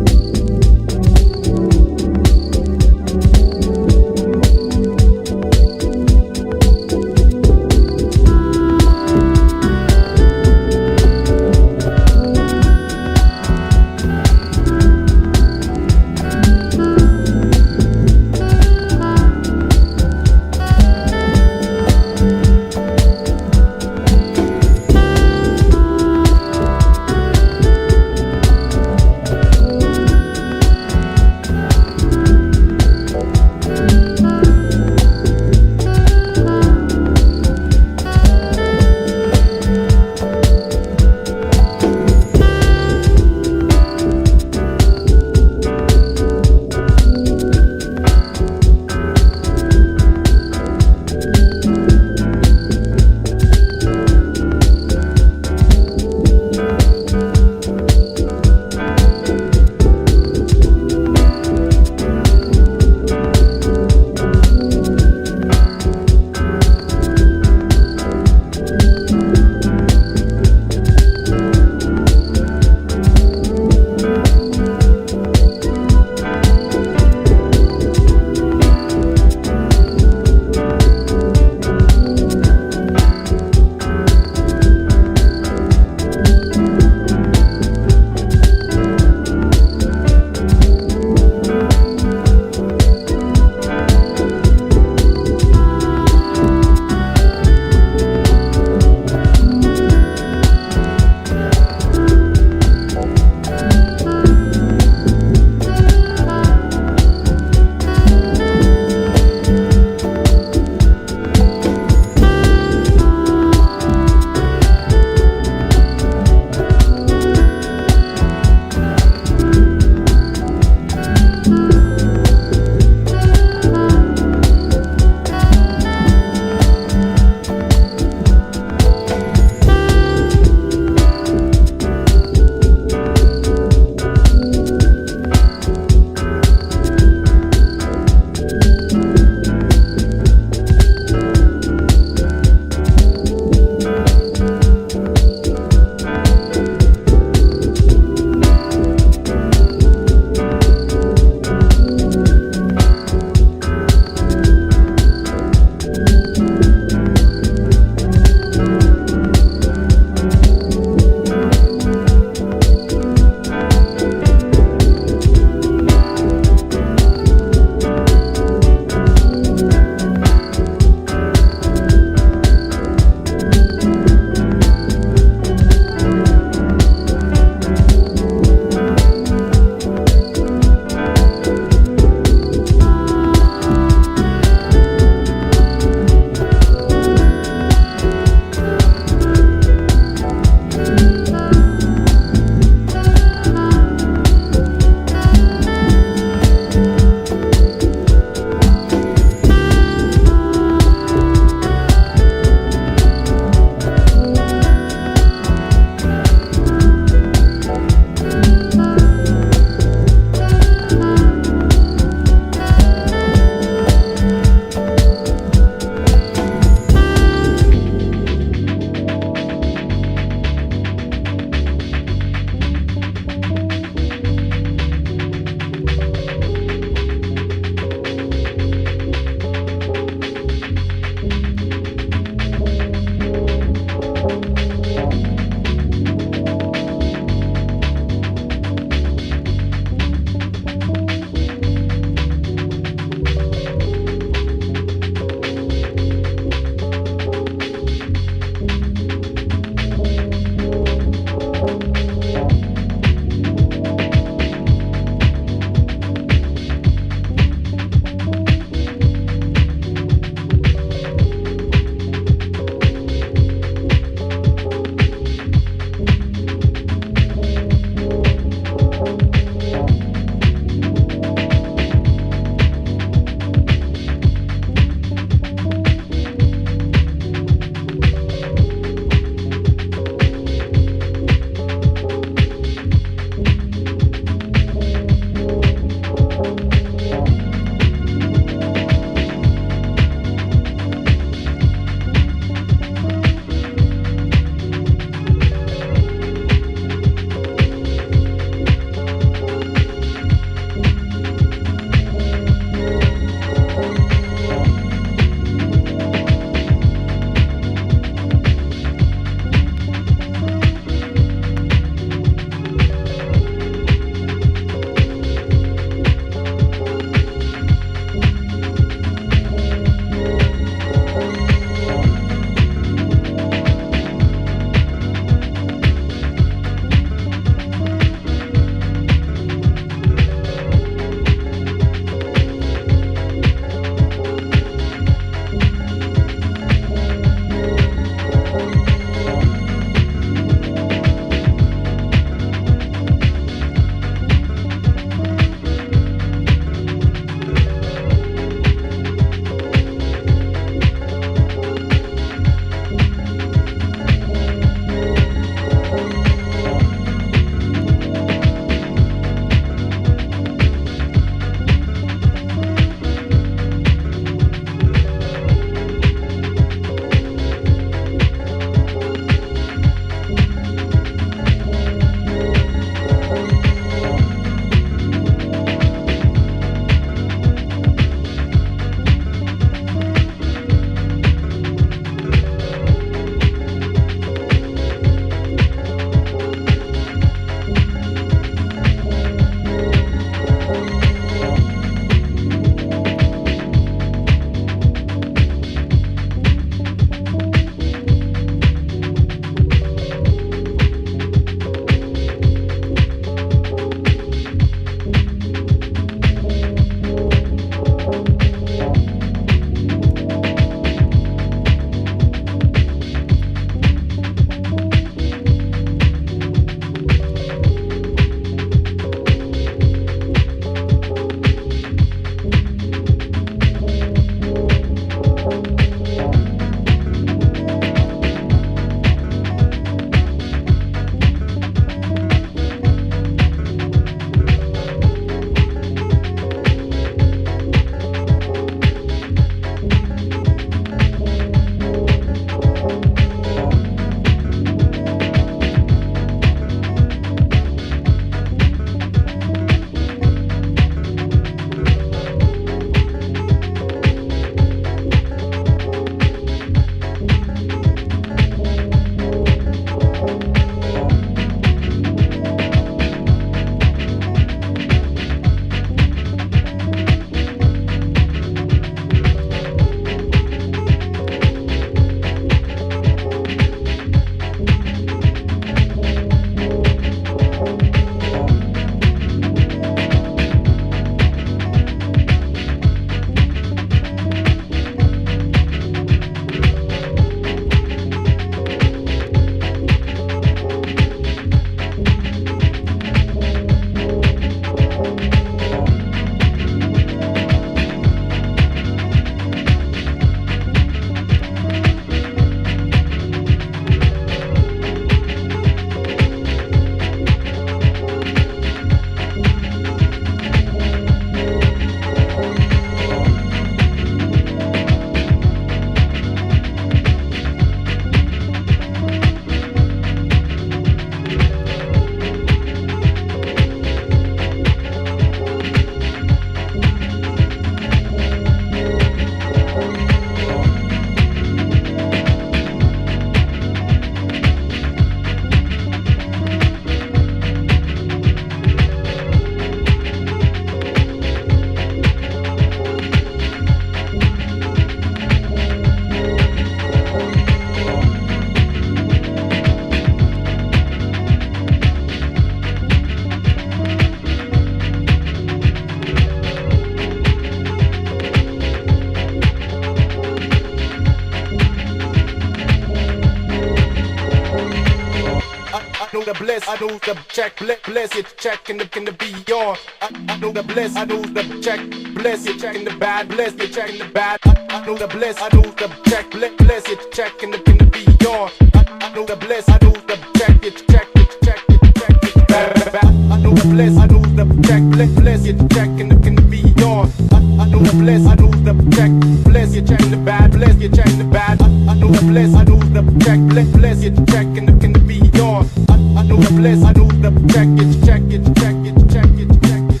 know the bliss, I know the check, bliss, it check in the beyond. I know the bliss, I know the check, bliss, it check in the bad, bliss, it check in the bad. I know the bliss, I know the check, bliss, it check in the beyond. I know the bliss, I know the check, it check, it check, it check, it bad. I know the bliss, I know the check, bliss, it check in the beyond. I know the bliss, I know the check, bliss, it check in the bad, bliss, it check in the bad. I know the bliss, I know the check, bliss, it check in the beyond. I know the bliss, I know the check, it check, it check, it check, it check, it.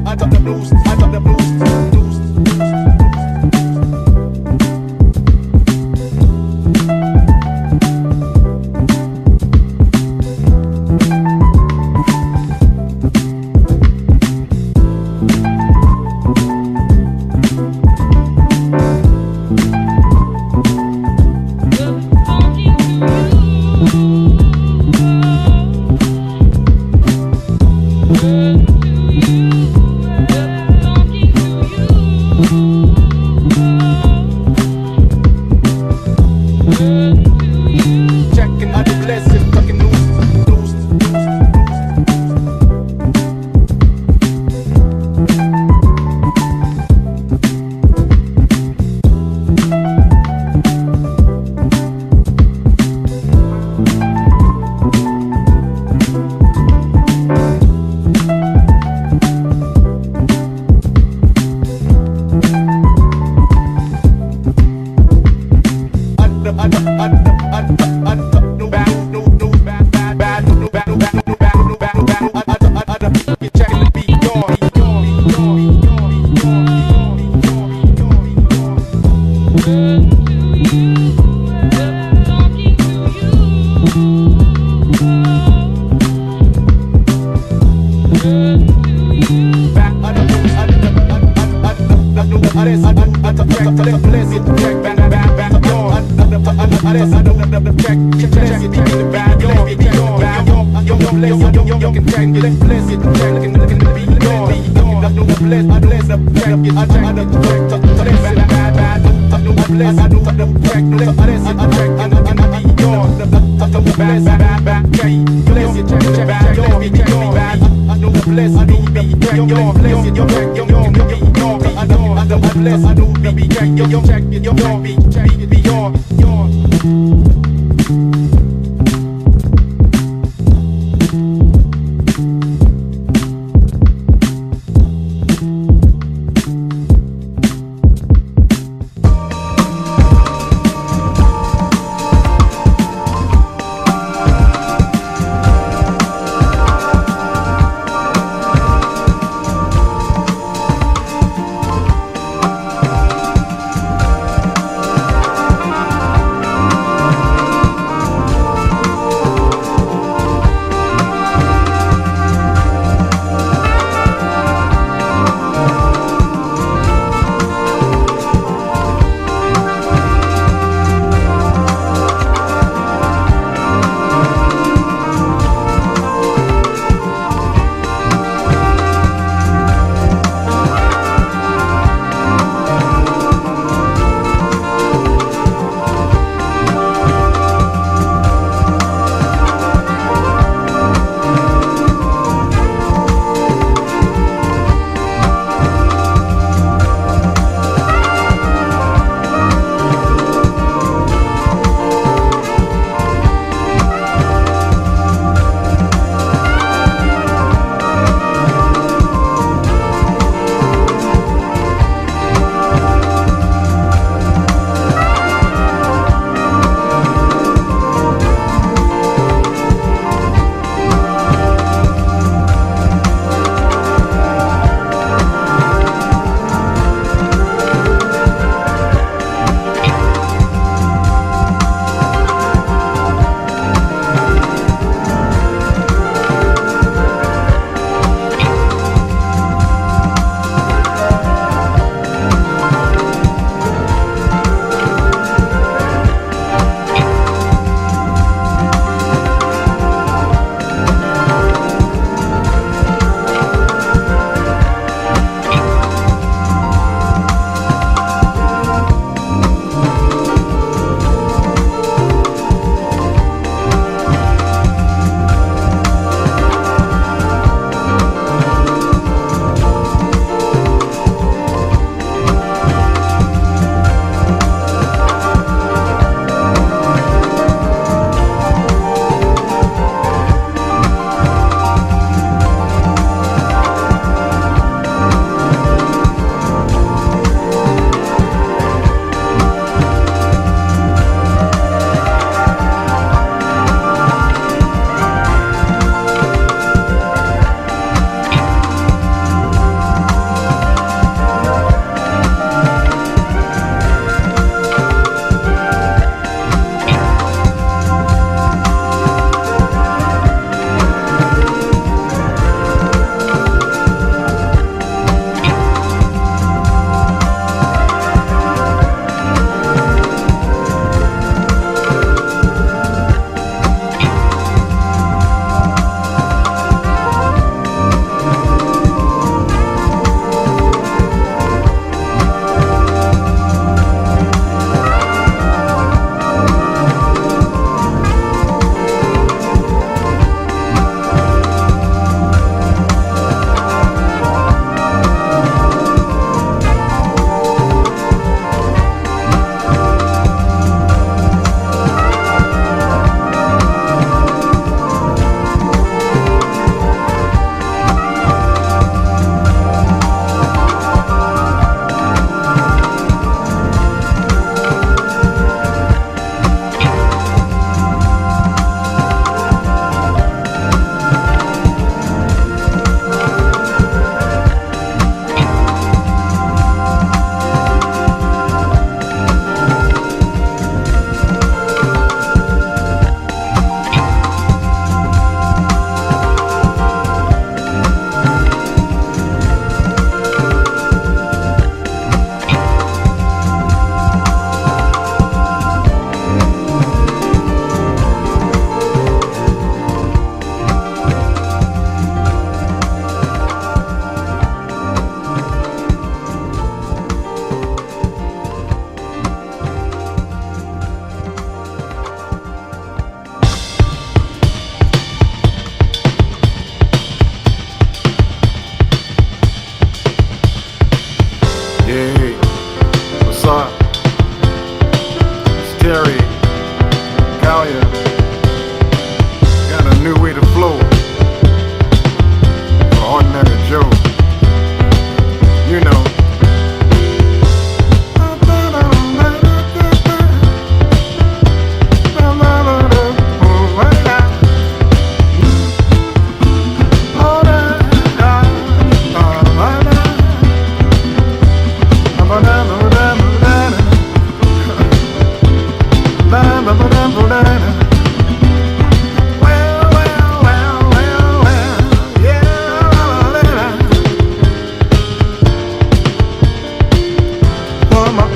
I talk the blues, I talk the blues.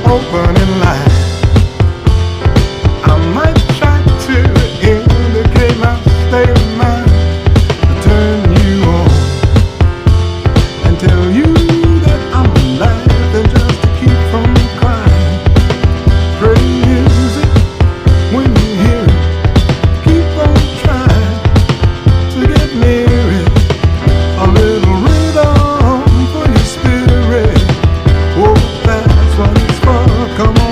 open in line. I might try to indicate my state of mind, to turn you on and tell you that I'm laughing just to keep from crying. Pray music when you hear it, keep on trying to get near it. A little rhythm for your spirit. Oh, that's what it's for. Come on.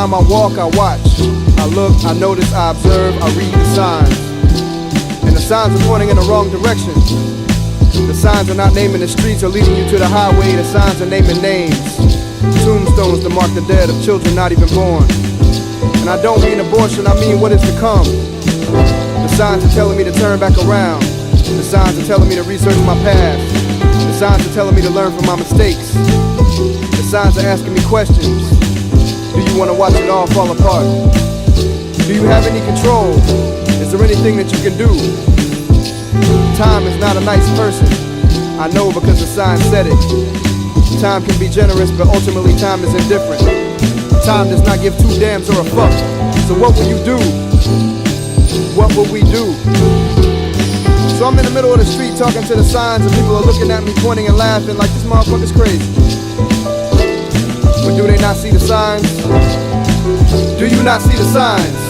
time I walk, I watch. I look, I notice, I observe, I read the signs. And the signs are pointing in the wrong direction. The signs are not naming the streets or leading you to the highway. The signs are naming names. Tombstones to mark the dead of children not even born. And I don't mean abortion, I mean what is to come. The signs are telling me to turn back around. The signs are telling me to research my past. The signs are telling me to learn from my mistakes. The signs are asking me questions. Do you want to watch it all fall apart? Do you have any control? Is there anything that you can do? Time is not a nice person. I know because the sign said it. Time can be generous, but ultimately time is indifferent. Time does not give two damns or a fuck. So what will you do? What will we do? So I'm in the middle of the street talking to the signs, and people are looking at me, pointing and laughing like this motherfucker's crazy. But do they not see the signs? Do you not see the signs?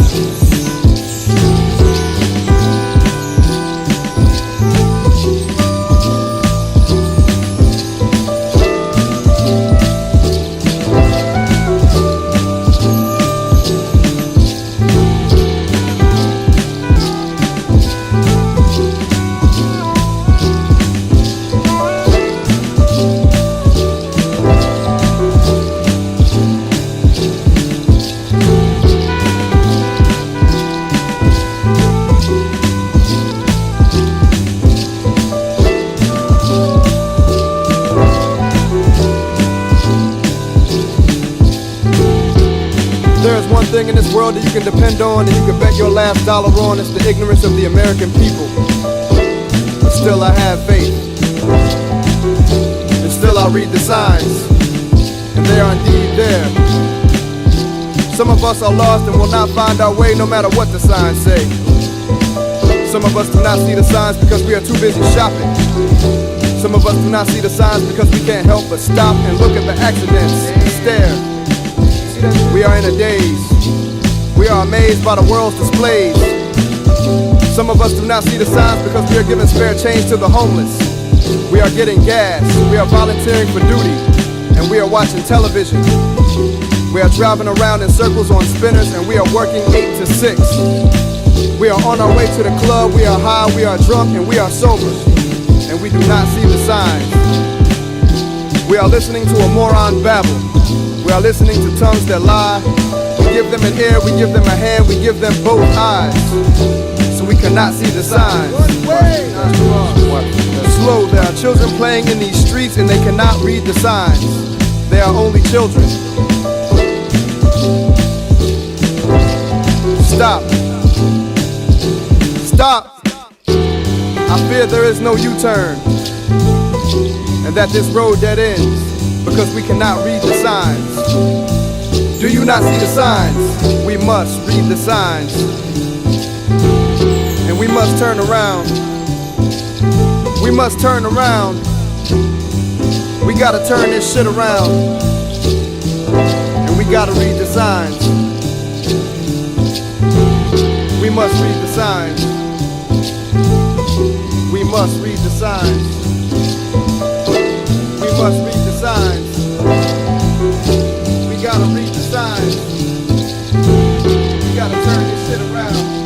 Thing in this world that you can depend on and you can bet your last dollar on, it's the ignorance of the American people. But still I have faith, and still I read the signs, and they are indeed there. Some of us are lost and will not find our way no matter what the signs say. Some of us do not see the signs because we are too busy shopping. Some of us do not see the signs because we can't help but stop and look at the accidents and stare. We are in a daze. We are amazed by the world's displays. Some of us do not see the signs because we are giving spare change to the homeless. We are getting gas. We are volunteering for duty. And we are watching television. We are driving around in circles on spinners, and we are working 8 to 6. We are on our way to the club. We are high, we are drunk, and we are sober. And we do not see the signs. We are listening to a moron babble. We are listening to tongues that lie. We give them an ear, we give them a hand, we give them both eyes. So we cannot see the signs. Slow, there are children playing in these streets and they cannot read the signs. They are only children. Stop. Stop. I fear there is no U-turn, and that this road dead ends because we cannot read the signs. Do you not see the signs? We must read the signs. And we must turn around. We must turn around. We gotta turn this shit around. And we gotta read the signs. We must read the signs. We must read the signs. We must read the signs. We gotta read the signs. We gotta turn this shit around.